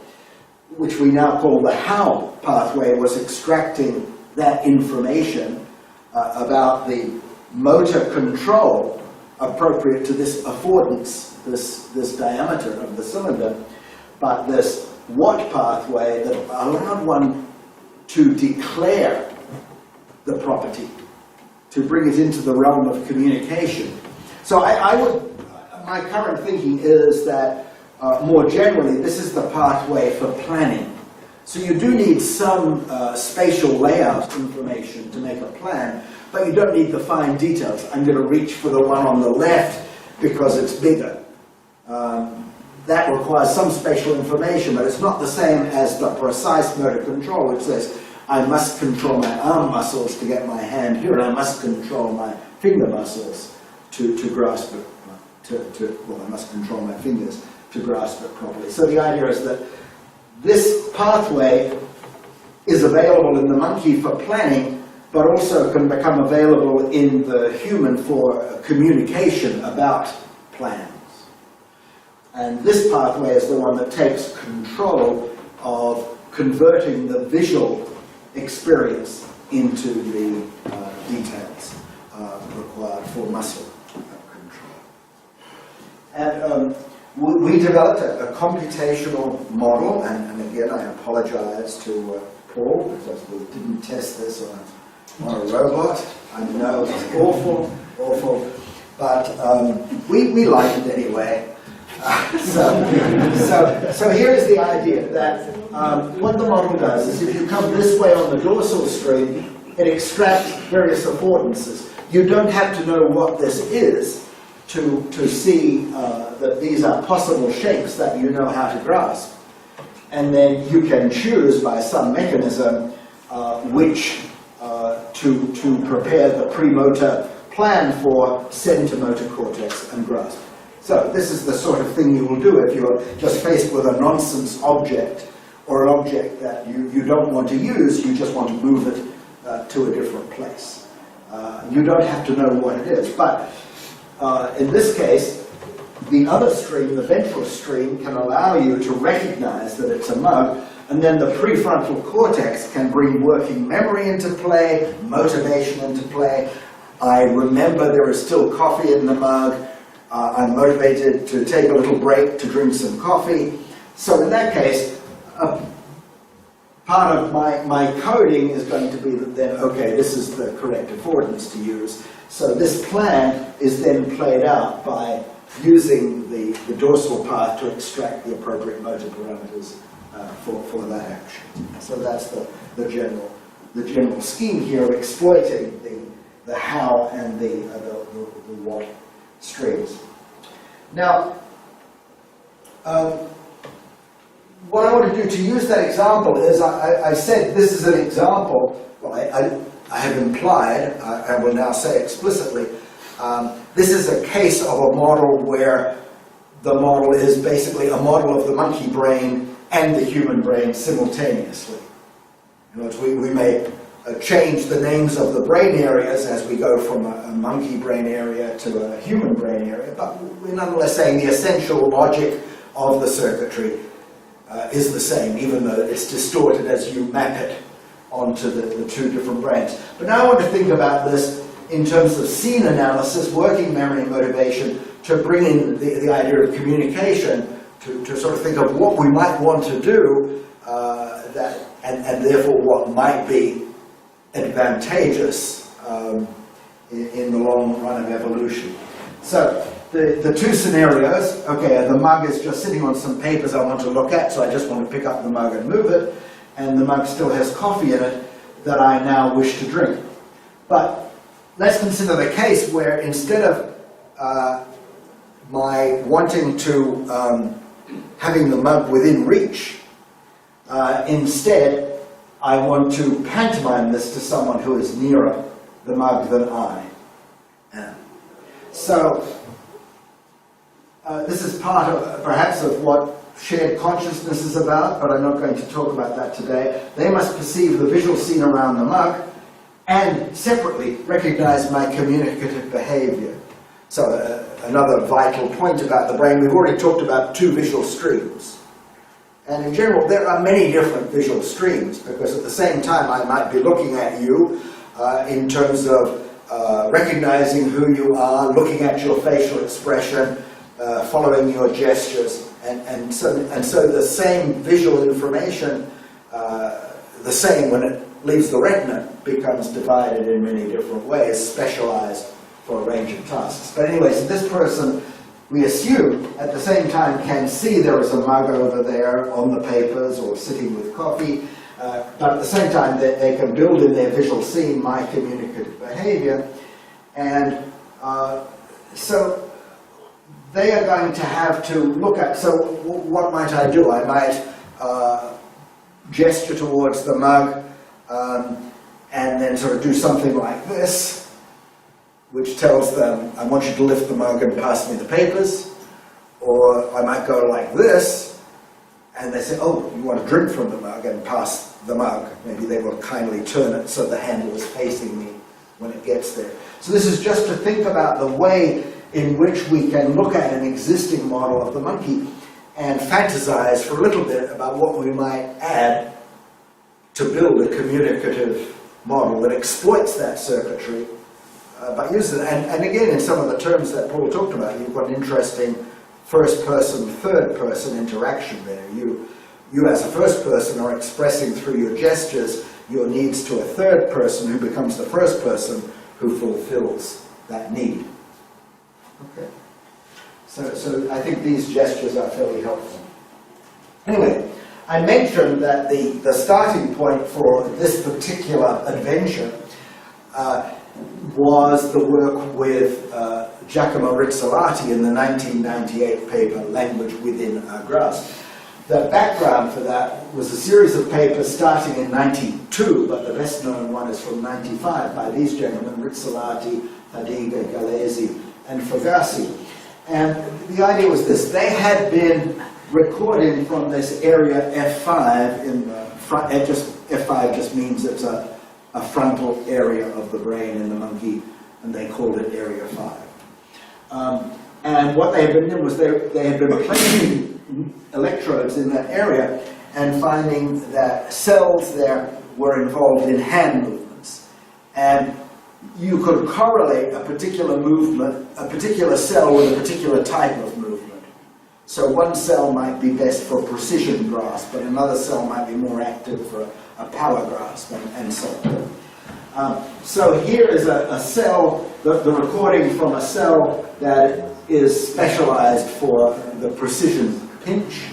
which we now call the how pathway, was extracting that information about the motor control appropriate to this affordance, this diameter of the cylinder, but this what pathway that allowed one to declare the property, to bring it into the realm of communication. So my current thinking is that more generally, this is the pathway for planning. So you do need some spatial layout information to make a plan, but you don't need the fine details. I'm going to reach for the one on the left because it's bigger. That requires some spatial information, but it's not the same as the precise motor control, which says, I must control my arm muscles to get my hand here, and I must control my finger muscles to grasp it. Well, I must control my fingers to grasp it properly. So the idea is that this pathway is available in the monkey for planning, but also can become available in the human for communication about plans. And this pathway is the one that takes control of converting the visual experience into the details required for muscle control. And we developed a computational model, and again I apologize to Paul because we didn't test this on a robot. I know it's awful, but we like it anyway. So here is the idea that what the model does is if you come this way on the dorsal stream, it extracts various affordances. You don't have to know what this is to see that these are possible shapes that you know how to grasp. And then you can choose by some mechanism which to prepare the premotor plan for send to motor cortex and grasp. So this is the sort of thing you will do if you're just faced with a nonsense object or an object that you don't want to use, you just want to move it to a different place. You don't have to know what it is. But in this case, the other stream, the ventral stream, can allow you to recognize that it's a mug, and then the prefrontal cortex can bring working memory into play, motivation into play. I remember there is still coffee in the mug. I'm motivated to take a little break to drink some coffee. So in that case, part of my coding is going to be that then, okay, this is the correct affordance to use. So this plan is then played out by using the dorsal path to extract the appropriate motor parameters for that action. So that's the general scheme here, exploiting the how and the what streams. Now, what I want to do to use that example is, I said this is an example, well, I have implied, I will now say explicitly, this is a case of a model where the model is basically a model of the monkey brain and the human brain simultaneously. In other words, we may change the names of the brain areas as we go from a monkey brain area to a human brain area, but we're nonetheless saying the essential logic of the circuitry is the same, even though it's distorted as you map it onto the two different brains. But now I want to think about this in terms of scene analysis, working memory motivation, to bring in the idea of communication, to sort of think of what we might want to do, and therefore what might be advantageous in the long run of evolution. So the two scenarios, okay, the mug is just sitting on some papers I want to look at, so I just want to pick up the mug and move it, and the mug still has coffee in it that I now wish to drink. But let's consider the case where instead of my wanting to having the mug within reach, instead I want to pantomime this to someone who is nearer the mug than I am. So this is part of, perhaps, of what shared consciousness is about, but I'm not going to talk about that today. They must perceive the visual scene around the mug and separately recognize my communicative behavior. So another vital point about the brain, we've already talked about two visual streams. And in general, there are many different visual streams, because at the same time I might be looking at you in terms of recognizing who you are, looking at your facial expression, following your gestures, and so the same visual information, the same when it leaves the retina, becomes divided in many different ways, specialized for a range of tasks. But anyway, so this person, we assume, at the same time can see there is a mug over there on the papers or sitting with coffee, but at the same time they can build in their visual scene my communicative behavior. And so they are going to have to look at, so what might I do? I might gesture towards the mug and then sort of do something like this, which tells them, I want you to lift the mug and pass me the papers. Or I might go like this, and they say, oh, you want to drink from the mug, and pass the mug. Maybe they will kindly turn it so the handle is facing me when it gets there. So this is just to think about the way in which we can look at an existing model of the monkey and fantasize for a little bit about what we might add to build a communicative model that exploits that circuitry by using it. And again, in some of the terms that Paul talked about, you've got an interesting first-person, third-person interaction there. You as a first person are expressing through your gestures your needs to a third person who becomes the first person who fulfills that need. Okay. So I think these gestures are fairly helpful. Anyway, I mentioned that the starting point for this particular adventure was the work with Giacomo Rizzolatti in the 1998 paper, Language Within Our Grasp. The background for that was a series of papers starting in 92, but the best known one is from 95 by these gentlemen, Rizzolatti, Fadiga, Gallesi, and Fugazi. And the idea was this: they had been recording from this area F5 in the front. F5 just means it's a frontal area of the brain in the monkey, and they called it Area 5. And what they had been doing was they had been placing electrodes in that area and finding that cells there were involved in hand movements. And you could correlate a particular movement, a particular cell with a particular type of movement. So one cell might be best for precision grasp, but another cell might be more active for a power grasp, and so on. So here is a cell, the recording from a cell that is specialized for the precision pinch,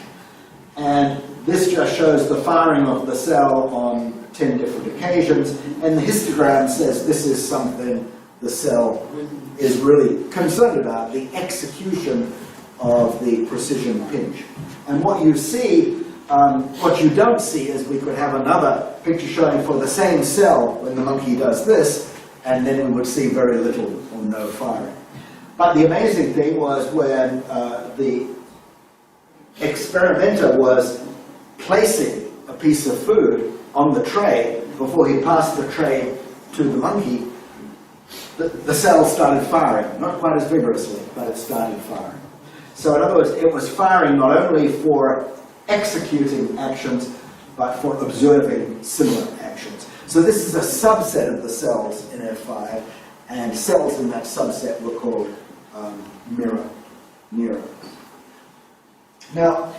and this just shows the firing of the cell on 10 different occasions, and the histogram says this is something the cell is really concerned about, the execution of the precision pinch. And what you see, what you don't see is we could have another picture showing for the same cell when the monkey does this, and then we would see very little or no firing. But the amazing thing was when the experimenter was placing a piece of food on the tray, before he passed the tray to the monkey, the cell started firing. Not quite as vigorously, but it started firing. So in other words, it was firing not only for executing actions, but for observing similar actions. So this is a subset of the cells in F5, and cells in that subset were called mirror neurons. Now,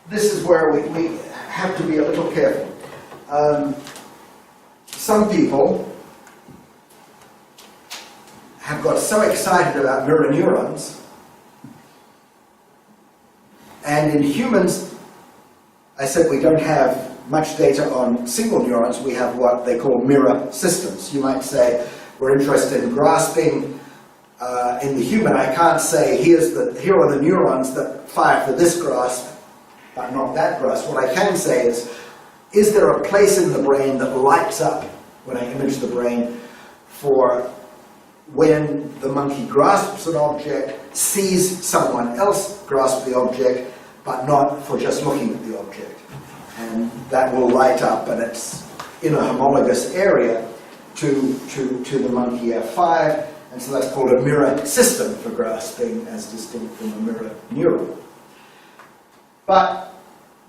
this is where we have to be a little careful. Some people have got so excited about mirror neurons, and in humans, I said we don't have much data on single neurons. We have what they call mirror systems. You might say we're interested in grasping. In the human, I can't say here are the neurons that fire for this grasp, but not that grasp. What I can say is there a place in the brain that lights up when I image the brain for when the monkey grasps an object, sees someone else grasp the object, but not for just looking at the object. And that will light up, and it's in a homologous area to the monkey F5, and so that's called a mirror system for grasping, as distinct from a mirror neuron. But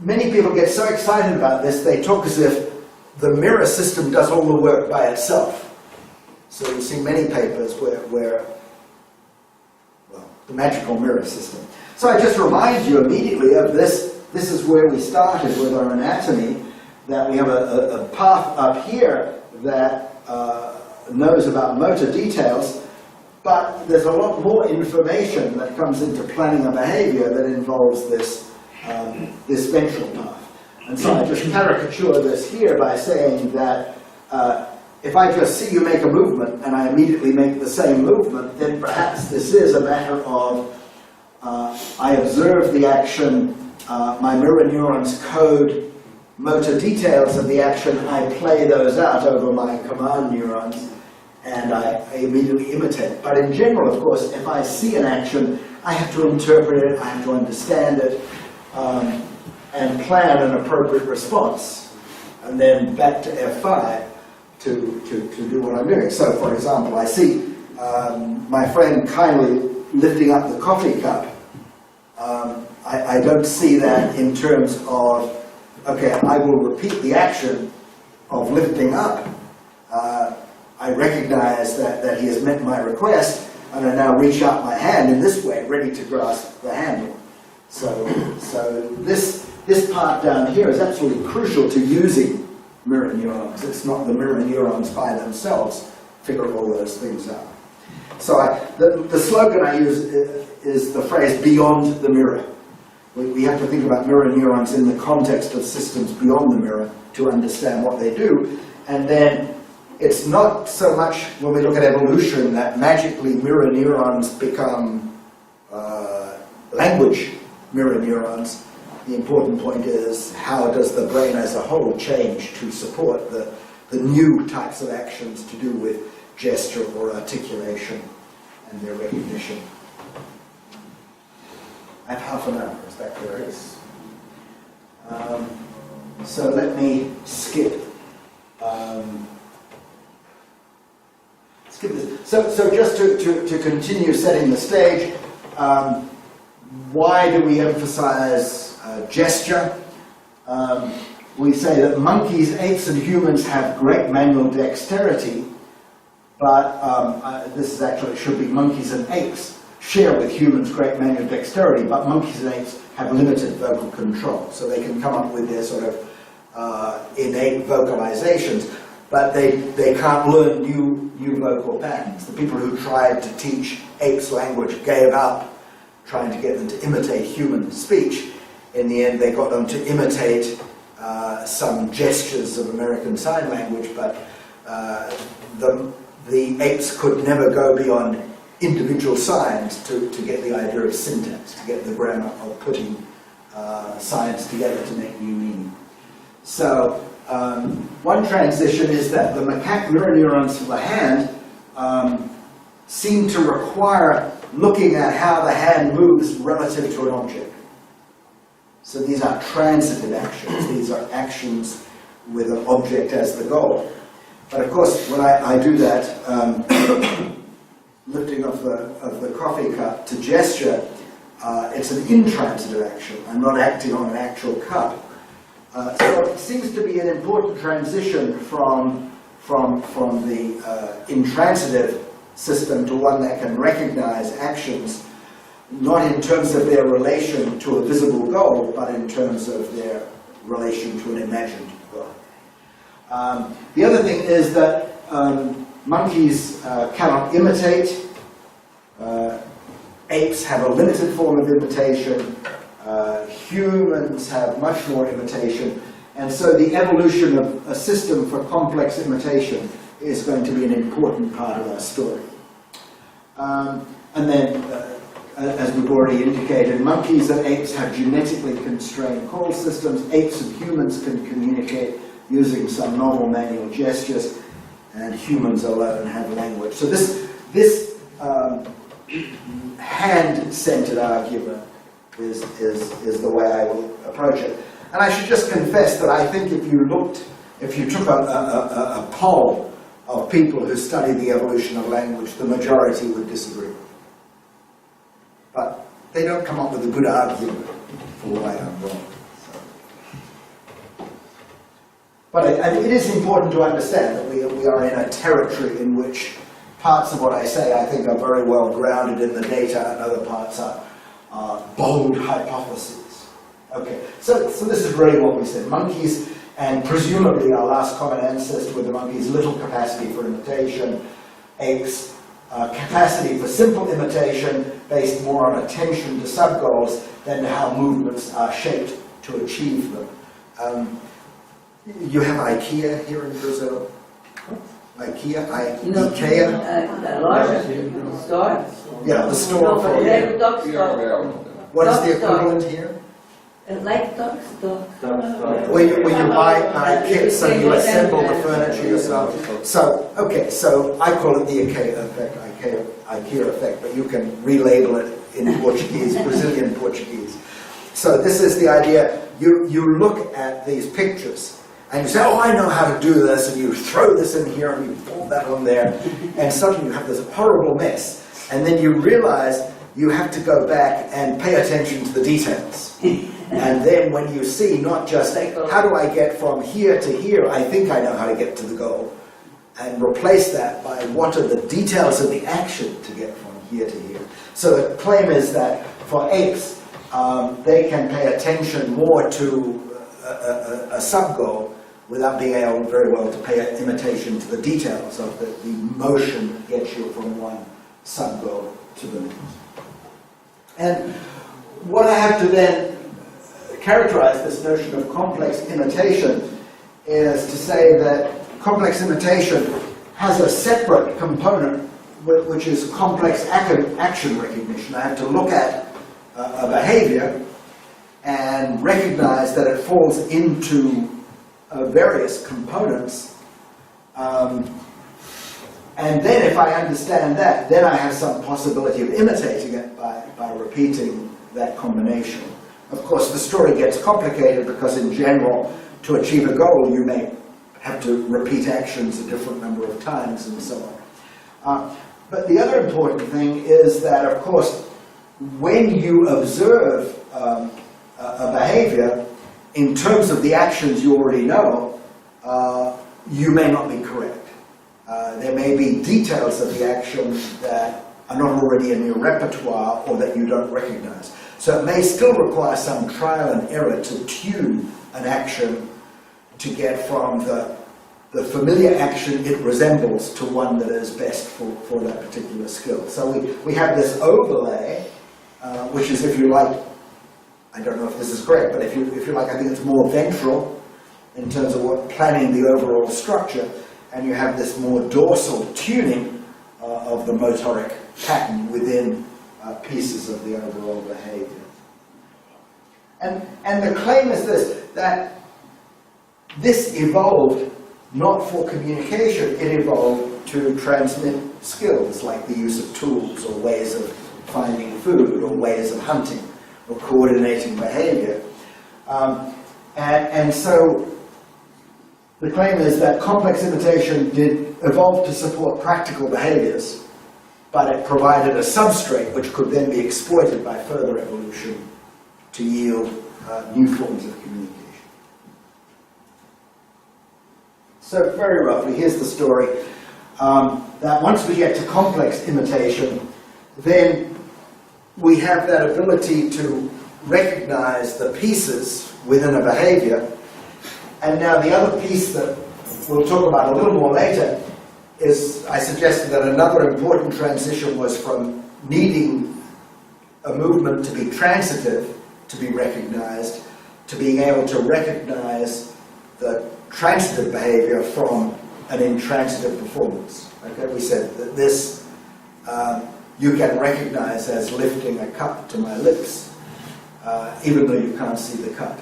many people get so excited about this, they talk as if the mirror system does all the work by itself. So you see many papers where well, the magical mirror system. So I just remind you immediately of this. This is where we started with our anatomy, that we have a path up here that knows about motor details, but there's a lot more information that comes into planning a behavior that involves this ventral path. And so I just caricature this here by saying that if I just see you make a movement and I immediately make the same movement, then perhaps this is a matter of I observe the action, my mirror neurons code motor details of the action, I play those out over my command neurons, and I immediately imitate. But in general, of course, if I see an action, I have to interpret it, I have to understand it, and plan an appropriate response, and then back to F5 to do what I'm doing. So, for example, I see my friend kindly lifting up the coffee cup. I don't see that in terms of, okay, I will repeat the action of lifting up. I recognize that he has met my request, and I now reach out my hand in this way, ready to grasp the handle. So this part down here is absolutely crucial to using mirror neurons. It's not the mirror neurons by themselves figure all those things out. So the slogan I use is the phrase beyond the mirror. We have to think about mirror neurons in the context of systems beyond the mirror to understand what they do. And then it's not so much when we look at evolution that magically mirror neurons become language mirror neurons. The important point is, how does the brain as a whole change to support the new types of actions to do with gesture or articulation and their recognition. I have half an hour, is that correct? So let me skip. Skip this. So just to continue setting the stage, why do we emphasize gesture? We say that monkeys, apes, and humans have great manual dexterity, but this is actually, it should be monkeys and apes share with humans great manual dexterity, but monkeys and apes have limited vocal control, so they can come up with their sort of innate vocalizations, but they can't learn new vocal patterns. The people who tried to teach apes language gave up trying to get them to imitate human speech. In the end, they got them to imitate some gestures of American Sign Language, but the apes could never go beyond individual signs to get the idea of syntax, to get the grammar of putting signs together to make new meaning. So one transition is that the macaque mirror neurons for the hand seem to require looking at how the hand moves relative to an object. So these are transitive actions. These are actions with an object as the goal. But of course, when I do that, lifting of the coffee cup to gesture, it's an intransitive action. I'm not acting on an actual cup. So it seems to be an important transition from the intransitive system to one that can recognize actions, not in terms of their relation to a visible goal, but in terms of their relation to an imagined goal. The other thing is that monkeys cannot imitate. Apes have a limited form of imitation. Humans have much more imitation. And so the evolution of a system for complex imitation is going to be an important part of our story. And then, as we've already indicated, monkeys and apes have genetically constrained call systems. Apes and humans can communicate using some novel manual gestures, and humans alone have language. So this hand-centered argument is the way I will approach it. And I should just confess that I think if you took a poll of people who study the evolution of language, the majority would disagree. But they don't come up with a good argument for why I'm wrong. So. But it is important to understand that we are in a territory in which parts of what I say I think are very well grounded in the data, and other parts are bold hypotheses. Okay, so this is really what we said. Monkeys, and presumably our last common ancestor with the monkeys, little capacity for imitation. Apes, capacity for simple imitation based more on attention to sub-goals than how movements are shaped to achieve them. You have IKEA here in Brazil? IKEA? IKEA? The largest store. Yeah, the store for the dog store. What is the equivalent here? Like dog store. Where you buy kits and you assemble the furniture yourself. So, okay, so I call it the IKEA effect, IKEA effect, but you can relabel it in Portuguese, Brazilian Portuguese. So this is the idea. You look at these pictures and you say, oh, I know how to do this, and you throw this in here and you pull that on there, and suddenly you have this horrible mess. And then you realize you have to go back and pay attention to the details. And then when you see not just, how do I get from here to here, I think I know how to get to the goal, and replace that by what are the details of the action to get from here to here. So the claim is that for apes, they can pay attention more to a sub-goal without being able very well to pay imitation to the details of the motion that gets you from one sub-goal to the next. And what I have to then characterize this notion of complex imitation is to say that complex imitation has a separate component which is complex action recognition. I have to look at a behavior and recognize that it falls into various components, and then if I understand that, then I have some possibility of imitating it by repeating that combination. Of course, the story gets complicated because in general, to achieve a goal, you may have to repeat actions a different number of times and so on. But the other important thing is that, of course, when you observe a behavior, in terms of the actions you already know, you may not be correct. There may be details of the action that are not already in your repertoire or that you don't recognize. So it may still require some trial and error to tune an action to get from the familiar action it resembles to one that is best for that particular skill. So we have this overlay, which is, if you like, I don't know if this is correct, but if you like, I think it's more ventral in terms of planning the overall structure. and you have this more dorsal tuning of the motoric pattern within pieces of the overall behavior. And the claim is this, that this evolved not for communication, it evolved to transmit skills like the use of tools or ways of finding food or ways of hunting or coordinating behavior. And so the claim is that complex imitation did evolve to support practical behaviors, but it provided a substrate which could then be exploited by further evolution to yield new forms of communication. So very roughly, here's the story, that once we get to complex imitation, then we have that ability to recognize the pieces within a behavior. And now the other piece that we'll talk about a little more later is, I suggested that another important transition was from needing a movement to be transitive, to be recognized, to being able to recognize the transitive behavior from an intransitive performance. Okay, we said that this you can recognize as lifting a cup to my lips, even though you can't see the cup.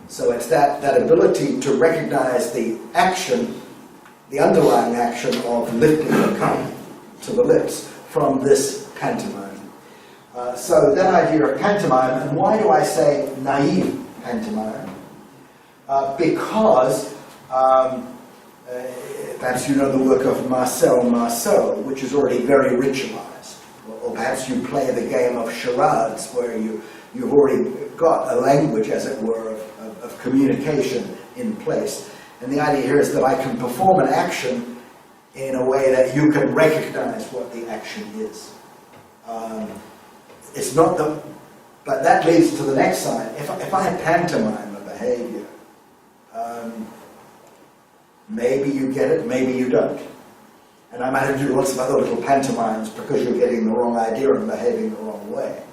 So it's that ability to recognize the action, the underlying action of lifting the cup to the lips from this pantomime. So that idea of pantomime, and why do I say naive pantomime? Because perhaps you know the work of Marcel, which is already very ritualized. Or perhaps you play the game of charades, where you've already got a language, as it were, of communication in place. And the idea here is that I can perform an action in a way that you can recognize what the action is. It's not the... But that leads to the next side. If I pantomime a behavior, maybe you get it, maybe you don't. And I might have to do lots of other little pantomimes because you're getting the wrong idea and behaving the wrong way.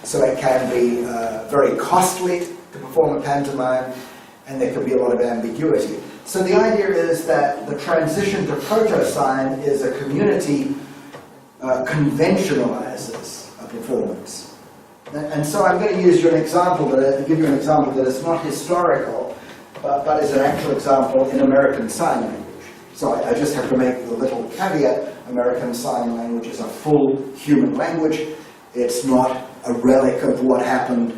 So it can be very costly to perform a pantomime, and there can be a lot of ambiguity. So the idea is that the transition to proto-sign is a community conventionalizes a performance. And so I'm going to use you an example, give you an example that is not historical, but is an actual example in American Sign Language. So I just have to make the little caveat, American Sign Language is a full human language. It's not a relic of what happened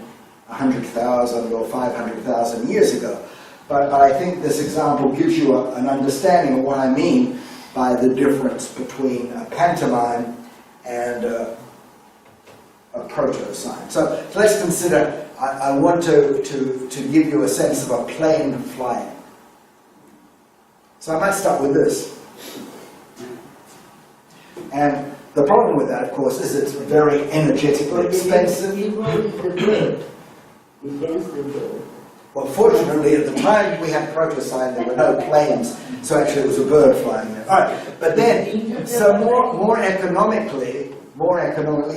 100,000 or 500,000 years ago. But I think this example gives you an understanding of what I mean by the difference between a pantomime and a proto-sign. So let's consider, I want to give you a sense of a plane flying. So I might start with this. And the problem with that, of course, is it's very energetically expensive. You go with the bird. You dance the bird. Well, fortunately, at the time we had proto-sign, there were no planes, so actually it was a bird flying there. All right, but then, so more economically,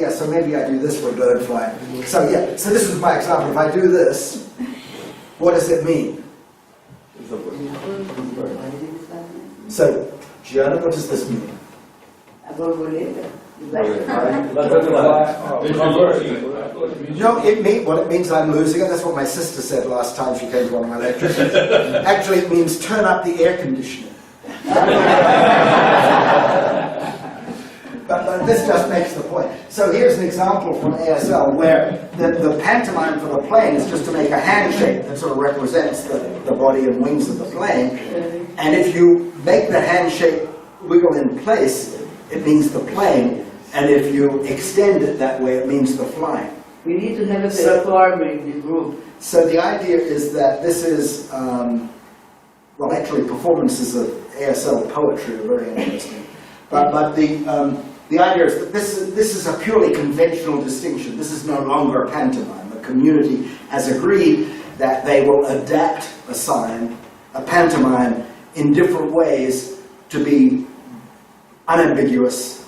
yeah, so maybe I do this for bird flying. So yeah, so this was my example. If I do this, what does it mean? So, Gianna, what does this mean? A borboleta. No, what it means I'm losing it. That's what my sister said last time she came to one of my lectures. Actually, it means turn up the air conditioning. But this just makes the point. So here's an example from ASL where the pantomime for the plane is just to make a handshake that sort of represents the body and wings of the plane. And if you make the handshake wiggle in place, it means the plane. And if you extend it that way, it means the flying. We need to have a performer in the group. So the idea is that this is, well, actually performances of ASL poetry are very interesting. But the idea is that this is a purely conventional distinction. This is no longer a pantomime. The community has agreed that they will adapt a sign, a pantomime, in different ways to be unambiguous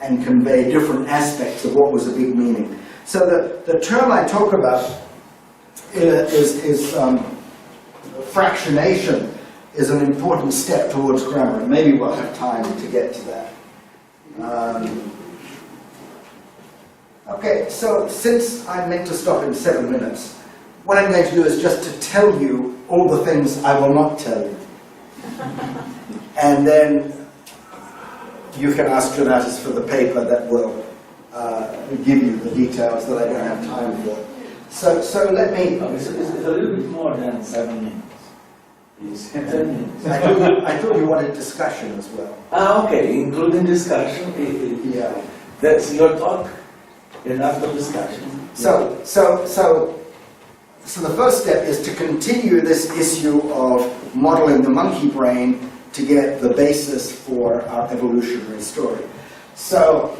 and convey different aspects of what was a big meaning. So the term I talk about is fractionation is an important step towards grammar, and maybe we'll have time to get to that. Okay, so since I meant to stop in 7 minutes, what I'm going to do is just to tell you all the things I will not tell you. And then you can ask Donatus for the paper that will give you the details that I don't have time for. So let me... It's a little bit more than 7 minutes. It's 10 minutes. I thought you wanted discussion as well. Okay, including discussion. Yeah. That's your talk, and after discussion. So the first step is to continue this issue of modeling the monkey brain to get the basis for our evolutionary story. So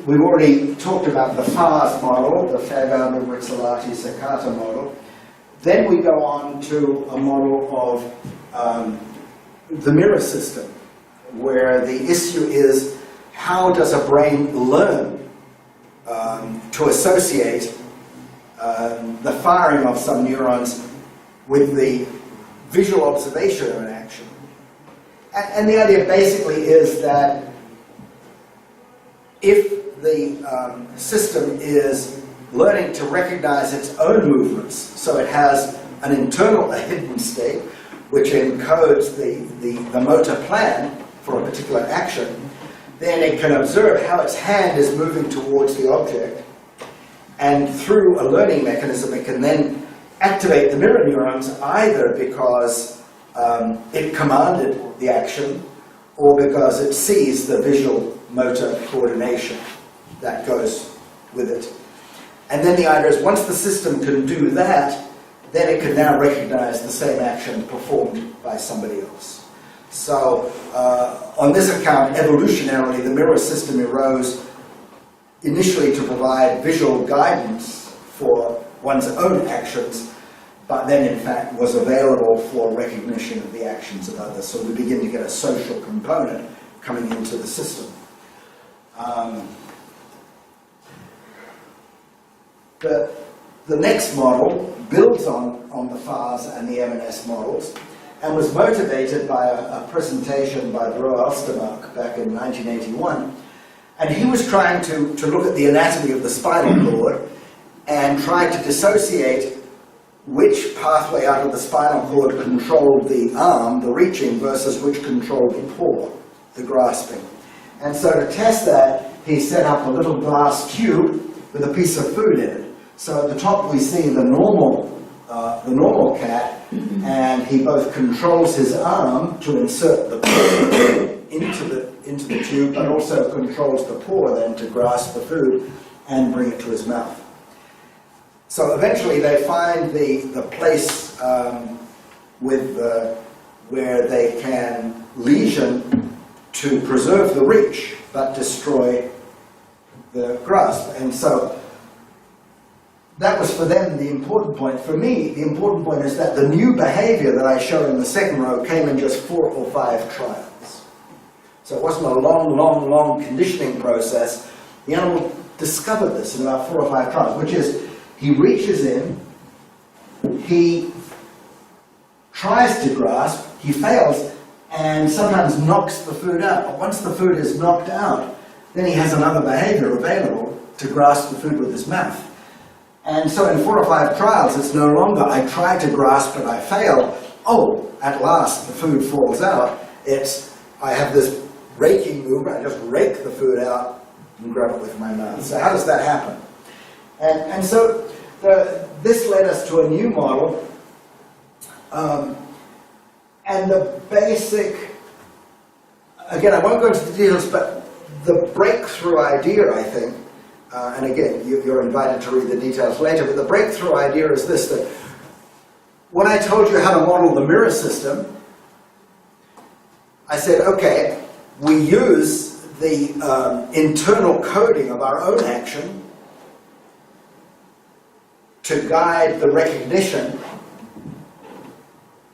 we've already talked about the FARS model, the Fairbairn, Rizzolatti, Sakata model. Then we go on to a model of the mirror system, where the issue is how does a brain learn to associate the firing of some neurons with the visual observation of an action. And the idea basically is that if the system is learning to recognize its own movements, so it has an internal, a hidden state, which encodes the motor plan for a particular action, then it can observe how its hand is moving towards the object, and through a learning mechanism it can then activate the mirror neurons, either because it commanded the action or because it sees the visual motor coordination that goes with it. And then the idea is once the system can do that, then it can now recognize the same action performed by somebody else. So on this account, evolutionarily, the mirror system arose initially to provide visual guidance for one's own actions, but then in fact was available for recognition of the actions of others. So we begin to get a social component coming into the system. The next model builds on the FARS and the M&S models and was motivated by a presentation by Bro Alstermark back in 1981. And he was trying to look at the anatomy of the spinal cord and try to dissociate which pathway out of the spinal cord controlled the arm, the reaching, versus which controlled the paw, the grasping. And so to test that, he set up a little glass tube with a piece of food in it. So at the top we see the normal cat, and he both controls his arm to insert the food into the tube, but also controls the paw then to grasp the food and bring it to his mouth. So eventually they find the place where they can lesion to preserve the reach, but destroy the grasp. And so that was for them the important point. For me, the important point is that the new behavior that I show in the second row came in just 4 or 5 trials. So it wasn't a long conditioning process. The animal discovered this in about 4 or 5 trials, which is he reaches in, he tries to grasp, he fails, and sometimes knocks the food out. But once the food is knocked out, then he has another behavior available to grasp the food with his mouth. And so in 4 or 5 trials, it's no longer, I try to grasp and I fail. Oh, at last the food falls out. It's, I have this raking movement, I just rake the food out and grab it with my mouth. So how does that happen? And so this led us to a new model. And the basic, again, I won't go into the details, but the breakthrough idea, I think, and again, you're invited to read the details later, but the breakthrough idea is this, that when I told you how to model the mirror system, I said, okay, we use the internal coding of our own action to guide the recognition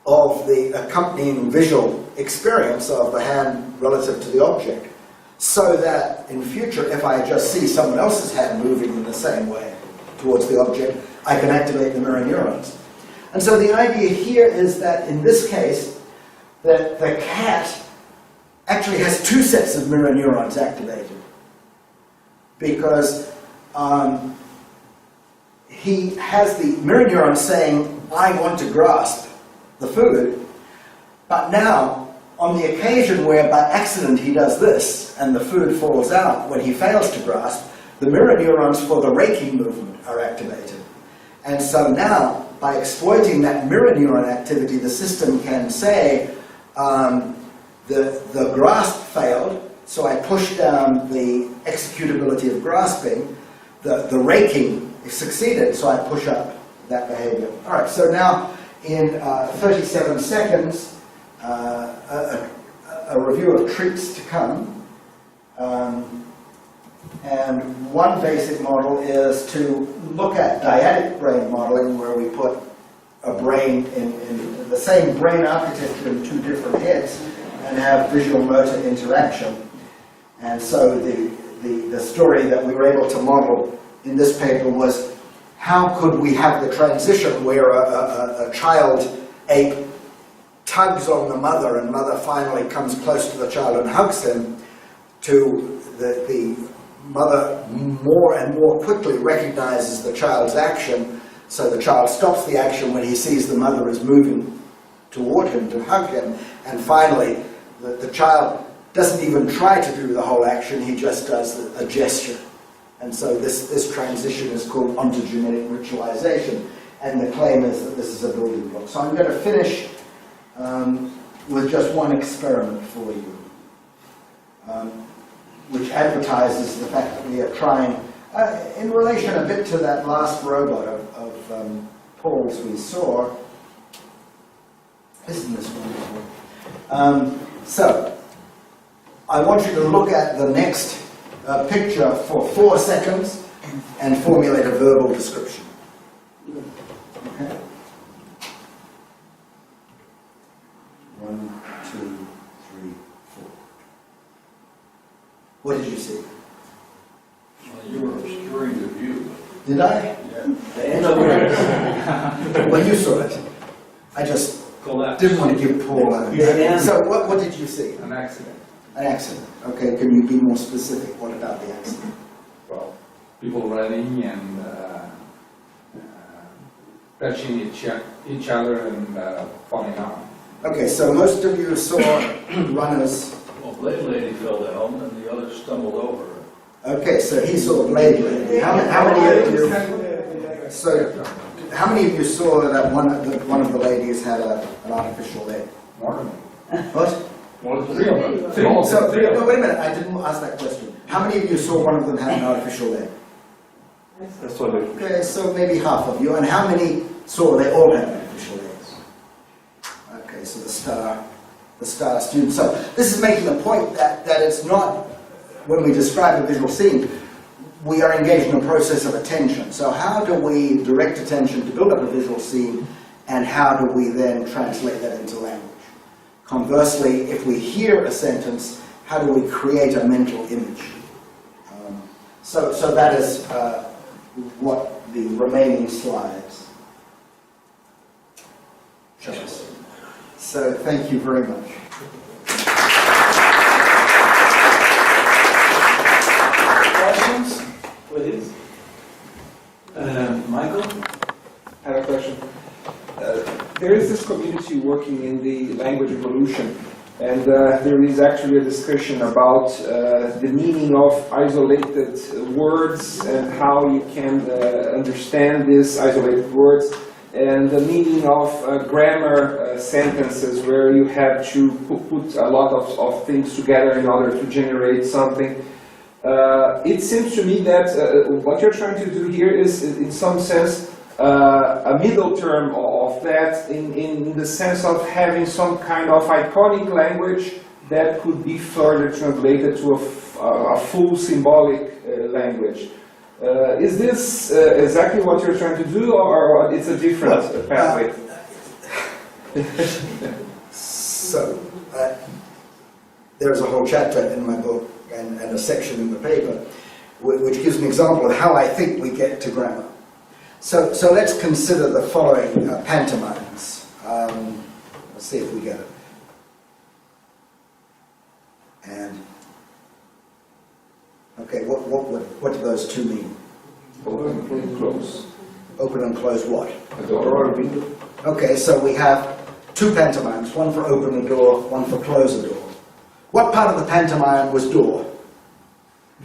of the accompanying visual experience of the hand relative to the object, so that in future, if I just see someone else's hand moving in the same way towards the object, I can activate the mirror neurons. And so the idea here is that in this case, that the cat actually has two sets of mirror neurons activated. Because he has the mirror neuron saying, I want to grasp the food, but now, on the occasion where by accident he does this, and the food falls out when he fails to grasp, the mirror neurons for the raking movement are activated. And so now, by exploiting that mirror neuron activity, the system can say, the grasp failed, so I push down the executability of grasping. The raking succeeded, so I push up that behavior. All right, so now in 37 seconds, a review of tricks to come. And one basic model is to look at dyadic brain modeling, where we put a brain in the same brain architecture in two different heads and have visual motor interaction. And so the story that we were able to model in this paper was, how could we have the transition where a child ape tugs on the mother and mother finally comes close to the child and hugs him, to the mother more and more quickly recognizes the child's action, so the child stops the action when he sees the mother is moving toward him to hug him, and finally the child doesn't even try to do the whole action, he just does a gesture. And so this transition is called ontogenetic ritualization, and the claim is that this is a building block. So I'm going to finish with just one experiment for you, which advertises the fact that we are trying, in relation a bit to that last robot of Paul's we saw. Isn't this wonderful? So, I want you to look at the next picture for 4 seconds and formulate a verbal description. Okay? 1, 2, 3, 4. What did you see? Well, you were obscuring the view. Did I? Yeah. Well, you saw it. I just Collapse. didn't want to give Paul a... So what did you see? An accident. An accident. Okay, can you be more specific? What about the accident? Well, people running and touching each other and falling out. Okay, so most of you saw runners. Well, Blade Lady fell down and the other stumbled over her. Okay, so he saw Blade Lady. How many of you? So, how many of you saw that one of the ladies had an artificial leg? More than What? more than 3 of them. So, no, wait a minute. I didn't ask that question. How many of you saw one of them had an artificial leg? That's what it Okay, so maybe half of you. And how many saw they all had artificial legs? Okay, so the star student. So this is making the point that it's not, when we describe a visual scene, we are engaged in a process of attention. So how do we direct attention to build up a visual scene, and how do we then translate that into language? Conversely, if we hear a sentence, how do we create a mental image? So that is what the remaining slides show us. So thank you very much. Questions, please? Michael? I have a question. There is this community working in the language evolution, and there is actually a discussion about the meaning of isolated words and how you can understand these isolated words, and the meaning of grammar sentences where you have to put a lot of things together in order to generate something. It seems to me that what you're trying to do here is, in some sense, a middle term of that, in the sense of having some kind of iconic language that could be further translated to a full symbolic language. Is this exactly what you're trying to do, or it's a different pathway? So, there's a whole chapter in my book and a section in the paper which gives an example of how I think we get to grammar. So let's consider the following pantomimes. Let's see if we get it. And, okay, what do those two mean? Open and close. Open and close what? A door or a window. Okay, so we have two pantomimes, one for open a door, one for close a door. What part of the pantomime was door?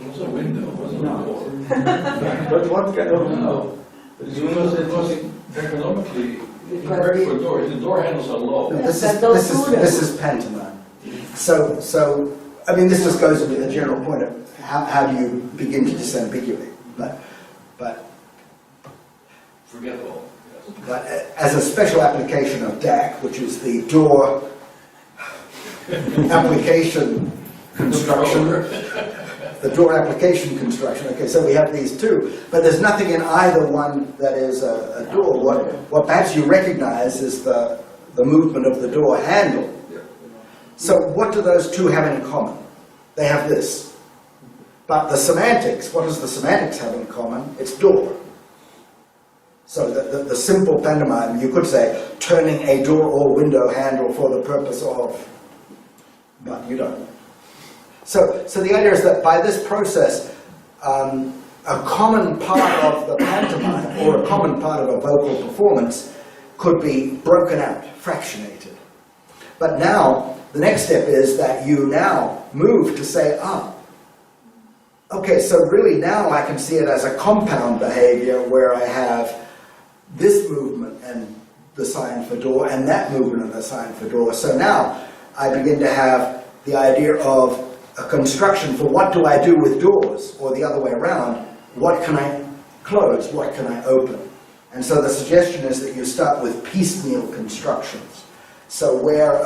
It was a window, wasn't it? But what kind of window? It was economically correct for doors. The door handles are low. This is pantomime. So, I mean, this just goes into the general point of how do you begin to disambiguate. But Forgettable. But as a special application of DAC, which is the door application construction, the door application construction, okay, so we have these two, but there's nothing in either one that is a door. What perhaps you recognize is the movement of the door handle. So what do those two have in common? They have this. But the semantics, what does the semantics have in common? It's door. So the simple pantomime, you could say, turning a door or window handle for the purpose of, but you don't. So the idea is that by this process, a common part of the pantomime or a common part of a vocal performance could be broken out, fractionated. But now, the next step is that you now move to say, okay, so really now I can see it as a compound behavior where I have this movement and the sign for door, and that movement and the sign for door. So now I begin to have the idea of a construction for what do I do with doors, or the other way around, what can I close, what can I open? And so the suggestion is that you start with piecemeal constructions. So where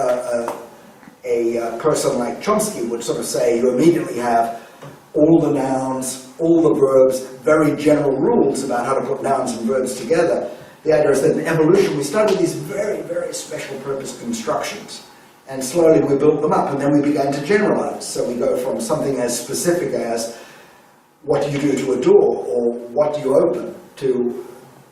a person like Chomsky would sort of say you immediately have all the nouns, all the verbs, very general rules about how to put nouns and verbs together. The idea is that in evolution we start with these very, very special purpose constructions. And slowly we built them up, and then we began to generalize. So we go from something as specific as what do you do to a door, or what do you open, to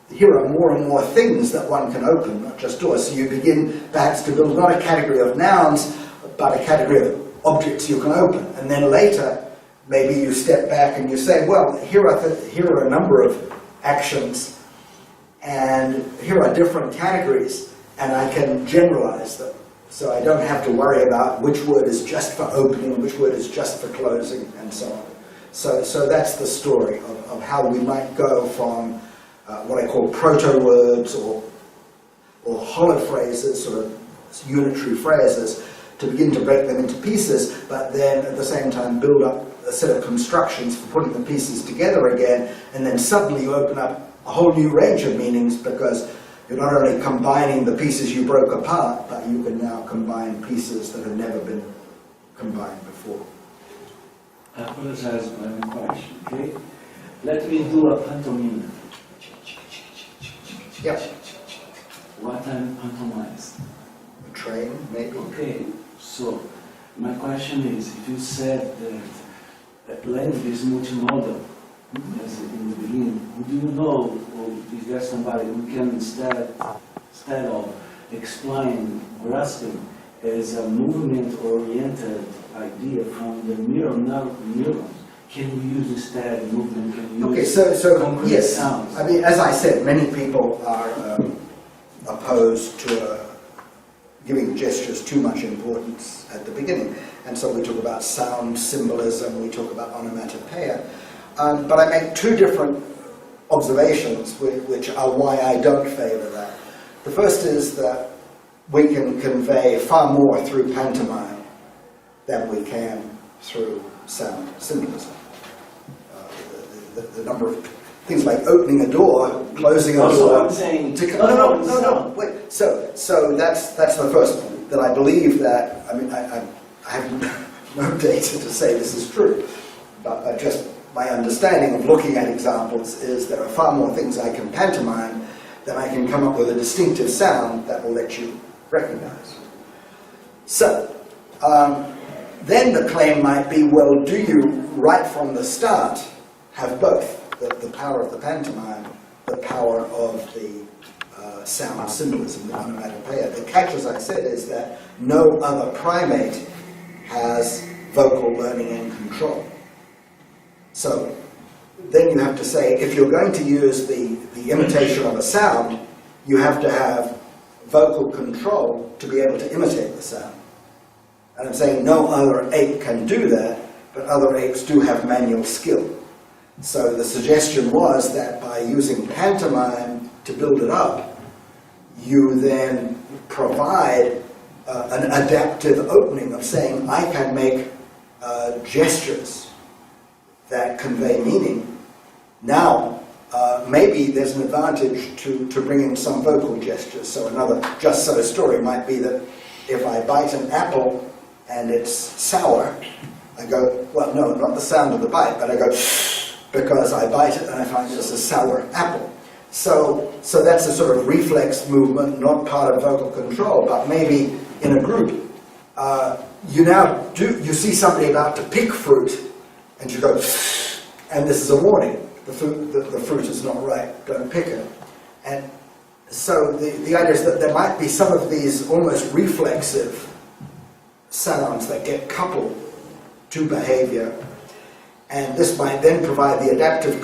here are more and more things that one can open, not just doors. So you begin perhaps to build not a category of nouns, but a category of objects you can open. And then later, maybe you step back and you say, well, here are a number of actions, and here are different categories, and I can generalize them. So I don't have to worry about which word is just for opening, which word is just for closing, and so on. So that's the story of how we might go from what I call proto-words or hollow phrases, sort of unitary phrases, to begin to break them into pieces, but then at the same time build up a set of constructions for putting the pieces together again, and then suddenly you open up a whole new range of meanings, because you're not only combining the pieces you broke apart, but you can now combine pieces that have never been combined before. I apologize for my question, okay? Let me do a pantomime. Yep. What I'm pantomized. A train, maybe. Okay, so my question is, if you said that language is multimodal, as in the beginning, do you know, or is there somebody who can instead of explain grasping as a movement-oriented idea from the neurons, can you use instead movement? Can you use concrete yes. sounds? I mean, as I said, many people are opposed to giving gestures too much importance at the beginning. And so we talk about sound symbolism, we talk about onomatopoeia. But I make two different observations which are why I don't favor that. The first is that we can convey far more through pantomime than we can through sound symbolism. The number of things like opening a door, closing a door. Also, I'm saying, No, wait. So that's the first point, that I believe that, I mean, I have no data to say this is true, but just my understanding of looking at examples is there are far more things I can pantomime than I can come up with a distinctive sound that will let you recognize. So, then the claim might be, well, do you, right from the start, have both, the power of the pantomime the power of the sound symbolism, the onomatopoeia. The catch, as I said, is that no other primate has vocal learning and control. So then you have to say, if you're going to use the imitation of a sound, you have to have vocal control to be able to imitate the sound. And I'm saying no other ape can do that, but other apes do have manual skill. So the suggestion was that by using pantomime to build it up, you then provide an adaptive opening of saying, I can make gestures that convey meaning. Now, maybe there's an advantage to bringing some vocal gestures. So another just so story might be that if I bite an apple and it's sour, I go, well, no, not the sound of the bite, but I go, because I bite it and I find it's a sour apple. So that's a sort of reflex movement, not part of vocal control, but maybe in a group, you see somebody about to pick fruit, and you go, and this is a warning. The fruit is not ripe, don't pick it. And so the idea is that there might be some of these almost reflexive sounds that get coupled to behavior, and this might then provide the adaptive,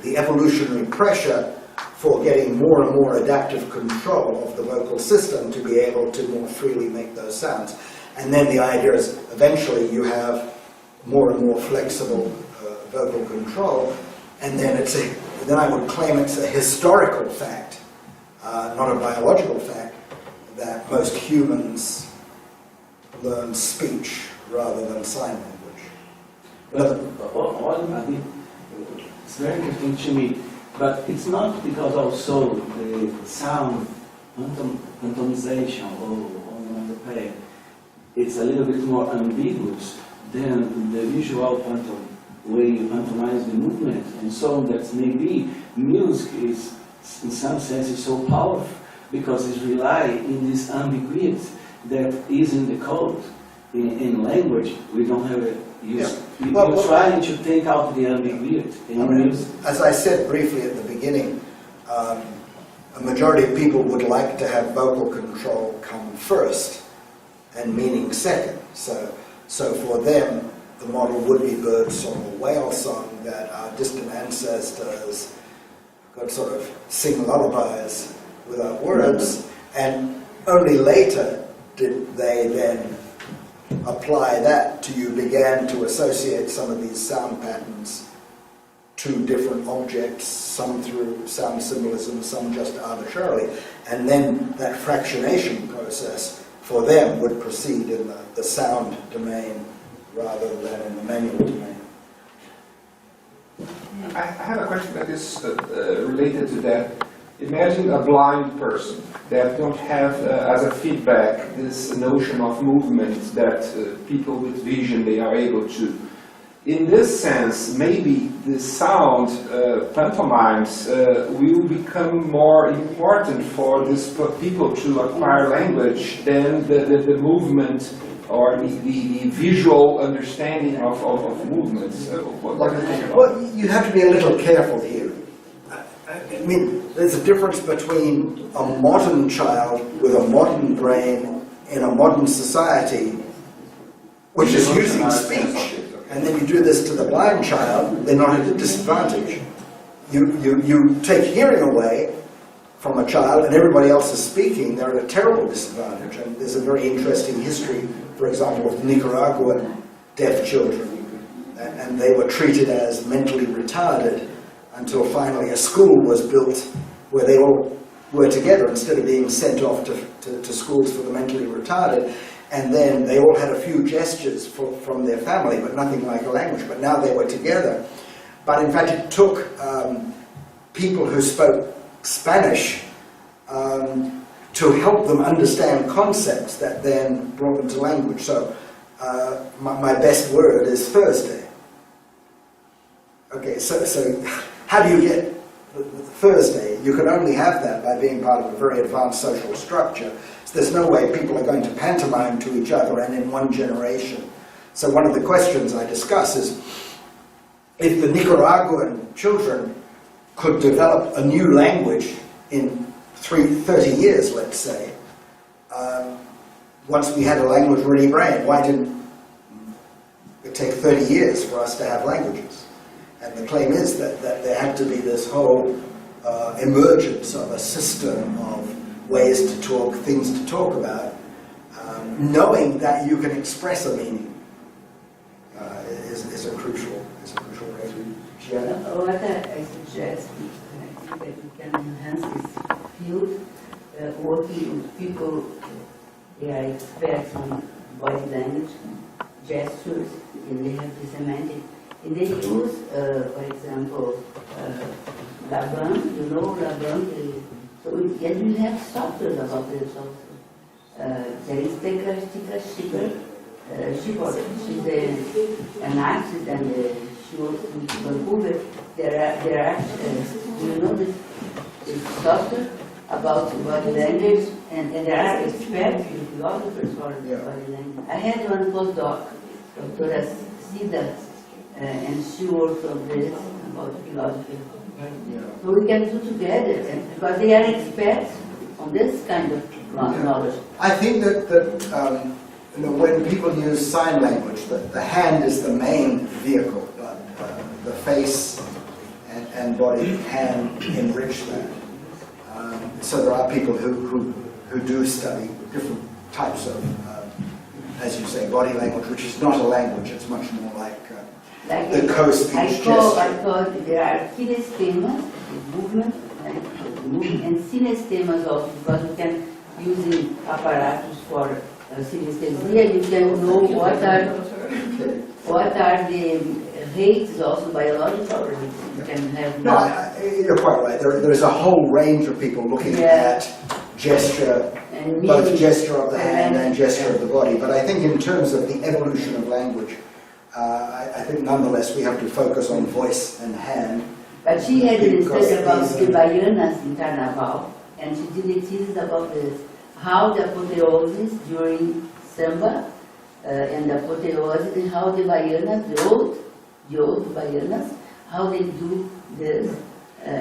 the evolutionary pressure for getting more and more adaptive control of the vocal system to be able to more freely make those sounds. And then the idea is eventually you have more and more flexible vocal control, and then then I would claim it's a historical fact, not a biological fact, that most humans learn speech rather than sign language. It's very interesting to me, but it's not because also the sound pantomization or onomatopoeia, it's a little bit more ambiguous than the visual way you pantomize the movement, and so that maybe music is, in some sense, is so powerful because it relies in this ambiguity that is in the code. In language, we don't have it used. Yeah. We're trying to take out the ambiguity in music. As I said briefly at the beginning, a majority of people would like to have vocal control come first and meaning second. So for them, the model would be birdsong or whale song, that our distant ancestors could sort of sing lullabies without words, and only later did they then apply that to, you began to associate some of these sound patterns to different objects, some through sound symbolism, some just arbitrarily, and then that fractionation process for them would proceed in the sound domain rather than in the manual domain. I have a question that is related to that. Imagine a blind person that don't have as a feedback this notion of movement that people with vision, they are able to. In this sense, maybe the sound pantomimes will become more important for these people to acquire language than the movement or the visual understanding of movements. What do you think about Well, you have to be a little careful here. I mean, there's a difference between a modern child with a modern brain in a modern society, which is using speech, and then you do this to the blind child, they're not at a disadvantage. You take hearing away from a child and everybody else is speaking, they're at a terrible disadvantage. And there's a very interesting history, for example, of Nicaraguan deaf children, and they were treated as mentally retarded until finally a school was built where they all were together instead of being sent off to schools for the mentally retarded. And then they all had a few gestures from their family, but nothing like a language. But now they were together. But in fact, it took people who spoke Spanish to help them understand concepts that then brought them to language. So my best word is Thursday. Okay, so how do you get Thursday? You can only have that by being part of a very advanced social structure. So there's no way people are going to pantomime to each other and in one generation. So one of the questions I discuss is, if the Nicaraguan children could develop a new language in 30 years, let's say, once we had a language-ready brain. Why didn't it take 30 years for us to have languages? And the claim is that there had to be this whole emergence of a system of ways to talk, things to talk about, knowing that you can express a meaning is a crucial rate. Gianna? What I suggest is that we can enhance this field, working with people, they are experts on body language, gestures, and they have the semantic. And they use, for example, Laban, you know Laban, so and we have software about this also. There is Tika Schipper, she's an artist and she works in Vancouver. There are you know this software about body language, and there are experts, philosophers for body language. I had one postdoc, Dr. Sida, and she works on this about philosophy. So we can do together, because they are experts on this kind of knowledge. I think that when people use sign language, the hand is the main vehicle, but the face and body can enrich that. So there are people who do study different types of, as you say, body language, which is not a language. It's much more like the co-speech gesture. I thought there are kinesthemas, movement, and synesthemas also, because you can using apparatus for synesthesia, you can know what are the rates, also biological rates. You can have. No, you're quite right. There's a whole range of people looking at gesture, and both gesture of the hand and gesture of the body. But I think in terms of the evolution of language, I think nonetheless we have to focus on voice and hand. But she had an study about the baianas in Carnaval, and she did a thesis about this, how the apotheosis during samba and the apotheosis, and how the baianas, the old baianas, how they do this.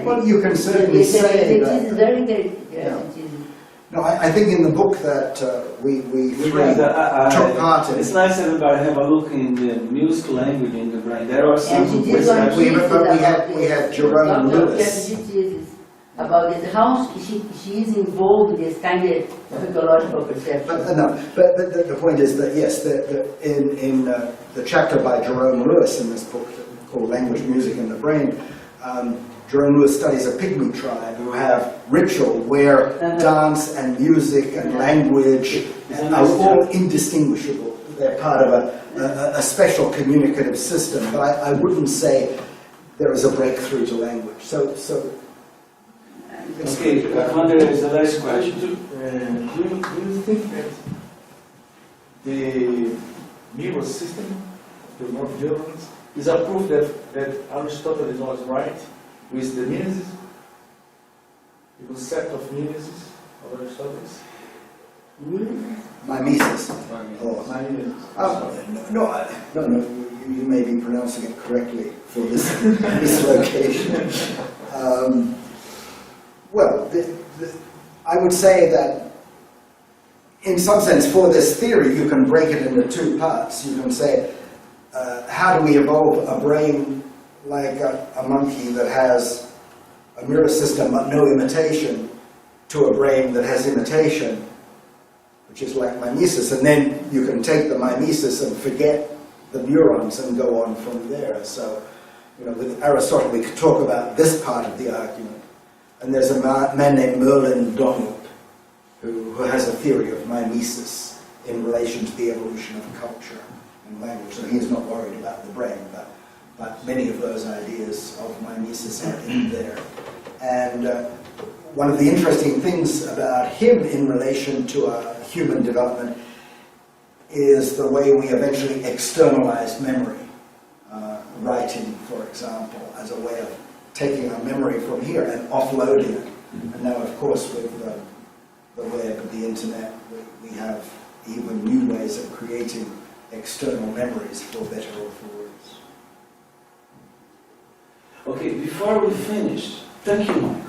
Well, you can certainly say that. It is very good. No, I think in the book that we three took part in. It's nice everybody have a look in the music language in the brain. There are some But we had Jerome Lewis. About it, how she is involved in this kind of psychological perception. But the point is that yes, in the chapter by Jerome Lewis in this book called Language, Music and the Brain, Jerome Lewis studies a pygmy tribe who have ritual where dance and music and language are all indistinguishable. They're part of a special communicative system, but I wouldn't say there is a breakthrough to language. So okay, Andre, is the last question. Do you think that the nervous system, the neurons, is a proof that Aristotle was right with the mimesis, the concept of mimesis of Aristotle? mimesis. Mimesis. No, you may be pronouncing it correctly for this location. Well, I would say that in some sense for this theory you can break it into two parts. You can say, how do we evolve a brain like a monkey that has a mirror system but no imitation to a brain that has imitation, which is like mimesis, and then you can take the mimesis and forget the neurons and go on from there. So, with Aristotle we could talk about this part of the argument. And there's a man named Merlin Donald who has a theory of mimesis in relation to the evolution of culture and language. So he's not worried about the brain, but many of those ideas of mimesis are in there. And one of the interesting things about him in relation to human development is the way we eventually externalized memory. Writing, for example, as a way of taking our memory from here and offloading it. And now, of course, with the web, the internet, we have even new ways of creating external memories, for better or for worse. Okay, before we finish, Thank you.